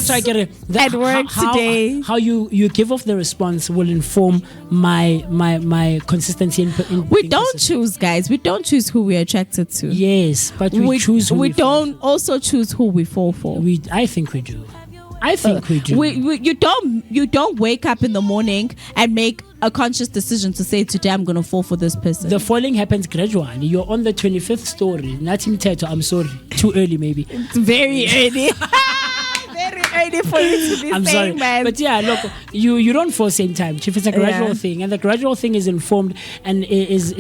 [SPEAKER 3] why I get it.
[SPEAKER 4] At work today.
[SPEAKER 3] How you give off the response will inform my consistency in
[SPEAKER 4] We don't choose, guys. We don't choose who we're attracted to.
[SPEAKER 3] Yes, but we choose who
[SPEAKER 4] we don't also choose who we fall for.
[SPEAKER 3] I think we do. I think we do.
[SPEAKER 4] You don't wake up in the morning and make a conscious decision to say today I'm going to fall for this person.
[SPEAKER 3] The falling happens gradually. You're on the 25th story. Nothing tattoo. I'm sorry. Too early maybe.
[SPEAKER 4] It's very early. Very early for you to be
[SPEAKER 3] I'm
[SPEAKER 4] saying,
[SPEAKER 3] sorry.
[SPEAKER 4] man.
[SPEAKER 3] But yeah, look, you don't fall same time. If it's a gradual thing, and the gradual thing is informed and is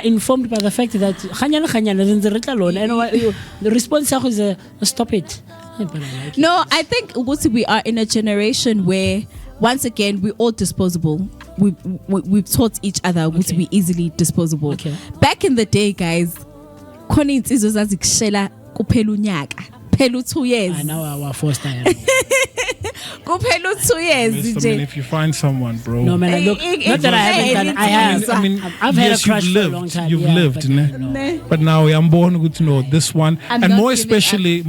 [SPEAKER 3] informed by the fact that the response is stop it.
[SPEAKER 4] No, I think we are in a generation where once again we're all disposable. We've taught each other to be easily disposable.
[SPEAKER 3] Okay.
[SPEAKER 4] Back in the day, guys, kuphela 2 years.
[SPEAKER 3] I know our first time.
[SPEAKER 4] Kuphela 2 years.
[SPEAKER 5] Listen, man, if you find someone, bro.
[SPEAKER 3] No man, look, not that I haven't done. I have. I've had a crush for a long time.
[SPEAKER 5] You've lived, but now I'm born good to know this one, and more especially,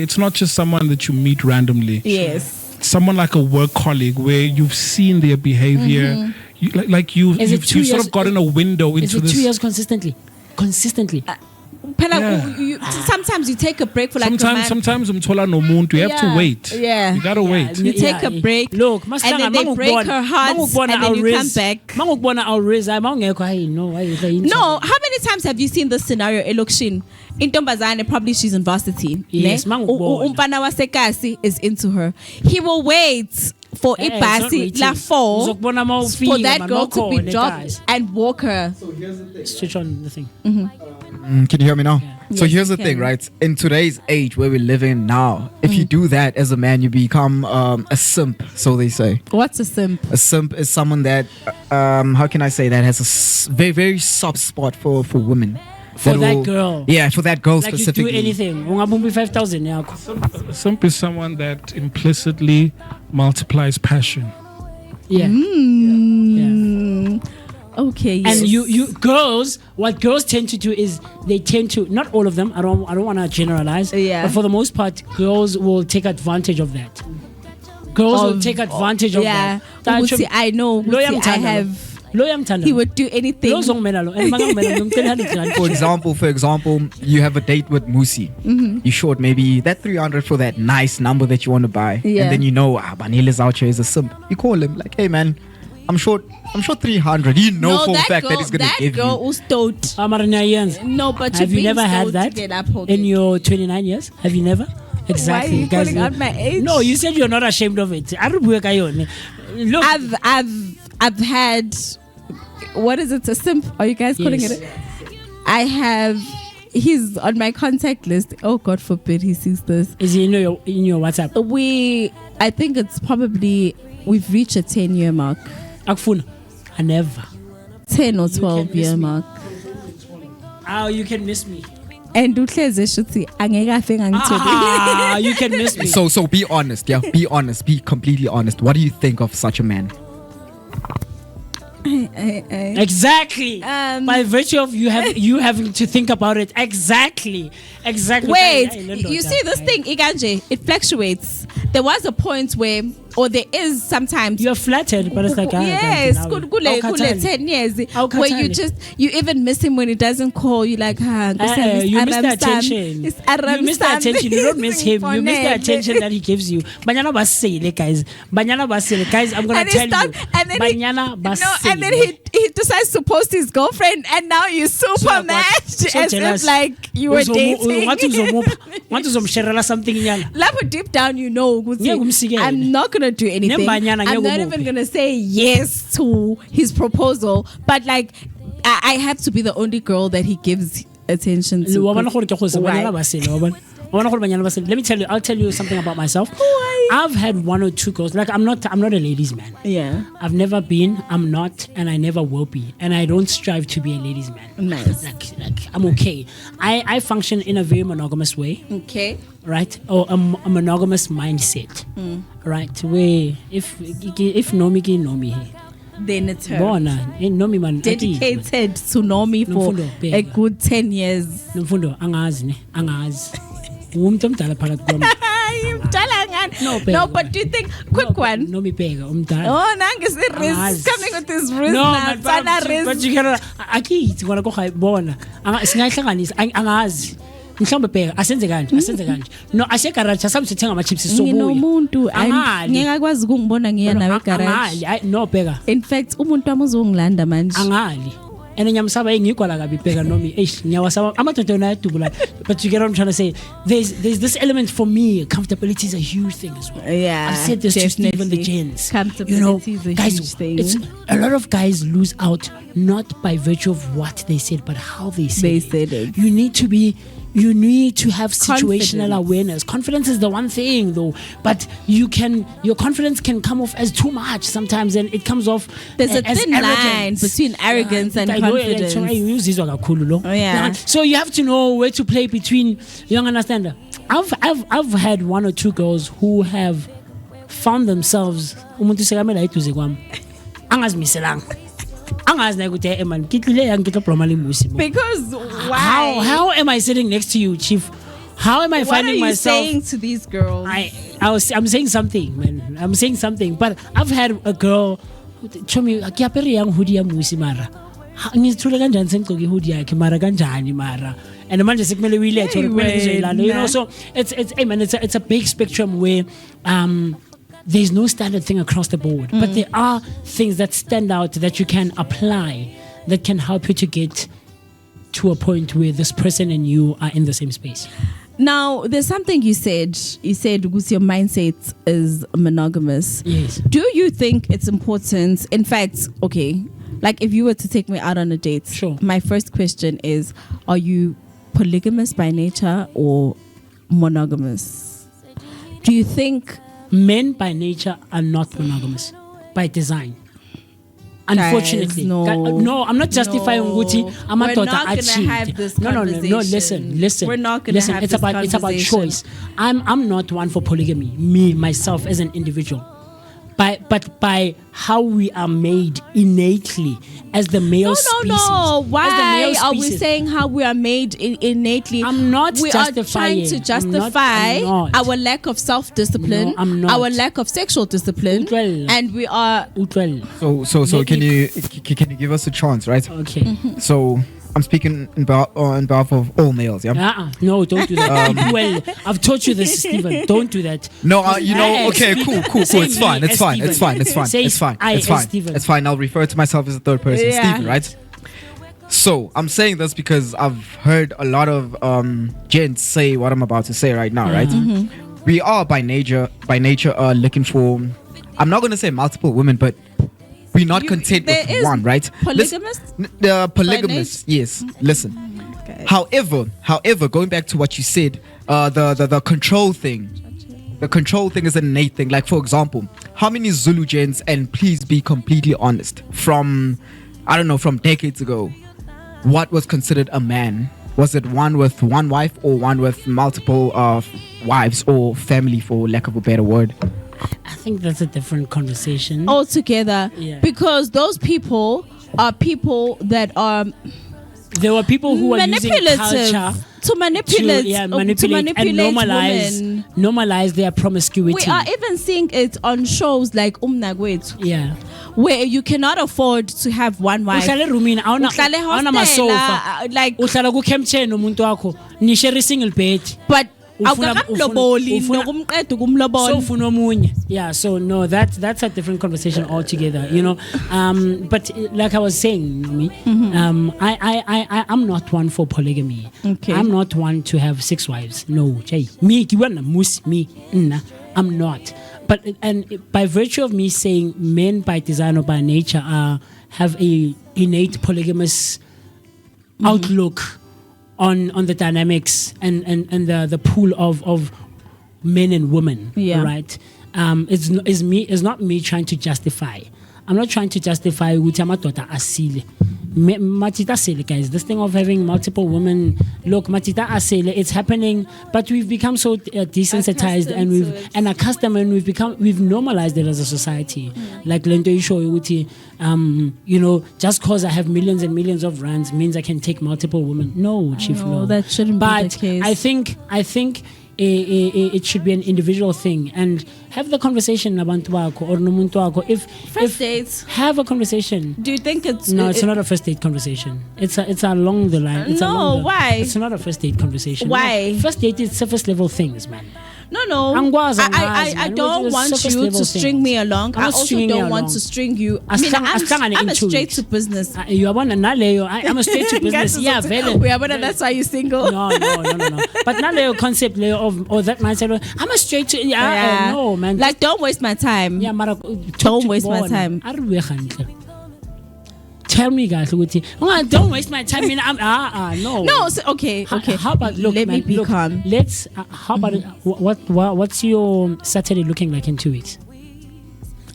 [SPEAKER 5] it's not just someone that you meet randomly.
[SPEAKER 4] Yes.
[SPEAKER 5] Someone like a work colleague where you've seen their behavior, you've sort of gotten a window into this.
[SPEAKER 3] Is it 2 years consistently?
[SPEAKER 4] Sometimes you take a break for like
[SPEAKER 5] sometimes you have to wait.
[SPEAKER 4] Yeah.
[SPEAKER 5] You gotta wait.
[SPEAKER 4] You take a break.
[SPEAKER 3] Look,
[SPEAKER 4] and then they break her heart and then you come back.
[SPEAKER 3] No,
[SPEAKER 4] how many times have you seen this scenario? Elokshin Intombazane, probably she's in varsity.
[SPEAKER 3] Yes,
[SPEAKER 4] Umpana wasekasi is into her. He will wait for ibasi la 4 for that girl to be dropped and walk her.
[SPEAKER 3] So here's the thing. Switch on the thing.
[SPEAKER 6] Can you hear me now?
[SPEAKER 3] Yeah.
[SPEAKER 6] So
[SPEAKER 4] Yes,
[SPEAKER 6] here's the
[SPEAKER 4] we
[SPEAKER 6] thing,
[SPEAKER 4] can.
[SPEAKER 6] right? In today's age where we live in now, if you do that as a man, you become a simp, so they say.
[SPEAKER 4] What's a simp?
[SPEAKER 6] A simp is someone that, how can I say, that has a very, very soft spot for women.
[SPEAKER 3] For that girl.
[SPEAKER 6] Yeah, for that girl
[SPEAKER 3] Like
[SPEAKER 6] specifically.
[SPEAKER 3] you do anything. Ungabumbi 5,000 yakho.
[SPEAKER 5] Simp is someone that implicitly multiplies passion.
[SPEAKER 3] Yeah.
[SPEAKER 4] Okay. Yes.
[SPEAKER 3] And you girls, what girls tend to do is they tend to, not all of them, I don't want to generalize,
[SPEAKER 4] Yeah.
[SPEAKER 3] but for the most part, girls will take advantage of that. Girls will take advantage of that.
[SPEAKER 4] Ukuthi, I know. Ukuthi, I have. He would do anything.
[SPEAKER 6] For example, you have a date with Musi. You short maybe that 300 for that nice number that you want to buy.
[SPEAKER 4] Yeah.
[SPEAKER 6] And then you know, Banil is out here as a simp. You call him like, hey man, I'm short 300. You know for a fact that he's going to give
[SPEAKER 4] That girl
[SPEAKER 6] you.
[SPEAKER 4] was told. No, but
[SPEAKER 3] have you never had that in your 29 years? Have you never? Exactly.
[SPEAKER 4] Why are you calling out my age?
[SPEAKER 3] No, you said you're not ashamed of it. Look,
[SPEAKER 4] I've had, what is it, a simp? Are you guys calling
[SPEAKER 3] Yes.
[SPEAKER 4] it? I have. He's on my contact list. Oh, God forbid he sees this.
[SPEAKER 3] is he in your WhatsApp?
[SPEAKER 4] I think it's probably, we've reached a 10-year mark.
[SPEAKER 3] Akfuna. I never.
[SPEAKER 4] 10 or
[SPEAKER 3] You
[SPEAKER 4] 12
[SPEAKER 3] can miss
[SPEAKER 4] year
[SPEAKER 3] me.
[SPEAKER 4] mark.
[SPEAKER 3] Oh, you can miss me.
[SPEAKER 4] And uhleze shuthi angeke afe ngangitholi.
[SPEAKER 3] Ah, you can miss me.
[SPEAKER 6] So be honest, yeah. Be honest. Be completely honest. What do you think of such a man?
[SPEAKER 3] Exactly. By virtue of you having to think about it. Exactly.
[SPEAKER 4] Wait, you see this thing, Iganje, it fluctuates. There was a point where or there is sometimes
[SPEAKER 3] You're flattered, but it's like
[SPEAKER 4] yes, kule 10 years where you even miss him when he doesn't call. You like,
[SPEAKER 3] you miss the attention. You miss the attention. You don't miss him. You miss the attention that he gives you. Banyana basile, guys. Guys, I'm gonna tell you. Banyana basile.
[SPEAKER 4] And then he decides to post his girlfriend, and now you're super mad, as if like you were dating.
[SPEAKER 3] Want to share something?
[SPEAKER 4] Like deep down, you know, I'm not gonna do anything. I'm not even gonna say yes to his proposal, but like I have to be the only girl that he gives attention to.
[SPEAKER 3] Let me tell you, I'll tell you something about myself. I've had one or two girls. Like I'm not a ladies' man.
[SPEAKER 4] Yeah.
[SPEAKER 3] I've never been, I'm not, and I never will be. And I don't strive to be a ladies' man.
[SPEAKER 4] Nice.
[SPEAKER 3] Like I'm okay. I function in a very monogamous way.
[SPEAKER 4] Okay.
[SPEAKER 3] Right? Or a monogamous mindset. Right? Where if know me.
[SPEAKER 4] Then it's her. Dedicated to know me for a good 10 years.
[SPEAKER 3] No,
[SPEAKER 4] but do you think quick one?
[SPEAKER 3] No, me pega.
[SPEAKER 4] Oh, nangis risk coming with this risk.
[SPEAKER 3] No, but you gotta. Aki, gonna go high bona. Singahlangani angazi. Mhlawumbe bheka asenze kanje. No, asegaraji asamthenga ama chips sobuya.
[SPEAKER 4] Nginomuntu ngiyakwazi ukungibona ngiya nawe garage.
[SPEAKER 3] No bheka.
[SPEAKER 4] In fact, umuntu wami uzongilanda manje.
[SPEAKER 3] Angali. And nyamsaba engigwala kabi bheka nomi ngiyawasaba amadoda yona ayadubula. But you get what I'm trying to say. There's this element for me. Comfortability is a huge thing as well.
[SPEAKER 4] Yeah,
[SPEAKER 3] I've said this
[SPEAKER 4] definitely.
[SPEAKER 3] to Steve and the gents.
[SPEAKER 4] Comfortability is a
[SPEAKER 3] guys,
[SPEAKER 4] huge thing.
[SPEAKER 3] It's a lot of guys lose out not by virtue of what they said, but how they said it. You need to have situational awareness. Confidence is the one thing though, but your confidence can come off as too much sometimes, and it comes off
[SPEAKER 4] there's a thin line between arrogance and confidence.
[SPEAKER 3] So you have to know where to play between. You understand? I've had one or two girls who have found themselves
[SPEAKER 4] because why?
[SPEAKER 3] How am I sitting next to you, Chief? How am I finding myself?
[SPEAKER 4] What are you saying to these girls?
[SPEAKER 3] I'm saying something, man. I'm saying something. But I've had a girl show me akiyapere yang hoodie ya musi mara. Ngithule kanjani sengcoke hoodie yakhe mara kanjani mara. And manje sekumele uyilethe you know, so it's a big spectrum where there's no standard thing across the board, but there are things that stand out that you can apply that can help you to get to a point where this person and you are in the same space.
[SPEAKER 4] Now, there's something you said. You said because your mindset is monogamous.
[SPEAKER 3] Yes.
[SPEAKER 4] Do you think it's important? In fact, okay, like if you were to take me out on a date,
[SPEAKER 3] sure.
[SPEAKER 4] My first question is, are you polygamous by nature or monogamous? Do you think
[SPEAKER 3] men by nature are not monogamous by design? Unfortunately, no, I'm not justifying Guti. I'm not
[SPEAKER 4] gonna have this conversation.
[SPEAKER 3] No. Listen.
[SPEAKER 4] We're not gonna have this conversation.
[SPEAKER 3] It's about choice. I'm not one for polygamy. Me myself as an individual. But by how we are made innately as the male species.
[SPEAKER 4] No. Why are we saying how we are made innately?
[SPEAKER 3] I'm not justifying.
[SPEAKER 4] We are trying to justify our lack of self-discipline, our lack of sexual discipline, and we are.
[SPEAKER 6] So can you give us a chance, right?
[SPEAKER 3] Okay.
[SPEAKER 4] Mm-hmm.
[SPEAKER 6] So I'm speaking on behalf of all males, yeah?
[SPEAKER 3] No, don't do that. Well, I've taught you this, Stephen. Don't do that.
[SPEAKER 6] No, okay, cool. It's fine. I'll refer to myself as a third person, Stephen, right? So I'm saying this because I've heard a lot of gents say what I'm about to say right now, right?
[SPEAKER 4] Mm-hmm.
[SPEAKER 6] We are by nature looking for, I'm not going to say multiple women, but we're not content with one, right?
[SPEAKER 4] Polygamous?
[SPEAKER 6] Polygamous, yes. Listen.
[SPEAKER 4] Okay.
[SPEAKER 6] However, going back to what you said, the control thing. The control thing is an innate thing. Like, for example, how many Zulu gents, and please be completely honest, from decades ago, what was considered a man? Was it one with one wife or one with multiple wives or family, for lack of a better word?
[SPEAKER 3] I think that's a different conversation
[SPEAKER 4] altogether, because those people are people that are
[SPEAKER 3] there were people who were using culture
[SPEAKER 4] to manipulate,
[SPEAKER 3] manipulate and normalize their promiscuity.
[SPEAKER 4] We are even seeing it on shows like Umnagwet.
[SPEAKER 3] Yeah.
[SPEAKER 4] Where you cannot afford to have one wife.
[SPEAKER 3] Uhlale roomini awuna masofa
[SPEAKER 4] like
[SPEAKER 3] uhlala ku camp nomuntu wakho ni share single bed
[SPEAKER 4] but
[SPEAKER 3] so no, that's a different conversation altogether, you know. But like I was saying, I'm not one for polygamy.
[SPEAKER 4] Okay.
[SPEAKER 3] I'm not one to have 6 wives. No, I'm not. But and by virtue of me saying men by design or by nature have a innate polygamous outlook on the dynamics and the pool of men and women, right? It's not me trying to justify. I'm not trying to justify Madoda asile. Matita asile, guys. This thing of having multiple women, look, Matita asile, it's happening, but we've become so desensitized and accustomed, and we've normalized it as a society. Like Lento Isho, you know, just cause I have millions and millions of rands means I can take multiple women. No, Chief, no.
[SPEAKER 4] That shouldn't be the case.
[SPEAKER 3] I think it should be an individual thing, and have the conversation nabantu wako or nomuntu wako. If
[SPEAKER 4] dates,
[SPEAKER 3] have a conversation.
[SPEAKER 4] Do you think it's
[SPEAKER 3] it's not a first date conversation. It's along the line.
[SPEAKER 4] Why?
[SPEAKER 3] It's not a first date conversation.
[SPEAKER 4] Why?
[SPEAKER 3] No, first date is surface level things, man.
[SPEAKER 4] No. I don't want you to string me along. I also don't want to string you. I'm a straight to business.
[SPEAKER 3] You are one and I'm a straight to business. Yeah, very.
[SPEAKER 4] We are one, and that's why you're single.
[SPEAKER 3] No. But now the concept of that mindset. I'm a straight to no, man.
[SPEAKER 4] Like, don't waste my time.
[SPEAKER 3] Yeah,
[SPEAKER 4] don't waste my time.
[SPEAKER 3] Tell me, guys, don't waste my time. No.
[SPEAKER 4] No, okay.
[SPEAKER 3] How about
[SPEAKER 4] let me be calm.
[SPEAKER 3] Let's. How about what's your Saturday looking like in 2 weeks?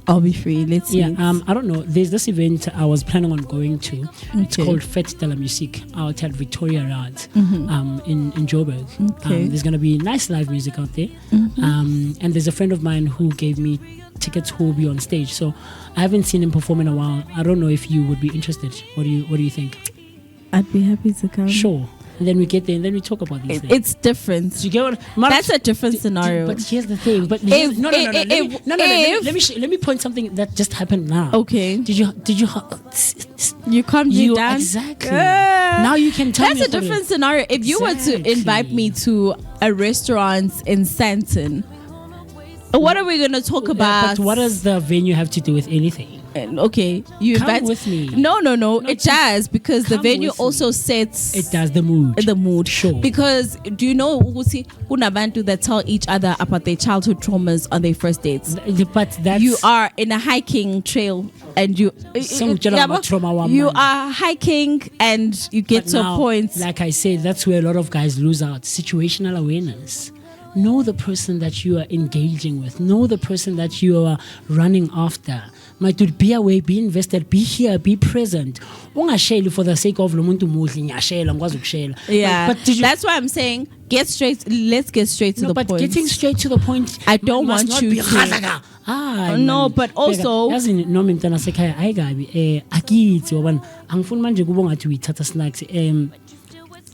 [SPEAKER 4] I'll be free. Let's see.
[SPEAKER 3] I don't know. There's this event I was planning on going to.
[SPEAKER 4] Okay.
[SPEAKER 3] It's called Fête de la Musique out at Victoria Yard in Joburg.
[SPEAKER 4] Okay.
[SPEAKER 3] There's going to be nice live music out there. And there's a friend of mine who gave me tickets who will be on stage. So I haven't seen him perform in a while. I don't know if you would be interested. What do you think?
[SPEAKER 4] I'd be happy to come.
[SPEAKER 3] Sure. And then we get there and then we talk about these things.
[SPEAKER 4] It's different.
[SPEAKER 3] Do you get what?
[SPEAKER 4] That's a different scenario.
[SPEAKER 3] But here's the thing. But no. Let me point something that just happened now.
[SPEAKER 4] Okay.
[SPEAKER 3] Did you
[SPEAKER 4] calmed me down?
[SPEAKER 3] Exactly. Now you can tell me.
[SPEAKER 4] That's a different scenario. If you were to invite me to a restaurant in Santon, what are we going to talk about?
[SPEAKER 3] But what does the venue have to do with anything?
[SPEAKER 4] Okay, you
[SPEAKER 3] come with me.
[SPEAKER 4] No, it does, because the venue also sets.
[SPEAKER 3] It does the mood. Sure.
[SPEAKER 4] Because do you know Unabantu that tell each other about their childhood traumas on their first dates?
[SPEAKER 3] But that's,
[SPEAKER 4] you are in a hiking trail and you are hiking and you get to a point.
[SPEAKER 3] Like I said, that's where a lot of guys lose out. Situational awareness. Know the person that you are engaging with. Know the person that you are running after. My dude, be away, be invested, be here, be present. Ungashayeli for the sake of lomuntu muhle ngiyashayela ngikwazi ukushayela.
[SPEAKER 4] Yeah. But that's why I'm saying let's get straight to the point.
[SPEAKER 3] But getting straight to the point,
[SPEAKER 4] I don't want you to. No, but also
[SPEAKER 3] yazi noma imntana sekhaya ayikabi akithi wabona angifuni manje kuba ngathi uyithatha snacks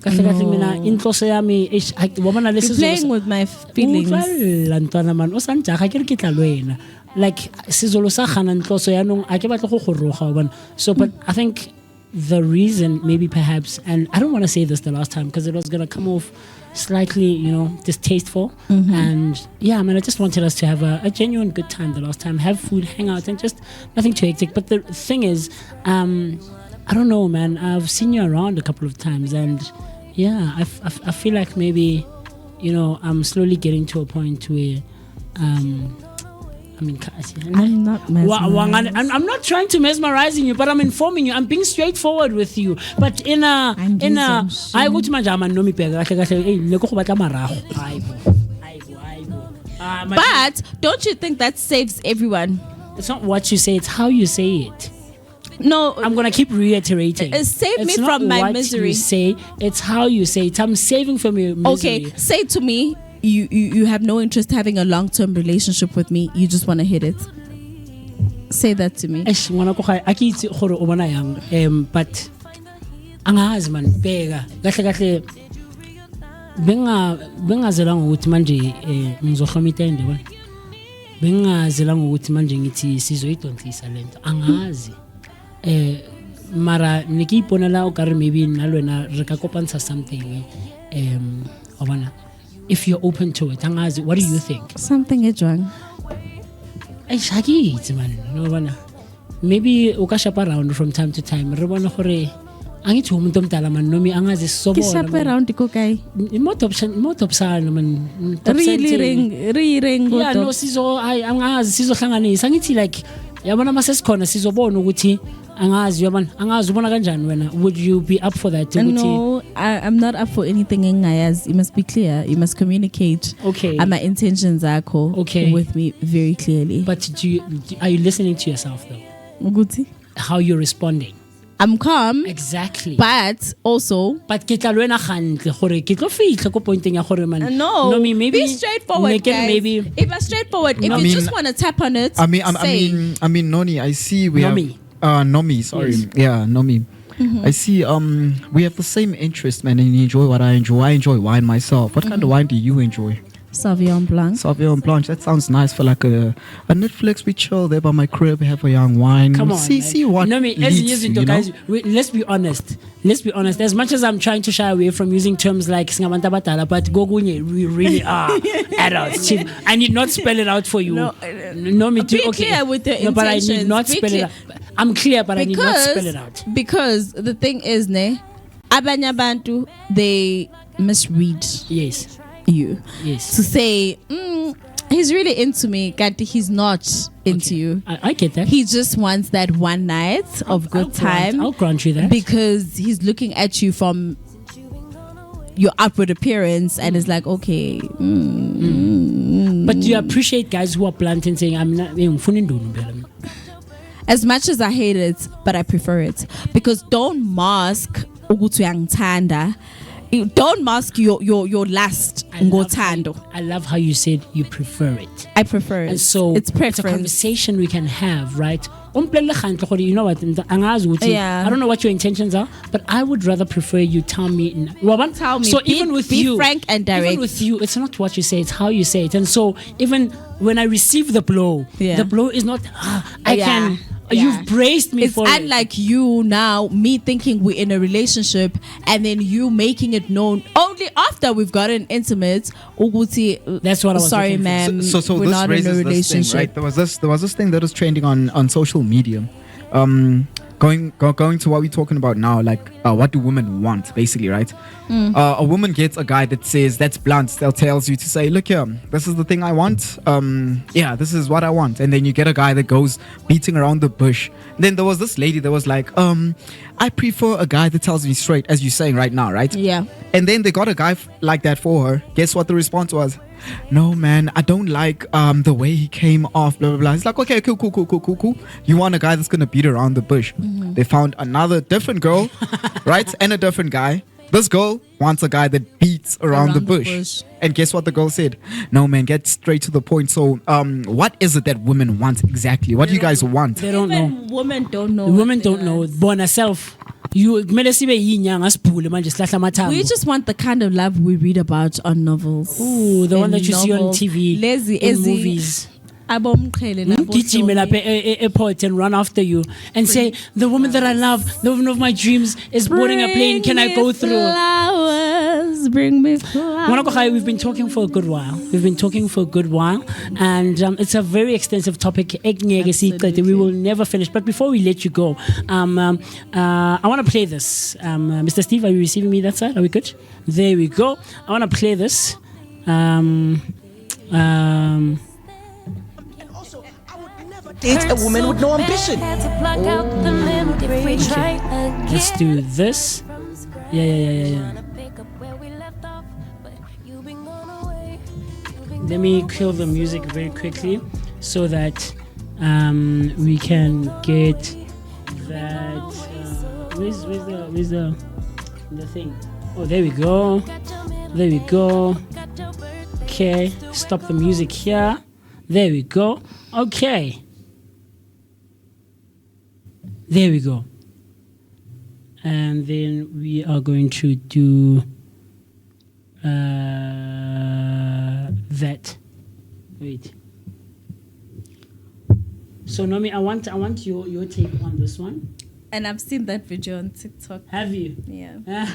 [SPEAKER 3] kahle mina inhloso yami wabona lesi
[SPEAKER 4] playing with my feelings.
[SPEAKER 3] Lantwana man osanjaga ke re ke tla lwena. Like sizolo sa khana nhloso yanong ake batla go goroga wabona. So but I think the reason maybe perhaps, and I don't want to say this the last time because it was going to come off slightly, distasteful. And yeah, I mean, I just wanted us to have a genuine good time the last time, have food, hang out, and just nothing too hectic. But the thing is, I don't know, man, I've seen you around a couple of times, and yeah, I feel like maybe, I'm slowly getting to a point where,
[SPEAKER 4] I'm not mesmerizing.
[SPEAKER 3] I'm not trying to mesmerizing you, but I'm informing you. I'm being straightforward with you. But I go to my jam and no me pega.
[SPEAKER 4] But don't you think that saves everyone?
[SPEAKER 3] It's not what you say; it's how you say it.
[SPEAKER 4] No,
[SPEAKER 3] I'm gonna keep reiterating.
[SPEAKER 4] Save me from my misery.
[SPEAKER 3] You say it's how you say it. I'm saving from your misery.
[SPEAKER 4] Okay, say to me. You have no interest having a long-term relationship with me. You just want to hit it. Say that to me.
[SPEAKER 3] But angazi man bheka kahle bengazela ngokuthi manje ngizohloma itende bona bengazela ngokuthi manje ngithi sizoyidontisa lento angazi mara nikipona la o kare maybe nalwena re ka kopantsha something obana if you're open to it angazi what do you think
[SPEAKER 4] something ejwang
[SPEAKER 3] shaki man no bana maybe o ka shop around from time to time re bona gore angithi umuntu omdala man nomi angazi
[SPEAKER 4] ke shop around ko kai
[SPEAKER 3] imotopsana man
[SPEAKER 4] ring
[SPEAKER 3] yeah no sizo angazi sizohlanganisa angithi like yabona masesikhona sizobona ukuthi angazi yabona angazi ubona kanjani wena would you be up for that
[SPEAKER 4] no I'm not up for anything engayazi you must be clear you must communicate
[SPEAKER 3] okay
[SPEAKER 4] my intentions akho
[SPEAKER 3] okay
[SPEAKER 4] with me very clearly
[SPEAKER 3] but are you listening to yourself though
[SPEAKER 4] ukuthi
[SPEAKER 3] how you're responding
[SPEAKER 4] I'm calm
[SPEAKER 3] exactly
[SPEAKER 4] but also
[SPEAKER 3] but ke tla lwena gantle gore ke tlo fitla ko pointing ya gore man
[SPEAKER 4] no
[SPEAKER 3] maybe
[SPEAKER 4] be straightforward guys.
[SPEAKER 3] Maybe
[SPEAKER 4] if I'm straightforward if you just want to tap on it
[SPEAKER 6] I mean Noni I see we
[SPEAKER 3] Nomi.
[SPEAKER 6] have Nomi sorry yes. Yeah Nomi I see we have the same interest man and you enjoy what I enjoy wine myself what kind of wine do you enjoy
[SPEAKER 4] Sauvignon Blanc
[SPEAKER 6] that sounds nice for like a Netflix we chill there by my crib have a young wine
[SPEAKER 3] come on
[SPEAKER 6] see what
[SPEAKER 3] leads, guys let's be honest as much as I'm trying to shy away from using terms like singabantu abadala but gogunye we really are adults chief I need not spell it out for you no me too
[SPEAKER 4] be
[SPEAKER 3] okay
[SPEAKER 4] clear with the intentions
[SPEAKER 3] but I need not spell it out I'm clear but I need not spell it out
[SPEAKER 4] because the thing is abanye abantu they misread
[SPEAKER 3] yes
[SPEAKER 4] you
[SPEAKER 3] yes
[SPEAKER 4] to say he's really into me but he's not into you
[SPEAKER 3] I get that
[SPEAKER 4] he just wants that one night of good time
[SPEAKER 3] I'll grant you that
[SPEAKER 4] because he's looking at you from your outward appearance and it's like okay
[SPEAKER 3] but do you appreciate guys who are blunt and saying I'm not
[SPEAKER 4] as much as I hate it but I prefer it because don't mask ukuthi uyangithanda don't mask your lust ngothando.
[SPEAKER 3] I love how you said you prefer it.
[SPEAKER 4] I prefer it.
[SPEAKER 3] And so
[SPEAKER 4] it's preference.
[SPEAKER 3] It's a conversation we can have, right? You know what?
[SPEAKER 4] Yeah.
[SPEAKER 3] I don't know what your intentions are, but I would rather prefer you tell me.
[SPEAKER 4] Tell me.
[SPEAKER 3] So even with you,
[SPEAKER 4] be frank and direct.
[SPEAKER 3] Even with you, it's not what you say; it's how you say it. And so even when I receive the blow, the blow is not. I can. You've braced me for it.
[SPEAKER 4] It's unlike you now, me thinking we're in a relationship and then you making it known only after we've gotten intimate.
[SPEAKER 3] That's what I was
[SPEAKER 4] sorry, ma'am.
[SPEAKER 6] So
[SPEAKER 4] we're
[SPEAKER 6] this
[SPEAKER 4] not
[SPEAKER 6] raises
[SPEAKER 4] in a relationship.
[SPEAKER 6] this thing, right? There was this thing that was trending on social media. Going to what we're talking about now, like what do women want, basically, right? A woman gets a guy that says that's blunt, that tells you to say, look here, this is the thing I want. This is what I want. And then you get a guy that goes beating around the bush. And then there was this lady that was like, I prefer a guy that tells me straight, as you're saying right now, right?
[SPEAKER 4] Yeah.
[SPEAKER 6] And then they got a guy like that for her. Guess what the response was? No, man, I don't like the way he came off, blah, blah, blah. It's like, okay, cool. You want a guy that's going to beat around the bush. They found another different girl, right? And a different guy. This girl wants a guy that beats around the bush. And guess what the girl said? No, man, get straight to the point. So, what is it that women want exactly? What do you guys want?
[SPEAKER 3] They don't know.
[SPEAKER 4] Women don't know.
[SPEAKER 3] Women don't know. Born herself. We just want
[SPEAKER 4] the kind of love we read about on novels.
[SPEAKER 3] Ooh, the one that you see on TV, in movies. Airport and run after you and say, the woman that I love, the woman of my dreams is boarding a plane. Can I go through?
[SPEAKER 4] Flowers, bring me flowers.
[SPEAKER 3] We've been talking for a good while. And it's a very extensive topic. We will never finish. But before we let you go, I want to play this. Mr. Steve, are you receiving me that side? Are we good? There we go. I want to play this.
[SPEAKER 7] Date a woman with no ambition.
[SPEAKER 3] Okay. Let's do this. Yeah. Let me kill the music very quickly so that we can get that. Where's the thing? Oh, there we go. Okay, stop the music here. There we go. Okay. There we go. and then we are going to do that. Wait. So Nomi, I want your take on this one.
[SPEAKER 4] And I've seen that video on TikTok.
[SPEAKER 3] Have you?
[SPEAKER 4] Yeah.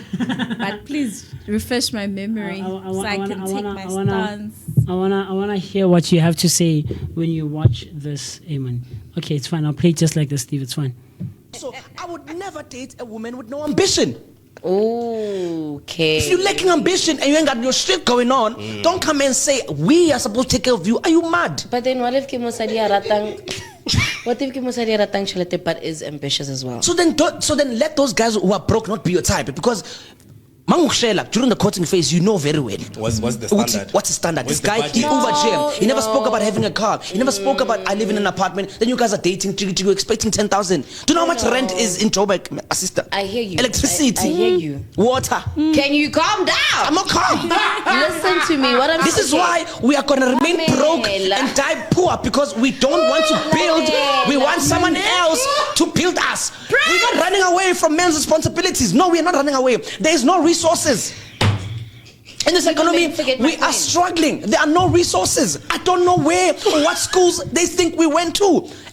[SPEAKER 4] But please refresh my memory so I can take my stance.
[SPEAKER 3] I wanna hear what you have to say when you watch this, Eamon. Okay, it's fine. I'll play it just like this, Steve. It's fine.
[SPEAKER 7] So I would never date a woman with no ambition.
[SPEAKER 8] Okay.
[SPEAKER 7] If you're lacking ambition and you ain't got your shit going on, don't come and say we are supposed to take care of you. Are you mad?
[SPEAKER 8] But then what if Kimosadi Ratang Chalete but is ambitious as well?
[SPEAKER 7] So then let those guys who are broke not be your type, because during the courting phase, you know very well.
[SPEAKER 9] What's the standard?
[SPEAKER 7] What's the standard?
[SPEAKER 9] What's
[SPEAKER 7] This guy, he overcame. He never spoke about having a car. He never spoke about I live in an apartment. Then you guys are dating, expecting 10,000. Do you know how much rent is in Joburg, my sister?
[SPEAKER 8] I hear you.
[SPEAKER 7] Electricity.
[SPEAKER 8] I hear you.
[SPEAKER 7] Water.
[SPEAKER 8] Can you calm down?
[SPEAKER 7] I'm not calm.
[SPEAKER 8] Listen to me. What I'm
[SPEAKER 7] This is why we are going to remain broke and die poor, because we don't want to build. We want someone else to build us. We're not running away from men's responsibilities. No, we are not running away. There is no resources. In this economy, we are struggling. There are no resources. I don't know where or what schools they think we went to.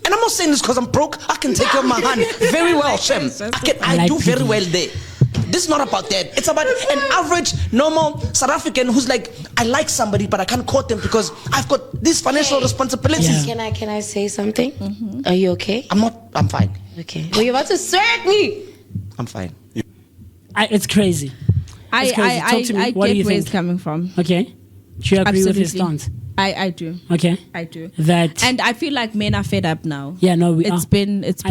[SPEAKER 7] And I'm not saying this because I'm broke. I can take care of my hand very well, Shem. I do very well there. This is not about that. It's about an average, normal South African who's like, I like somebody, but I can't court them because I've got these financial responsibilities.
[SPEAKER 8] Can I say something? Mm-hmm. Are you okay?
[SPEAKER 7] I'm fine.
[SPEAKER 8] Okay. Were you about to swear me?
[SPEAKER 7] I'm fine.
[SPEAKER 3] It's crazy.
[SPEAKER 4] I
[SPEAKER 3] Talk to me.
[SPEAKER 4] I
[SPEAKER 3] What do
[SPEAKER 4] get
[SPEAKER 3] you
[SPEAKER 4] where
[SPEAKER 3] think?
[SPEAKER 4] it's coming from.
[SPEAKER 3] Okay. Do you agree with his
[SPEAKER 4] Absolutely.
[SPEAKER 3] stance?
[SPEAKER 4] I do.
[SPEAKER 3] Okay.
[SPEAKER 4] I do.
[SPEAKER 3] That.
[SPEAKER 4] And I feel like men are fed up now.
[SPEAKER 3] Yeah, no, we
[SPEAKER 4] It's
[SPEAKER 3] are.
[SPEAKER 4] been
[SPEAKER 3] It's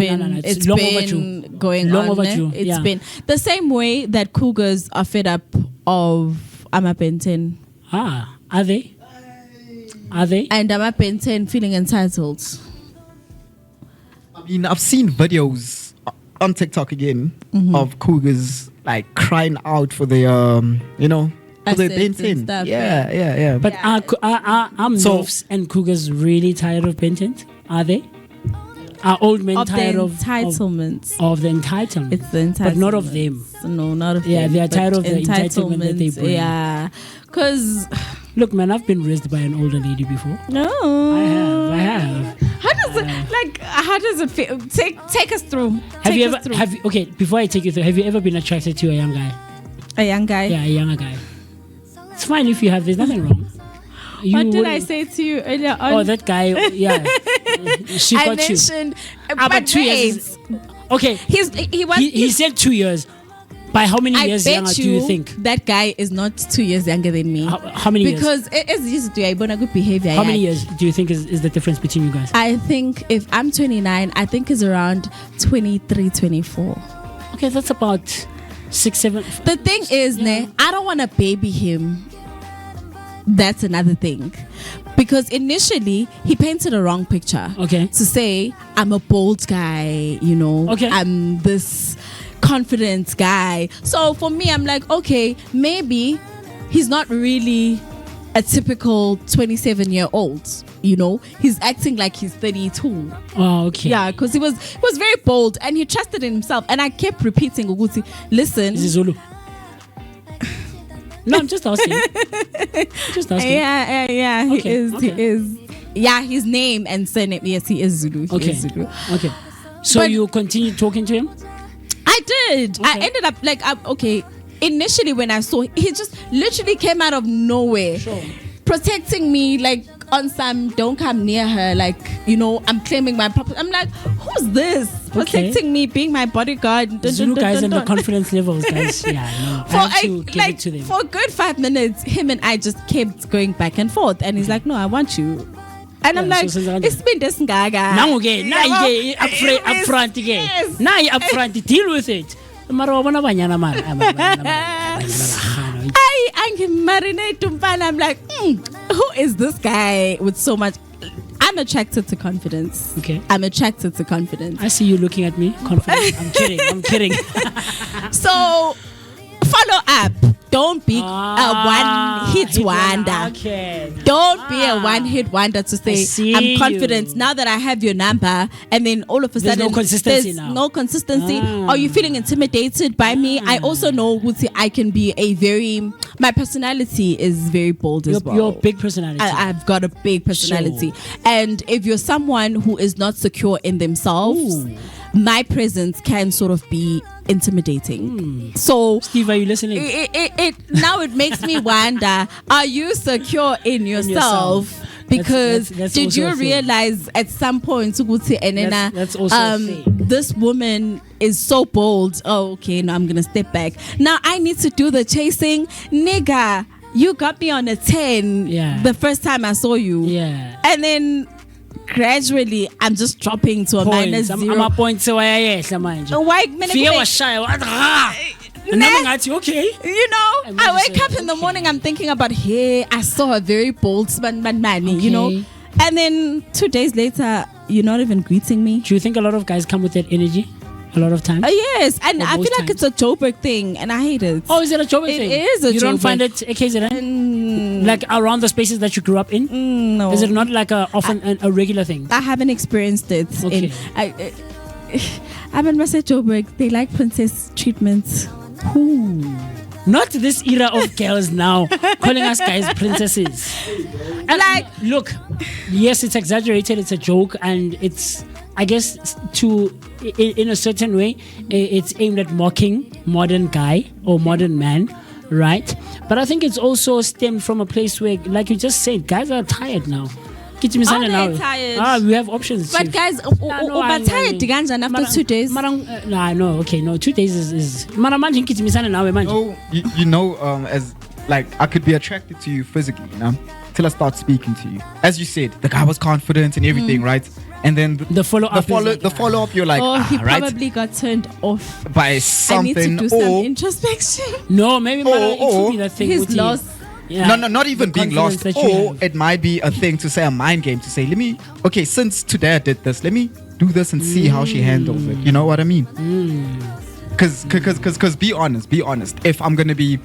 [SPEAKER 3] long overdue.
[SPEAKER 4] going
[SPEAKER 3] Long
[SPEAKER 4] on.
[SPEAKER 3] overdue,
[SPEAKER 4] It's
[SPEAKER 3] yeah.
[SPEAKER 4] been the same way that cougars are fed up of Amapenten.
[SPEAKER 3] Are they? Are they?
[SPEAKER 4] And Amapenten feeling entitled.
[SPEAKER 6] I mean, I've seen videos on TikTok again of cougars like crying out for their, for their
[SPEAKER 4] Assets and
[SPEAKER 6] Benton.
[SPEAKER 4] stuff,
[SPEAKER 6] Yeah.
[SPEAKER 3] But are MILFs and cougars really tired of Benton? Are they? Are old men
[SPEAKER 4] Of
[SPEAKER 3] tired
[SPEAKER 4] the
[SPEAKER 3] of
[SPEAKER 4] entitlements.
[SPEAKER 3] Of the entitlement?
[SPEAKER 4] It's the entitlement.
[SPEAKER 3] But not of them.
[SPEAKER 4] No, not of them.
[SPEAKER 3] Yeah, they are
[SPEAKER 4] but
[SPEAKER 3] tired of the entitlement that they bring.
[SPEAKER 4] Yeah. Because,
[SPEAKER 3] Look, man, I've been raised by an older lady before.
[SPEAKER 4] no.
[SPEAKER 3] I have.
[SPEAKER 4] How does it feel? Take us through.
[SPEAKER 3] Have you ever? Okay, before I take you through, have you ever been attracted to a young guy?
[SPEAKER 4] A young guy?
[SPEAKER 3] Yeah, a younger guy. It's fine if you have. There's nothing wrong.
[SPEAKER 4] What did I say to you earlier on?
[SPEAKER 3] Oh, that guy. Yeah, she
[SPEAKER 4] I
[SPEAKER 3] got you.
[SPEAKER 4] mentioned.
[SPEAKER 3] But 2 years. Okay,
[SPEAKER 4] He
[SPEAKER 3] said 2 years. By how many years
[SPEAKER 4] bet
[SPEAKER 3] younger do you think?
[SPEAKER 4] that guy is not 2 years younger than me?
[SPEAKER 3] How many years?
[SPEAKER 4] Because it's used to a good behavior.
[SPEAKER 3] How many years do you think is the difference between you guys?
[SPEAKER 4] I think if I'm 29, I think it's around 23, 24.
[SPEAKER 3] Okay, that's about 6, 7.
[SPEAKER 4] The thing is, I don't want to baby him. That's another thing. Because initially, he painted a wrong picture.
[SPEAKER 3] Okay.
[SPEAKER 4] To say, I'm a bold guy,
[SPEAKER 3] Okay.
[SPEAKER 4] I'm this confident guy. So for me, I'm like, okay, maybe he's not really a typical 27-year-old. He's acting like he's 32.
[SPEAKER 3] Oh, okay.
[SPEAKER 4] Yeah, because he was very bold and he trusted in himself. And I kept repeating, Uguti, listen.
[SPEAKER 3] This is Zulu. No, I'm just asking.
[SPEAKER 4] Yeah. He
[SPEAKER 3] Okay,
[SPEAKER 4] is.
[SPEAKER 3] okay.
[SPEAKER 4] He is. Yeah, his name and surname. Yes, he is Zulu. He
[SPEAKER 3] Okay.
[SPEAKER 4] is Zulu.
[SPEAKER 3] Okay. So
[SPEAKER 4] But-
[SPEAKER 3] you continue talking to him?
[SPEAKER 4] I did. I
[SPEAKER 3] Okay.
[SPEAKER 4] ended up okay. Initially, when I saw, he just literally came out of nowhere, protecting me like on some don't come near her. Like I'm claiming my property. I'm like, who's this protecting me, being my bodyguard?
[SPEAKER 3] Zulu guys and the confidence levels, guys. Yeah, no. I have to give it to them.
[SPEAKER 4] For a good 5 minutes, him and I just kept going back and forth, and he's like, no, I want you. And I'm
[SPEAKER 3] Yeah,
[SPEAKER 4] like,
[SPEAKER 3] so since
[SPEAKER 4] it's been this gaga.
[SPEAKER 3] Now again, now you up front again.
[SPEAKER 4] Yes.
[SPEAKER 3] Now you up front, deal with it. Mara wa bona banyana mara.
[SPEAKER 4] I marinate Tumpan. I'm like, who is this guy with so much? I'm attracted to confidence.
[SPEAKER 3] Okay.
[SPEAKER 4] I'm attracted to confidence.
[SPEAKER 3] I see you looking at me, confident. I'm kidding.
[SPEAKER 4] So, follow up. don't be a one-hit wonder.
[SPEAKER 3] Okay.
[SPEAKER 4] Don't be a one-hit wonder to say
[SPEAKER 3] see
[SPEAKER 4] I'm confident
[SPEAKER 3] you.
[SPEAKER 4] now that I have your number, and then all of a
[SPEAKER 3] There's
[SPEAKER 4] sudden
[SPEAKER 3] no consistency
[SPEAKER 4] there's
[SPEAKER 3] now.
[SPEAKER 4] no consistency. Are you feeling intimidated by me? I also know Guti, I can be my personality is very bold as well.
[SPEAKER 3] Your big personality.
[SPEAKER 4] I've got a big personality, and if you're someone who is not secure in themselves, my presence can sort of be intimidating. So
[SPEAKER 3] Steve, are you listening?
[SPEAKER 4] now it makes me wonder, are you secure in yourself? Because
[SPEAKER 3] That's
[SPEAKER 4] did
[SPEAKER 3] also
[SPEAKER 4] you
[SPEAKER 3] a thing.
[SPEAKER 4] realize at some point
[SPEAKER 3] That's also a thing.
[SPEAKER 4] this woman is so bold. Oh, okay, now I'm gonna step back. Now I need to do the chasing. Nigga, you got me on a 10 the first time I saw you.
[SPEAKER 3] Yeah.
[SPEAKER 4] And then gradually I'm just dropping to a minus zero.
[SPEAKER 3] I'm a point so ayayehla manje.
[SPEAKER 4] Why
[SPEAKER 3] Fike washaya and I'm like, okay.
[SPEAKER 4] You know, I wake up in the morning, I'm thinking about, hey, I saw a very bold man, you know. And then 2 days later, you're not even greeting me.
[SPEAKER 3] Do you think a lot of guys come with that energy? A lot of times?
[SPEAKER 4] Yes, and
[SPEAKER 3] Or
[SPEAKER 4] I feel
[SPEAKER 3] most
[SPEAKER 4] like it's a Joburg thing, and I hate it.
[SPEAKER 3] Oh, is it a Joburg thing?
[SPEAKER 4] It is a
[SPEAKER 3] You don't
[SPEAKER 4] Joburg.
[SPEAKER 3] find it a KZN? Like around the spaces that you grew up in?
[SPEAKER 4] No.
[SPEAKER 3] Is it not like a regular thing?
[SPEAKER 4] I haven't experienced it.
[SPEAKER 3] Okay.
[SPEAKER 4] I've been at Joburg. They like princess treatments.
[SPEAKER 3] Not this era of girls now calling us guys princesses. And like, look, yes, it's exaggerated, it's a joke, and it's, I guess, in a certain way, it's aimed at mocking modern guy or modern man, right? But I think it's also stemmed from a place where, like you just said, guys are tired now.
[SPEAKER 4] Are they tired?
[SPEAKER 3] We have options.
[SPEAKER 4] But
[SPEAKER 3] Chief.
[SPEAKER 4] guys, tired ganjani after 2 days?
[SPEAKER 3] No, 2 days is. Mara manje ngigijimisana nawe manje.
[SPEAKER 6] No, you know, as like I could be attracted to you physically, you know, till I start speaking to you. As you said, the guy was confident and everything, right? And then
[SPEAKER 3] the
[SPEAKER 6] follow up, you're like,
[SPEAKER 4] he
[SPEAKER 6] right?
[SPEAKER 4] probably got turned off
[SPEAKER 6] by something.
[SPEAKER 4] I need to do some introspection.
[SPEAKER 3] No, maybe it could be that thing.
[SPEAKER 4] He's lost.
[SPEAKER 3] Yeah.
[SPEAKER 6] No, not even being lost. Or it might be a thing to say, a mind game to say, okay, since today I did this, let me do this and see how she handles it. You know what I mean? Because be honest. If I'm gonna be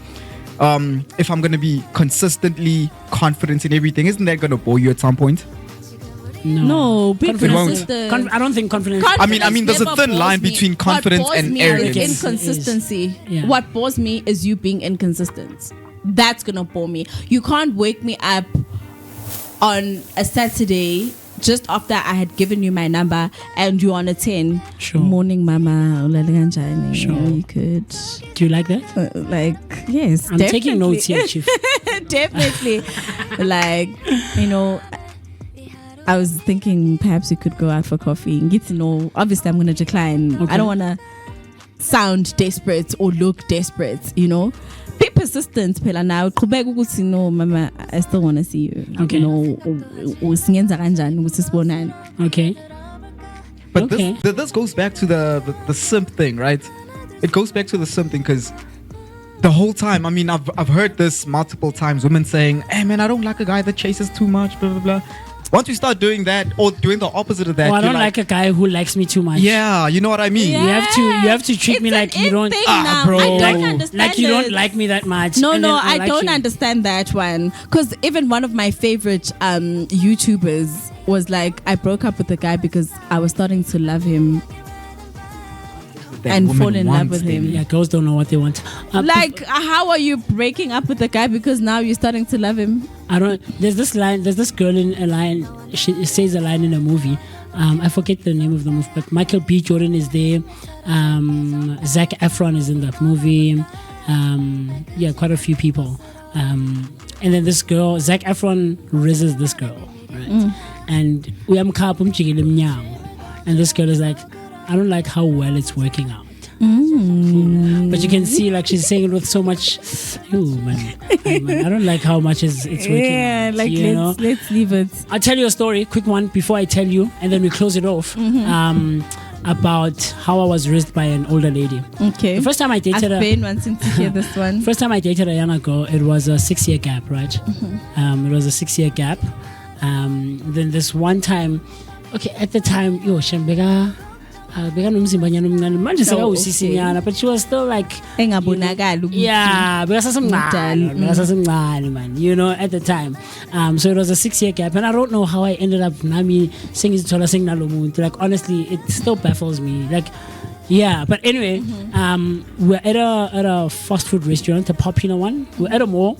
[SPEAKER 6] consistently confident in everything, isn't that gonna bore you at some point?
[SPEAKER 4] No, be consistent.
[SPEAKER 3] I don't think confidence.
[SPEAKER 6] I mean, there's a thin line between confidence and arrogance.
[SPEAKER 4] Inconsistency. What bores me is you being inconsistent. That's gonna bore me. You can't wake me up on a Saturday just after I had given you my number and you're on a 10.
[SPEAKER 3] Sure.
[SPEAKER 4] Morning, mama.
[SPEAKER 3] Sure.
[SPEAKER 4] You could.
[SPEAKER 3] Do you like that?
[SPEAKER 4] Yes.
[SPEAKER 3] I'm taking notes here, Chief.
[SPEAKER 4] Definitely. I was thinking perhaps we could go out for coffee and get to know. Obviously, I'm going to decline.
[SPEAKER 3] Okay.
[SPEAKER 4] I don't want to sound desperate or look desperate, you know. Be persistent, Pela. Now, no, mama, I still want to see you.
[SPEAKER 3] Okay. Okay.
[SPEAKER 6] But this goes back to the simp thing, right? It goes back to the simp thing because the whole time, I mean, I've heard this multiple times. Women saying, "Hey, man, I don't like a guy that chases too much." Blah blah blah. Once we start doing that or doing the opposite of that,
[SPEAKER 3] I don't like a guy who likes me too much.
[SPEAKER 6] Yeah, you know what I mean.
[SPEAKER 4] Yeah.
[SPEAKER 3] You have to treat me like you don't,
[SPEAKER 6] bro.
[SPEAKER 4] I don't understand
[SPEAKER 3] like you don't like me that much.
[SPEAKER 4] No,
[SPEAKER 3] and then
[SPEAKER 4] I
[SPEAKER 3] like
[SPEAKER 4] don't
[SPEAKER 3] you.
[SPEAKER 4] understand that one. Because even one of my favorite YouTubers was like, I broke up with the guy because I was starting to love him and fall in love with him.
[SPEAKER 3] Yeah, girls don't know what they want.
[SPEAKER 4] How are you breaking up with the guy because now you're starting to love him?
[SPEAKER 3] There's this girl in a line. She says a line in a movie. I forget the name of the movie, but Michael B. Jordan is there. Zac Efron is in that movie. Quite a few people. And then this girl, Zac Efron rizzes this girl, right? And this girl is like, I don't like how well it's working out. But you can see like she's saying it with so much man, I don't like how much it's working out.
[SPEAKER 4] Let's leave it.
[SPEAKER 3] I'll tell you a story, quick one before I tell you, and then we close it off. About how I was raised by an older lady.
[SPEAKER 4] Okay.
[SPEAKER 3] The first time I dated
[SPEAKER 4] I've been wanting to hear this one.
[SPEAKER 3] First time I dated a younger girl, it was a 6-year gap, right? It was a 6-year gap. Then this one time, okay, at the time, Shambega, bekanomzimbanyana omncane manje
[SPEAKER 4] Oh,
[SPEAKER 3] sekawusisinyana but she was still like
[SPEAKER 4] Engabonakali ukuthi
[SPEAKER 3] yeah
[SPEAKER 4] mdala.
[SPEAKER 3] bekasasemncane man you know at the time so it was a 6-year gap and I don't know how I ended up nami sengizithola senginalo muntu like honestly it still baffles me like yeah, but anyway, we're at a fast food restaurant, a popular one. We're at a mall.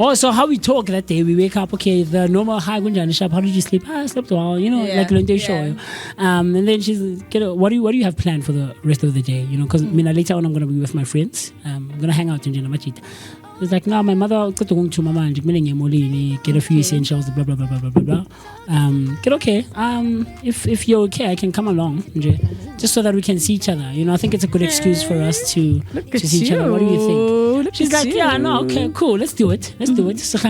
[SPEAKER 3] Oh, so how we talk that day, we wake up, okay, the normal, hi, Gunjan, how did you sleep? I slept well, you know, like Lunde show. And then she's, what do you have planned for the rest of the day? You know, because later on I'm going to be with my friends. I'm going to hang out in Janamachit. It's like, no, my mother got to go to mama and get a few essentials, blah, blah, blah, blah, blah, blah, blah. Get okay. If you're okay, I can come along, just so that we can see each other. You know, I think it's a good excuse for us to see each other. What do you think? She's like, yeah, no, okay, cool. Let's do it. So,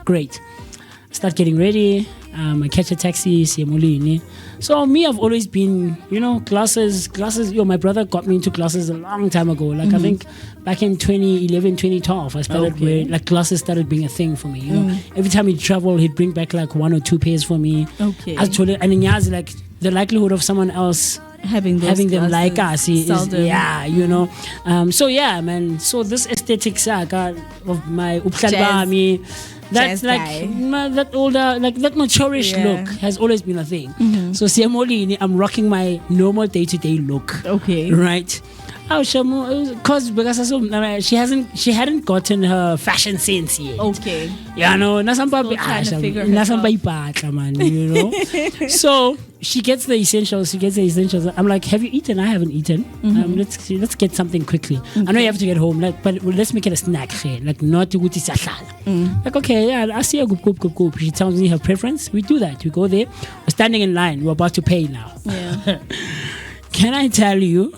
[SPEAKER 3] great. Start getting ready. I catch a taxi, see Molini. So me, I've always been, you know, classes. My brother got me into classes a long time ago. Like I think back in 2011, 2012, I started wearing, like classes started being a thing for me. You know, every time he'd travel, he'd bring back like 1 or 2 pairs for me.
[SPEAKER 4] Okay.
[SPEAKER 3] I told it, and in Yazi, like the likelihood of someone else having them like us is, yeah, you know. So yeah, man. So this aesthetic saga of my Upsalbami. That's like that older, like that maturish look has always been a thing. So Siamolini, I'm rocking my normal day-to-day look. Okay. Right. Oh, because she hadn't gotten her fashion sense yet. Okay. Yeah, no, you know. So she gets the essentials. I'm like, have you eaten? I haven't eaten. Let's get something quickly. I know you have to get home, like, but let's make it a snack. Like not to like okay, yeah, I see a goop. She tells me her preference. We do that. We go there. We're standing in line. We're about to pay now. Yeah. Can I tell you?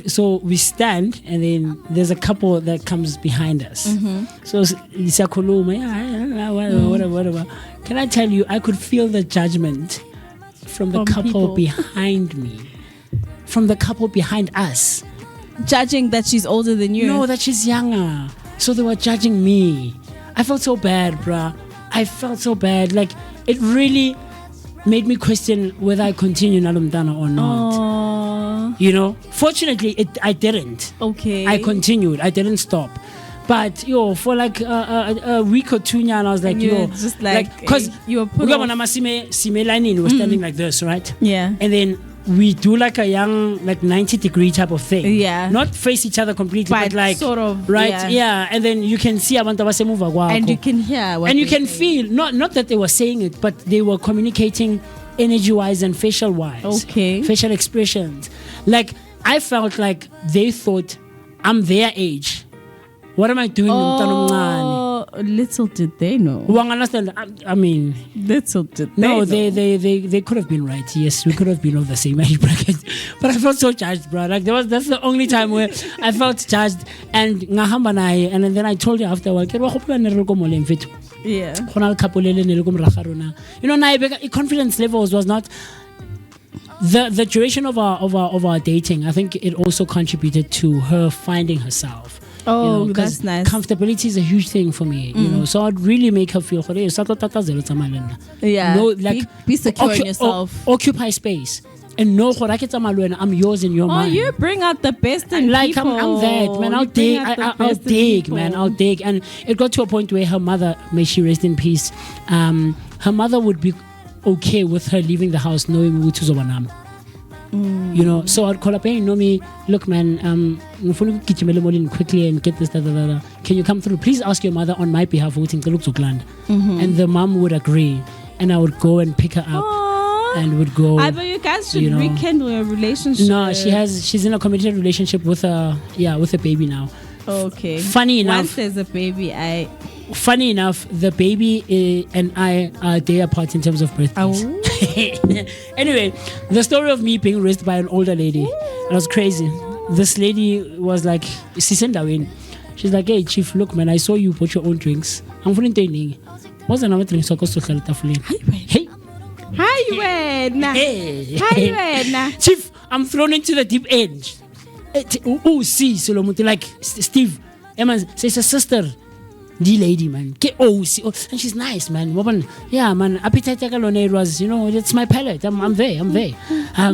[SPEAKER 3] So we stand and then there's a couple that comes behind us. So whatever. Can I tell you, I could feel the judgment from the couple behind me, from the couple behind us.
[SPEAKER 4] Judging that she's older than you?
[SPEAKER 3] No, that she's younger. So they were judging me. I felt so bad, bruh. I felt so bad. Like, it really made me question whether I continue Nalumdana or not. You know, fortunately, I didn't. Okay. I continued. I didn't stop. But for like a week or two now, I was like,
[SPEAKER 4] just like
[SPEAKER 3] because
[SPEAKER 4] you were put
[SPEAKER 3] we're standing like this, right? Yeah. And then we do like a young, like 90-degree type of thing. Yeah. Not face each other completely, but like sort of, right? Yeah. And then you can see and
[SPEAKER 4] you can hear
[SPEAKER 3] and you can feel not that they were saying it, but they were communicating energy-wise and facial-wise. Okay. Facial expressions. Like, I felt like they thought I'm their age. What am I doing?
[SPEAKER 4] Little did they know.
[SPEAKER 3] I mean,
[SPEAKER 4] little did they know.
[SPEAKER 3] They could have been right. Yes, we could have been of the same age bracket. But I felt so judged, bro. Like that's the only time where I felt judged. And then I told you afterward, yeah. You know, confidence levels was not the duration of our dating. I think it also contributed to her finding herself.
[SPEAKER 4] Oh, that's nice.
[SPEAKER 3] Comfortability is a huge thing for me, you know. So I'd really make her feel,
[SPEAKER 4] yeah, be secure in yourself.
[SPEAKER 3] Occupy space. And no, I'm yours in your mind.
[SPEAKER 4] Oh, you bring out the best in people.
[SPEAKER 3] I'm that, man. I'll dig. And it got to a point where her mother, may she rest in peace, her mother would be okay with her leaving the house knowing Wutuzobanam. You know, so I'd call up, hey, Nomi, look, man, quickly and get this, Can you come through? Please ask your mother on my behalf. And the mom would agree. And I would go and pick her up. And would go.
[SPEAKER 4] But you guys should rekindle your relationship.
[SPEAKER 3] No, she's in a committed relationship with a baby now.
[SPEAKER 4] Okay.
[SPEAKER 3] Funny enough,
[SPEAKER 4] once there's a baby,
[SPEAKER 3] Funny enough, the baby and I are a day apart in terms of birthdays. Anyway, the story of me being raised by an older lady, it was crazy. This lady was like, she's like, hey, Chief, look, man, I saw you put your own drinks. I'm feeling training. What's another drink? So hey. Hi, Chief, I'm thrown into the deep end. See, Solomuti, like Steve, Emma says a sister. the lady, man. And she's nice, man. Woman, yeah, man. Appetite it was, it's my palate. I'm there.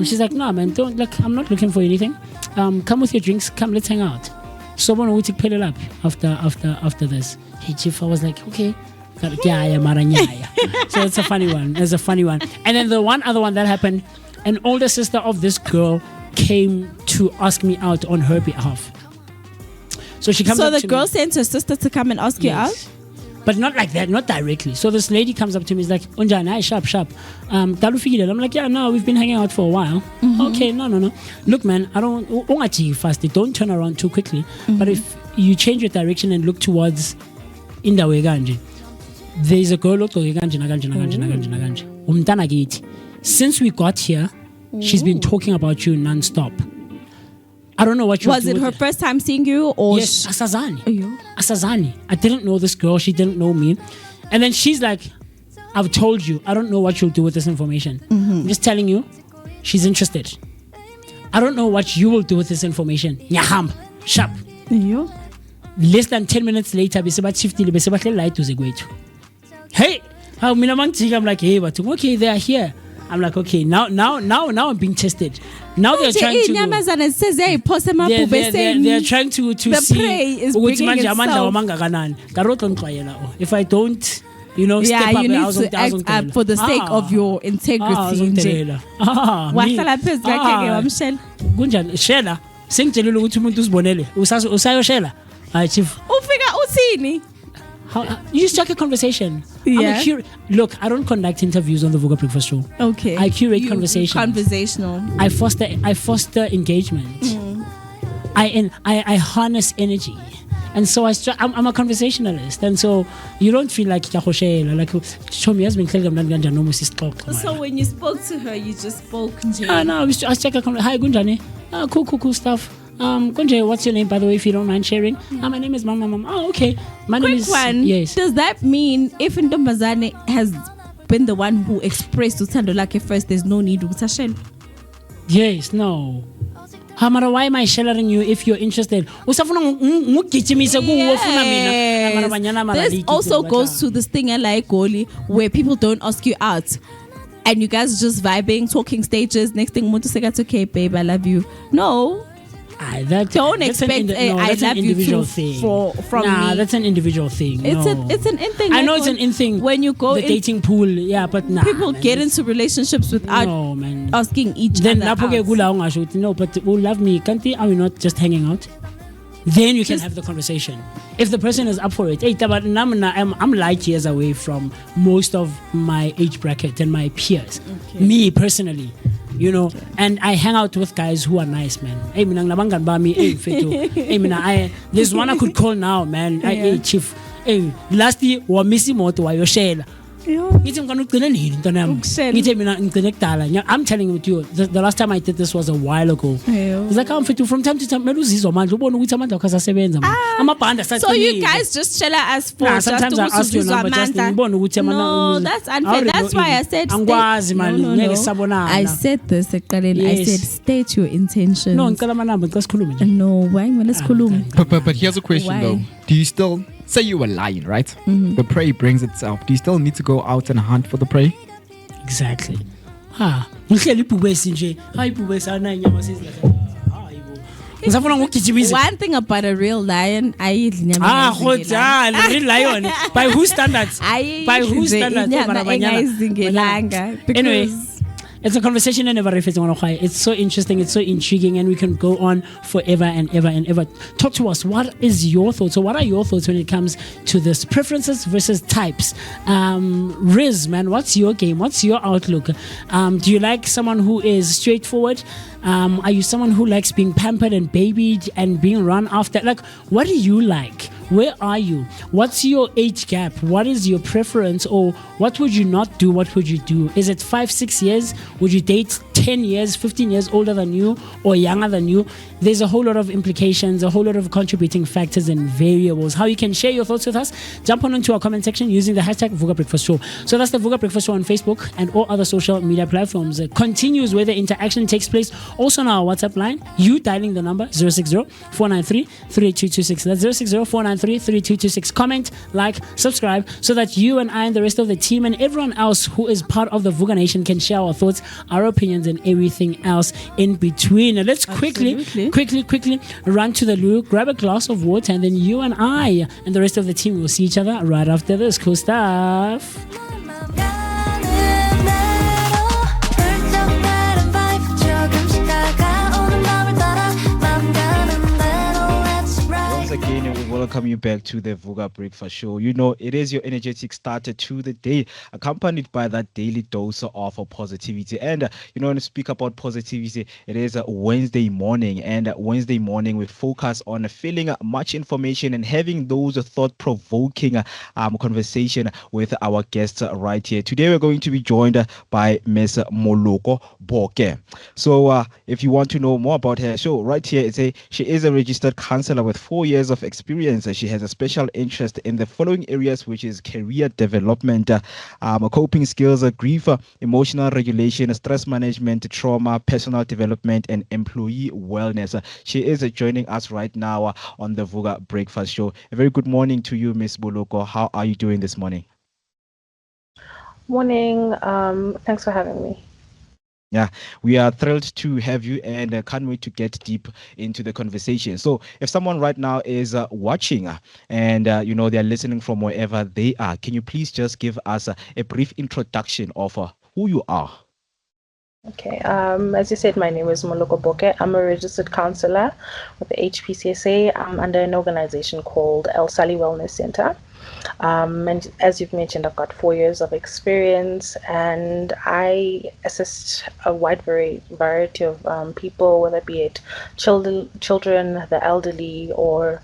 [SPEAKER 3] She's like, no, man, don't look. I'm not looking for anything. Come with your drinks. Come, let's hang out. So when we take pedal up after this, hey chief, I was like, okay. So it's a funny one. And then the one other one that happened, an older sister of this girl came to ask me out on her behalf. So she comes.
[SPEAKER 4] So
[SPEAKER 3] up
[SPEAKER 4] the
[SPEAKER 3] to
[SPEAKER 4] girl
[SPEAKER 3] me.
[SPEAKER 4] sent her sister to come and ask you out.
[SPEAKER 3] But not like that, not directly. So this lady comes up to me, is like, Unjani, sharp. I'm like, yeah, no, we've been hanging out for a while. Okay, no. Look, man, I don't fast. Don't turn around too quickly. But if you change your direction and look towards Indawe Ganji, there's a girl since we got here, she's been talking about you non-stop. I don't know what you
[SPEAKER 4] was it her first time seeing you or
[SPEAKER 3] yes, Asazani. I didn't know this girl, she didn't know me. And then she's like, I've told you, I don't know what you'll do with this information. I'm just telling you, she's interested. I don't know what you will do with this information. Nyaham, sharp. Less than 10 minutes later, hey, I'm like, hey, but okay, they are here. I'm like, okay, now I'm being tested. Now they're trying to. They're trying to
[SPEAKER 4] the
[SPEAKER 3] see.
[SPEAKER 4] prey is bringing itself.
[SPEAKER 3] If I don't, step
[SPEAKER 4] you
[SPEAKER 3] up,
[SPEAKER 4] need to act up for the sake of your integrity.
[SPEAKER 3] Kunjani shela sengitshelile ukuthi umuntu usibonele usayoshela hayi chief
[SPEAKER 4] ufika uthini.
[SPEAKER 3] You just strike a conversation.
[SPEAKER 4] Yeah.
[SPEAKER 3] Look, I don't conduct interviews on the Vooka Breakfast Show.
[SPEAKER 4] Okay.
[SPEAKER 3] I curate conversations.
[SPEAKER 4] Conversational.
[SPEAKER 3] I foster engagement. I harness energy. And so I'm a conversationalist. And so you don't feel like show me has been clear.
[SPEAKER 4] So when you spoke to her, you just spoke.
[SPEAKER 3] No, I check a conversation. Hi Gunjani. Cool stuff. Kunje, what's your name, by the way, if you don't mind sharing? My name is Mama. Oh, okay. My name is...
[SPEAKER 4] one.
[SPEAKER 3] Yes.
[SPEAKER 4] Does that mean if Ntombazane has been the one who expressed to Thando Lake first, there's no need to share?
[SPEAKER 3] Yes, no. Hamara, why am I sharing you if you're interested?
[SPEAKER 4] This also goes to this thing like Goli, where people don't ask you out. And you guys are just vibing, talking stages. Next thing, it's okay, babe, I love you. No. Don't expect I love you too from me.
[SPEAKER 3] That's an individual thing.
[SPEAKER 4] It's an in thing.
[SPEAKER 3] I know it's an in thing.
[SPEAKER 4] When you go
[SPEAKER 3] the dating pool, yeah, but
[SPEAKER 4] people get into relationships without asking each other out.
[SPEAKER 3] No, but who love me? Can't they? Are we not just hanging out? Then you can have the conversation. If the person is up for it. I'm light years away from most of my age bracket and my peers. Okay. Me personally. And I hang out with guys who are nice, man. There's one I could call now, man. Hey, chief. Hey, last year, wa missing moto wa yoshela. I'm telling you, the last time I did this was a while ago. It's like from time to time.
[SPEAKER 4] So you guys just chill as for
[SPEAKER 3] sometimes I ask your number just
[SPEAKER 4] no, that's unfair. That's why I said no. I said this. I said state your intentions.
[SPEAKER 3] No,
[SPEAKER 4] let's
[SPEAKER 6] But here's a question though. Do you still say you were lying, right? The prey brings itself. Do you still need to go out and hunt for the prey?
[SPEAKER 3] Exactly.
[SPEAKER 4] One thing about a real lion, I eat
[SPEAKER 3] real lion. By whose standards? Anyway, it's a conversation I never refuse on. It's so interesting, it's so intriguing, and we can go on forever and ever and ever. Talk to us. What is your thoughts? So what are your thoughts when it comes to this preferences versus types? Riz, man, what's your game? What's your outlook? Do you like someone who is straightforward? Are you someone who likes being pampered and babied and being run after? Like, what do you like? Where are you? What's your age gap? What is your preference? Or what would you not do? What would you do? Is it 5-6 years? Would you date 10 years, 15 years older than you or younger than you? There's a whole lot of implications, a whole lot of contributing factors and variables. How you can share your thoughts with us? Jump on into our comment section using the hashtag Vooka Breakfast Show. So that's the Vooka Breakfast Show on Facebook and all other social media platforms. It continues where the interaction takes place. Also on our WhatsApp line, you dialing the number 060-493-3826. That's 060-493-3826. 079 Comment, like, subscribe, so that you and I and the rest of the team and everyone else who is part of the Vooka Nation can share our thoughts, our opinions, and everything else in between. Now let's quickly run to the loo, grab a glass of water, and then you and I and the rest of the team will see each other right after this. Cool stuff.
[SPEAKER 1] Again, we welcome you back to the Vooka Breakfast Show. You know, it is your energetic starter to the day, accompanied by that daily dose of positivity. And, you know, when we speak about positivity, it is a Wednesday morning. And Wednesday morning, we focus on feeling much information and having those thought-provoking conversation with our guests right here. Today, we're going to be joined by Miss Moloko Boke. So, if you want to know more about her, so right here, she is a registered counselor with 4 years of experience. She has a special interest in the following areas, which is career development, coping skills, grief, emotional regulation, stress management, trauma, personal development, and employee wellness. She is joining us right now on the Vooka Breakfast Show. A very good morning to you, Miss Boloko. How are you doing this morning?
[SPEAKER 9] Morning. Thanks for having me.
[SPEAKER 1] Yeah, we are thrilled to have you and can't wait to get deep into the conversation. So if someone right now is watching and, you know, they're listening from wherever they are, can you please just give us a brief introduction of who you are?
[SPEAKER 9] Okay. As you said, my name is Moloko Boke. I'm a registered counselor with the HPCSA. I'm under an organization called El Sali Wellness Center. And as you've mentioned, I've got 4 years of experience, and I assist a wide variety of people, whether it be it children, the elderly, or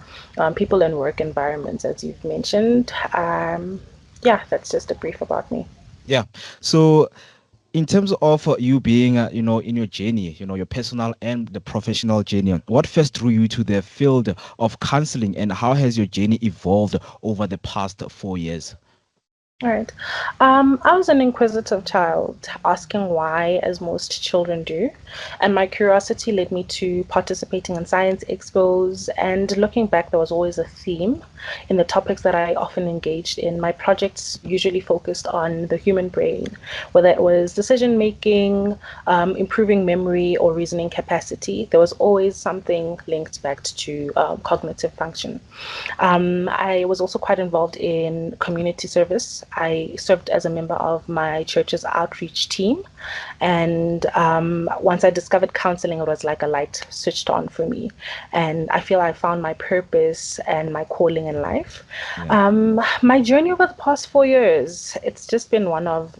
[SPEAKER 9] people in work environments, as you've mentioned. Yeah, that's just a brief about me.
[SPEAKER 1] Yeah. So in terms of you being, you know, in your journey, you know, your personal and the professional journey, what first drew you to the field of counseling, and how has your journey evolved over the past 4 years?
[SPEAKER 9] All right. I was an inquisitive child, asking why, as most children do. And my curiosity led me to participating in science expos. And looking back, there was always a theme in the topics that I often engaged in. My projects usually focused on the human brain, whether it was decision making, improving memory, or reasoning capacity. There was always something linked back to cognitive function. I was also quite involved in community service. I served as a member of my church's outreach team. And once I discovered counseling, it was like a light switched on for me. And I feel I found my purpose and my calling in life. Yeah. My journey over the past 4 years, it's just been one of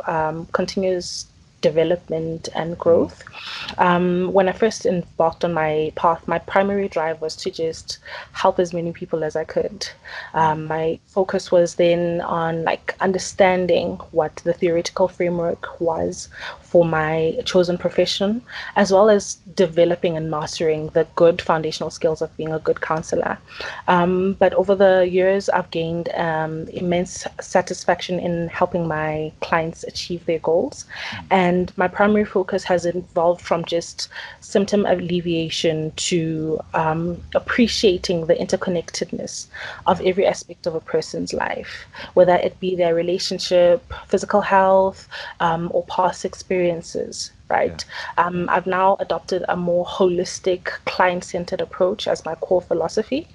[SPEAKER 9] continuous development and growth. When I first embarked on my path, my primary drive was to just help as many people as I could. My focus was then on like understanding what the theoretical framework was for my chosen profession, as well as developing and mastering the good foundational skills of being a good counselor. But over the years, I've gained immense satisfaction in helping my clients achieve their goals. And my primary focus has evolved from just symptom alleviation to appreciating the interconnectedness of every aspect of a person's life, whether it be their relationship, physical health, or past experiences. Right. Yeah. I've now adopted a more holistic, client-centered approach as my core philosophy.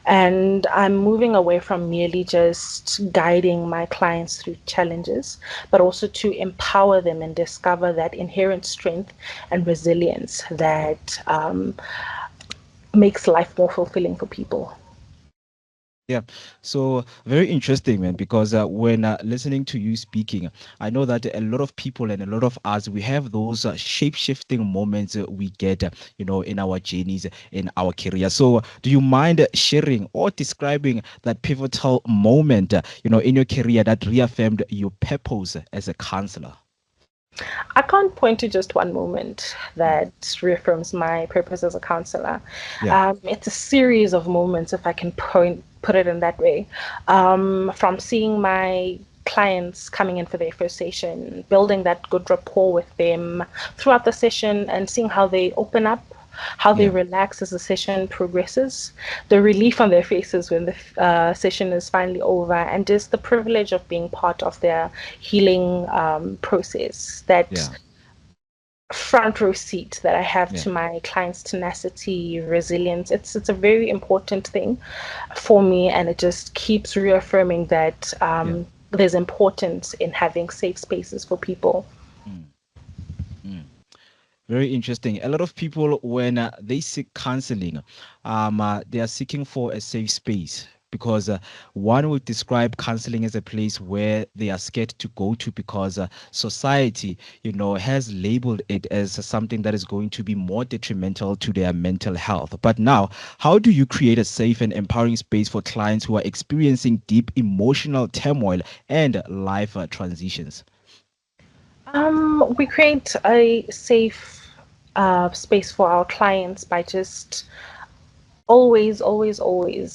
[SPEAKER 9] And I'm moving away from merely just guiding my clients through challenges, but also to empower them and discover that inherent strength and resilience that makes life more fulfilling for people.
[SPEAKER 1] Yeah, so very interesting, man, because when listening to you speaking, I know that a lot of people and a lot of us, we have those shape-shifting moments we get, you know, in our journeys, in our career. So do you mind sharing or describing that pivotal moment, you know, in your career that reaffirmed your purpose as a counselor?
[SPEAKER 9] I can't point to just one moment that reaffirms my purpose as a counselor. Yeah. It's a series of moments, if I can put it in that way. From seeing my clients coming in for their first session, building that good rapport with them throughout the session, and seeing how they open up, how they
[SPEAKER 10] Yeah.
[SPEAKER 9] relax as the session progresses, the relief on their faces when the session is finally over, and just the privilege of being part of their healing process. That
[SPEAKER 10] Yeah.
[SPEAKER 9] front row seat that I have
[SPEAKER 10] Yeah.
[SPEAKER 9] to my clients' tenacity, resilience. It's a very important thing for me, and it just keeps reaffirming that
[SPEAKER 10] Yeah.
[SPEAKER 9] there's importance in having safe spaces for people.
[SPEAKER 10] Very interesting. A lot of people, when they seek counseling, they are seeking for a safe space because one would describe counseling as a place where they are scared to go to because society, has labeled it as something that is going to be more detrimental to their mental health. But now, how do you create a safe and empowering space for clients who are experiencing deep emotional turmoil and life transitions?
[SPEAKER 9] We create a safe space for our clients by just always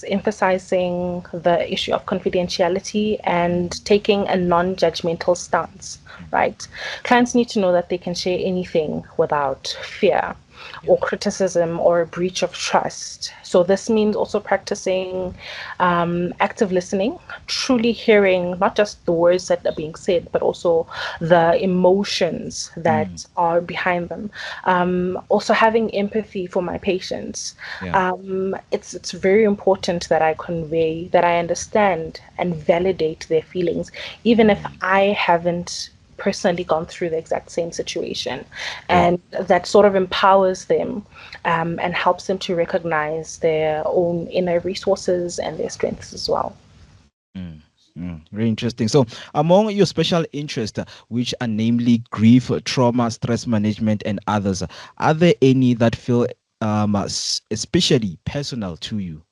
[SPEAKER 9] emphasizing the issue of confidentiality and taking a non-judgmental stance, right? Clients need to know that they can share anything without fear or criticism or a breach of trust. So this means also practicing active listening, truly hearing not just the words that are being said, but also the emotions that are behind them. Also having empathy for my patients.
[SPEAKER 10] Yeah.
[SPEAKER 9] It's very important that I convey that I understand and validate their feelings, even if I haven't personally gone through the exact same situation, and that sort of empowers them and helps them to recognize their own inner resources and their strengths as well.
[SPEAKER 10] Very interesting. So, among your special interests, which are namely grief, trauma, stress management, and others, are there any that feel especially personal to you?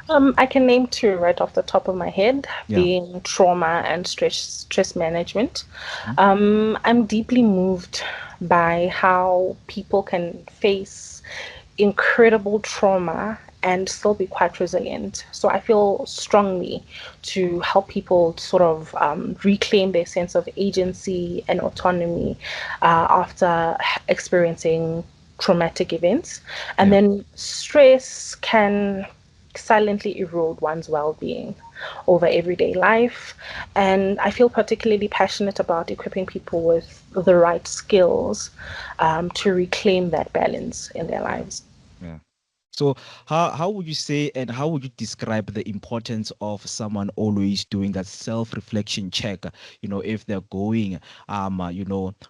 [SPEAKER 9] I can name two right off the top of my head,
[SPEAKER 10] Yeah.
[SPEAKER 9] being trauma and stress management. I'm deeply moved by how people can face incredible trauma and still be quite resilient. So I feel strongly to help people sort of reclaim their sense of agency and autonomy after experiencing traumatic events. And then stress can silently erode one's well-being over everyday life, and I feel particularly passionate about equipping people with the right skills to reclaim that balance in their lives.
[SPEAKER 10] Yeah. So how would you say and how would you describe the importance of someone always doing that self-reflection check, if they're going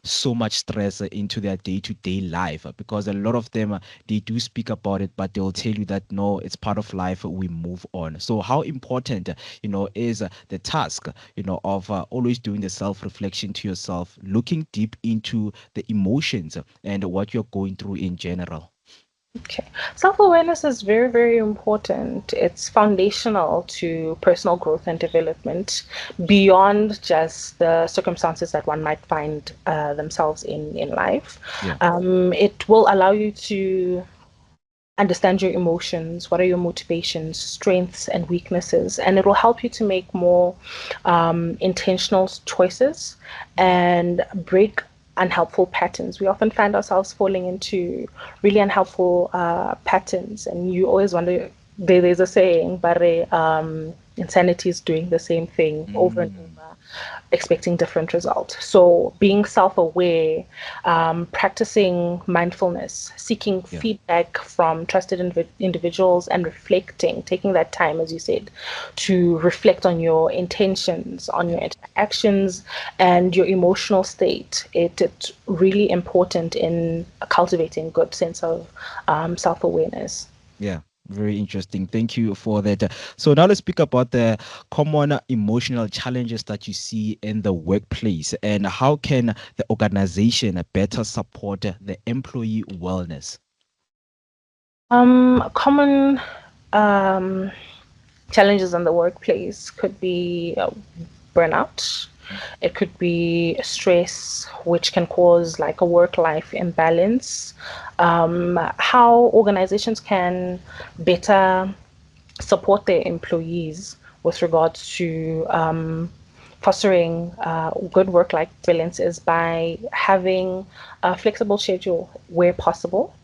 [SPEAKER 10] so much stress into their day-to-day life? Because a lot of them they do speak about it, but they'll tell you that no, it's part of life, we move on. So how important is the task of always doing the self-reflection to yourself, looking deep into the emotions and what you're going through in general?
[SPEAKER 9] Okay. Self-awareness is very, very important. It's foundational to personal growth and development beyond just the circumstances that one might find themselves in life.
[SPEAKER 10] Yeah.
[SPEAKER 9] It will allow you to understand your emotions, what are your motivations, strengths, and weaknesses, and it will help you to make more intentional choices and break unhelpful patterns. We often find ourselves falling into really unhelpful patterns, and you always wonder. There's a saying, but insanity is doing the same thing over and over, expecting different results. So being self-aware, practicing mindfulness, seeking feedback from trusted individuals, and reflecting, taking that time, as you said, to reflect on your intentions, on your interactions, and your emotional state. It's really important in cultivating good sense of self-awareness.
[SPEAKER 10] Yeah, very interesting. Thank you for that. So now let's speak about the common emotional challenges that you see in the workplace and how can the organization better support the employee wellness?
[SPEAKER 9] Common challenges in the workplace could be burnout. It could be stress, which can cause like a work-life imbalance. How organizations can better support their employees with regards to fostering good work-life balance is by having a flexible schedule where possible,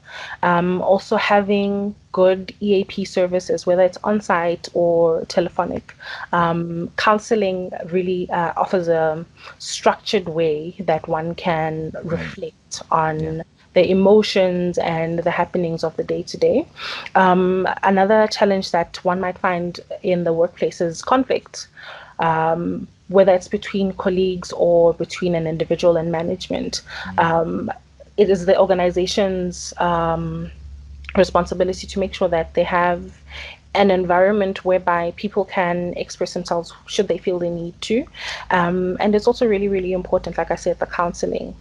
[SPEAKER 9] Also having good EAP services, whether it's on-site or telephonic. Counseling really offers a structured way that one can reflect on the emotions and the happenings of the day to day. Another challenge that one might find in the workplace is conflict, whether it's between colleagues or between an individual and management. It is the organization's responsibility to make sure that they have an environment whereby people can express themselves should they feel they need to. And it's also really, really important, like I said, the counseling,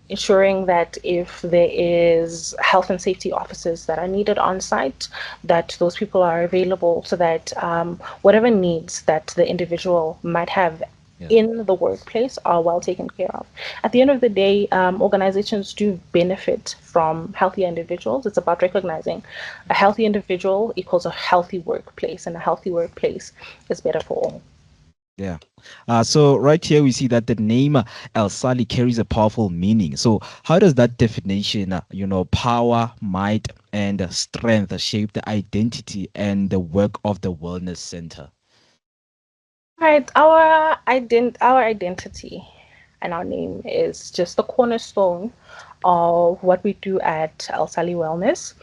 [SPEAKER 9] ensuring that if there is health and safety officers that are needed on site, that those people are available so that whatever needs that the individual might have in the workplace are well taken care of. At the end of the day, organizations do benefit from healthier individuals. It's about recognizing a healthy individual equals a healthy workplace, and a healthy workplace is better for all.
[SPEAKER 10] Yeah. So right here we see that the name El Sali carries a powerful meaning. So how does that definition, power, might, and strength shape the identity and the work of the Wellness Center?
[SPEAKER 9] Right, our identity and our name is just the cornerstone of what we do at El Sali Wellness.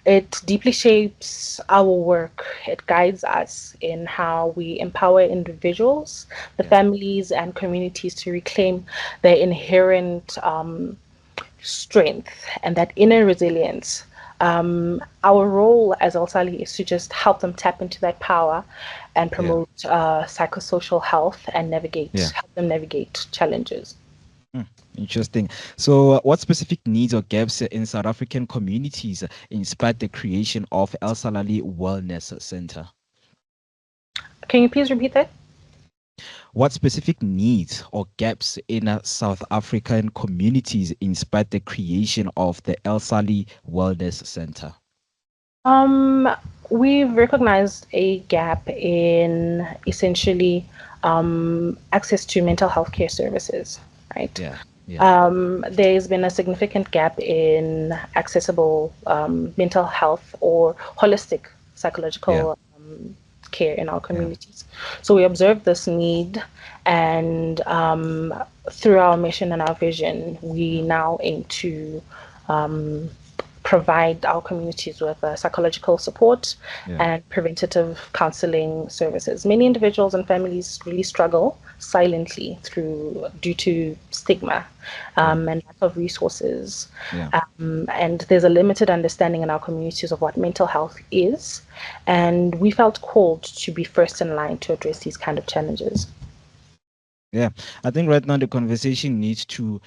[SPEAKER 9] It deeply shapes our work. It guides us in how we empower individuals, the families, and communities to reclaim their inherent strength and that inner resilience. Our role as El Sali is to just help them tap into that power and promote psychosocial health and help them navigate challenges.
[SPEAKER 10] Interesting. So what specific needs or gaps in South African communities inspired the creation of El Salali Wellness Center?
[SPEAKER 9] Can you please repeat that?
[SPEAKER 10] What specific needs or gaps in South African communities inspired the creation of the El Sali Wellness Center?
[SPEAKER 9] We've recognized a gap in essentially access to mental health care services, right? There's been a significant gap in accessible mental health or holistic psychological care in our communities. So we observed this need, and through our mission and our vision, we now aim to provide our communities with psychological support and preventative counseling services. Many individuals and families really struggle silently due to stigma and lack of resources. And there's a limited understanding in our communities of what mental health is. And we felt called to be first in line to address these kind of challenges.
[SPEAKER 10] Yeah, I think right now the conversation needs to,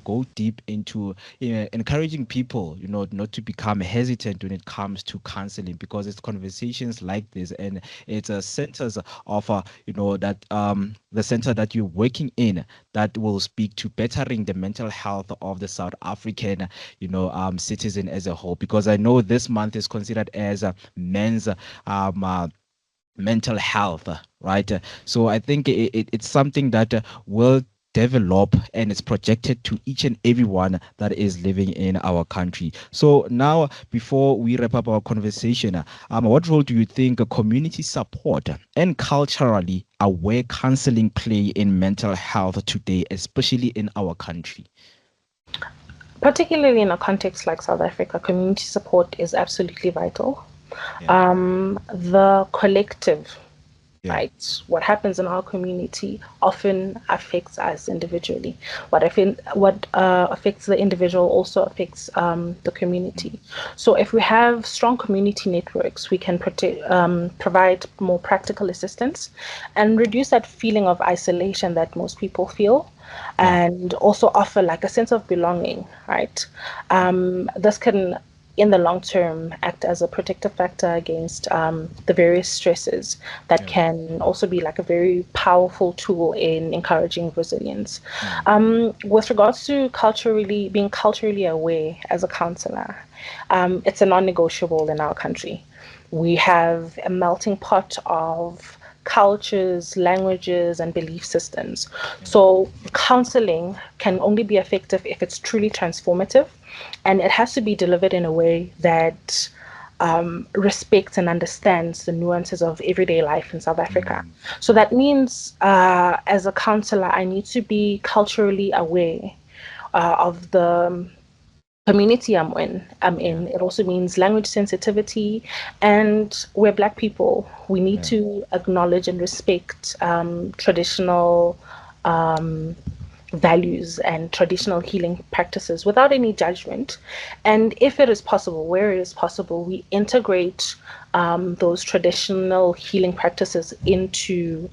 [SPEAKER 10] go deep into encouraging people, not to become hesitant when it comes to counseling, because it's conversations like this, and it's centers of, that the center that you're working in that will speak to bettering the mental health of the South African, citizen as a whole. Because I know this month is considered as men's mental health, right? So I think it's something that will develop, and it's projected to each and everyone that is living in our country. So now, before we wrap up our conversation, what role do you think community support and culturally aware counseling play in mental health today, especially in our country?
[SPEAKER 9] Particularly in a context like South Africa, community support is absolutely vital. The collective, right? What happens in our community often affects us individually. What affects the individual also affects the community. So if we have strong community networks, we can provide more practical assistance and reduce that feeling of isolation that most people feel, and also offer like a sense of belonging, right? This can, in the long term, act as a protective factor against the various stresses that can also be like a very powerful tool in encouraging resilience. With regards to being culturally aware as a counselor, it's a non-negotiable in our country. We have a melting pot of cultures, languages, and belief systems. So counseling can only be effective if it's truly transformative, and it has to be delivered in a way that respects and understands the nuances of everyday life in South Africa. So that means, as a counselor, I need to be culturally aware of the community I'm in. It also means language sensitivity, and we're Black people. We need to acknowledge and respect traditional values and traditional healing practices without any judgment. And if it is possible, where it is possible, we integrate those traditional healing practices into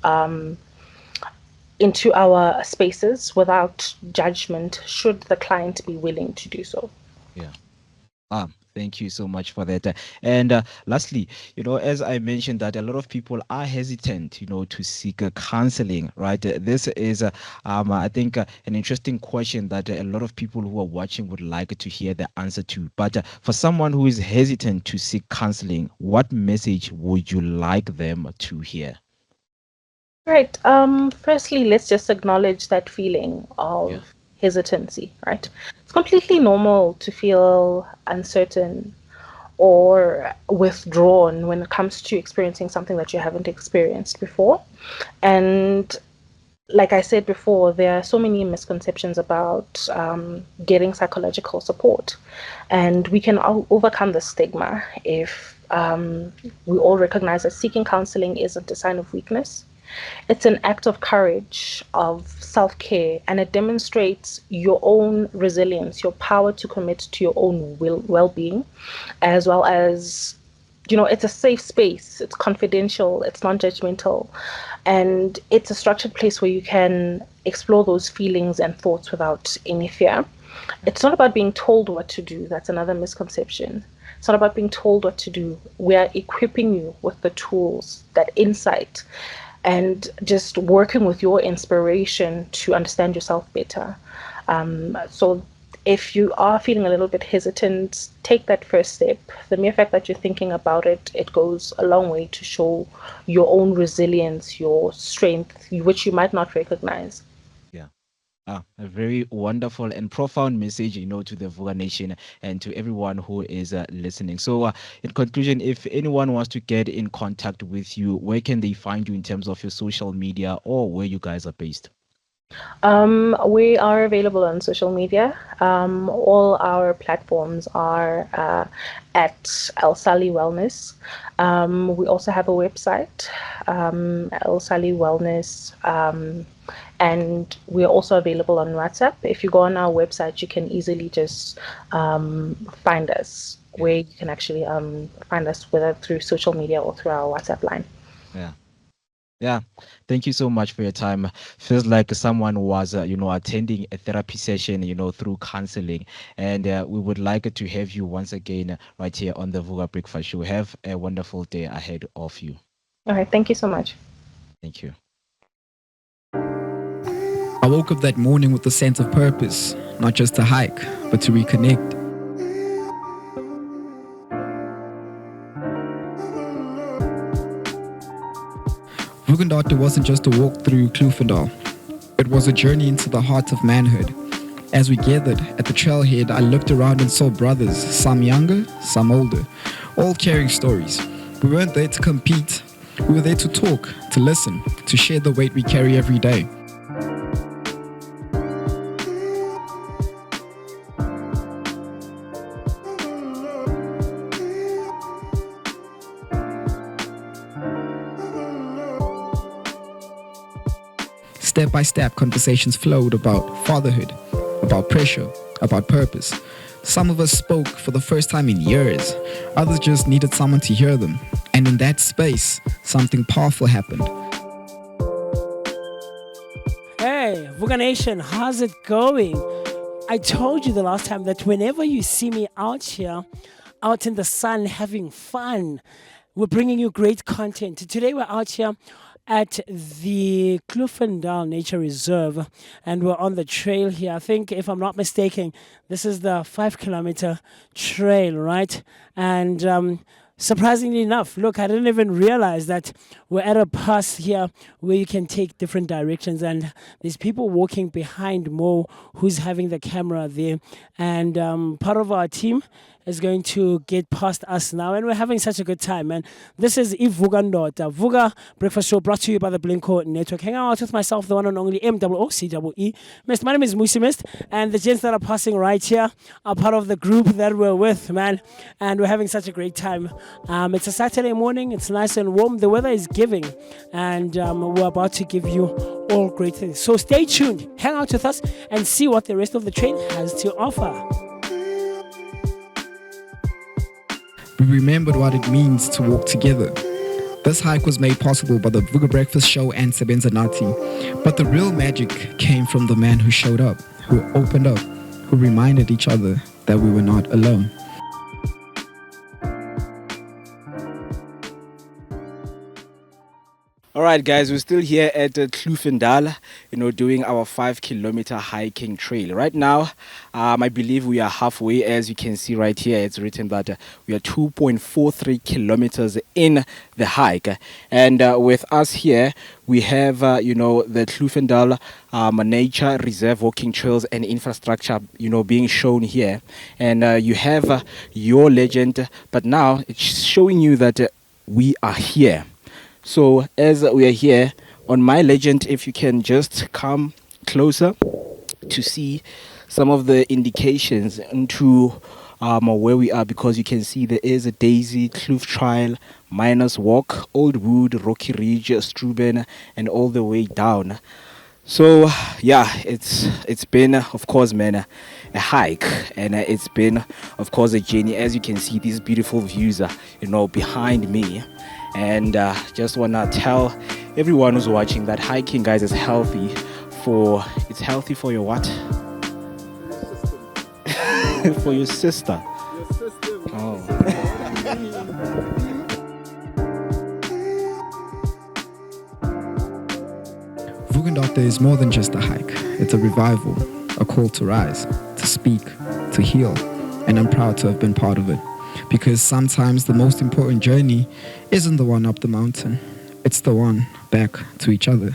[SPEAKER 9] our spaces without judgment, should the client be willing to do so.
[SPEAKER 10] Yeah. Thank you so much for that. And lastly, as I mentioned, that a lot of people are hesitant, to seek counseling, right? This is, I think, an interesting question that a lot of people who are watching would like to hear the answer to. But for someone who is hesitant to seek counseling, what message would you like them to hear?
[SPEAKER 9] Right. Firstly, let's just acknowledge that feeling of hesitancy, right? It's completely normal to feel uncertain or withdrawn when it comes to experiencing something that you haven't experienced before. And like I said before, there are so many misconceptions about getting psychological support. And we can overcome the stigma if we all recognize that seeking counseling isn't a sign of weakness. It's an act of courage, of self-care, and it demonstrates your own resilience, your power to commit to your own well-being, as well as, it's a safe space, it's confidential, it's non-judgmental, and it's a structured place where you can explore those feelings and thoughts without any fear. It's not about being told what to do. That's another misconception. It's not about being told what to do. We are equipping you with the tools, that insight, and just working with your inspiration to understand yourself better. So if you are feeling a little bit hesitant, take that first step. The mere fact that you're thinking about it, it goes a long way to show your own resilience, your strength, which you might not recognize.
[SPEAKER 10] A very wonderful and profound message, to the Vooka Nation and to everyone who is listening. So, in conclusion, if anyone wants to get in contact with you, where can they find you in terms of your social media or where you guys are based?
[SPEAKER 9] We are available on social media. All our platforms are at El Sali Wellness. We also have a website, El Sali Wellness, and we're also available on WhatsApp. If you go on our website, you can easily just find us, where you can actually find us, whether through social media or through our WhatsApp line.
[SPEAKER 10] Yeah. Thank you so much for your time. Feels like someone was, attending a therapy session, through counseling. And we would like to have you once again right here on the Vooka Breakfast Show. Have a wonderful day ahead of you.
[SPEAKER 9] All right. Thank you so much.
[SPEAKER 10] Thank you.
[SPEAKER 6] I woke up that morning with a sense of purpose, not just to hike, but to reconnect. Vukandata wasn't just a walk through Kloofendal. It was a journey into the heart of manhood. As we gathered at the trailhead, I looked around and saw brothers, some younger, some older, all carrying stories. We weren't there to compete. We were there to talk, to listen, to share the weight we carry every day. Step-by-step conversations flowed about fatherhood, about pressure, about purpose. Some of us spoke for the first time in years. Others just needed someone to hear them. And in that space, something powerful happened.
[SPEAKER 3] Hey, Vooka Nation, how's it going? I told you the last time that whenever you see me out here, out in the sun having fun, we're bringing you great content. Today we're out here at the Kloofendal Nature Reserve, and we're on the trail here. I think, if I'm not mistaken, this is the 5-kilometer trail, right? And surprisingly enough, look, I didn't even realize that we're at a pass here where you can take different directions, and there's people walking behind Mo, who's having the camera there, and part of our team is going to get past us now, and we're having such a good time, man. This is Vooka Vooka Breakfast Show, brought to you by the Blinko Network. Hang out with myself, the one and only MOOCEE. Mist, my name is Musi Mist, and the gents that are passing right here are part of the group that we're with, man, and we're having such a great time. It's a Saturday morning, it's nice and warm, the weather is giving, and we're about to give you all great things. So stay tuned, hang out with us, and see what the rest of the train has to offer.
[SPEAKER 6] We remembered what it means to walk together. This hike was made possible by the Vooka Breakfast Show and Sebenza Nati. But the real magic came from the man who showed up, who opened up, who reminded each other that we were not alone.
[SPEAKER 1] All right, guys, we're still here at Kloof-en-Daal, doing our 5-kilometer hiking trail. Right now, I believe we are halfway. As you can see right here, it's written that we are 2.43 kilometers in the hike. And with us here, we have, the Kloof-en-Daal Nature Reserve walking trails and infrastructure, being shown here. And you have your legend, but now it's showing you that we are here. So as we are here on my legend, if you can just come closer to see some of the indications into where we are, because you can see there is a Daisy, Kloof Trail, Miners Walk, Old Wood, Rocky Ridge, Struben, and all the way down. So yeah, it's been, of course, man, a hike, and it's been, of course, a journey. As you can see, these beautiful views behind me. And just want to tell everyone who's watching that hiking, guys, is healthy for your what? For your sister. Oh.
[SPEAKER 6] Vooka is more than just a hike. It's a revival, a call to rise, to speak, to heal. And I'm proud to have been part of it. Because sometimes the most important journey isn't the one up the mountain. It's the one back to each other.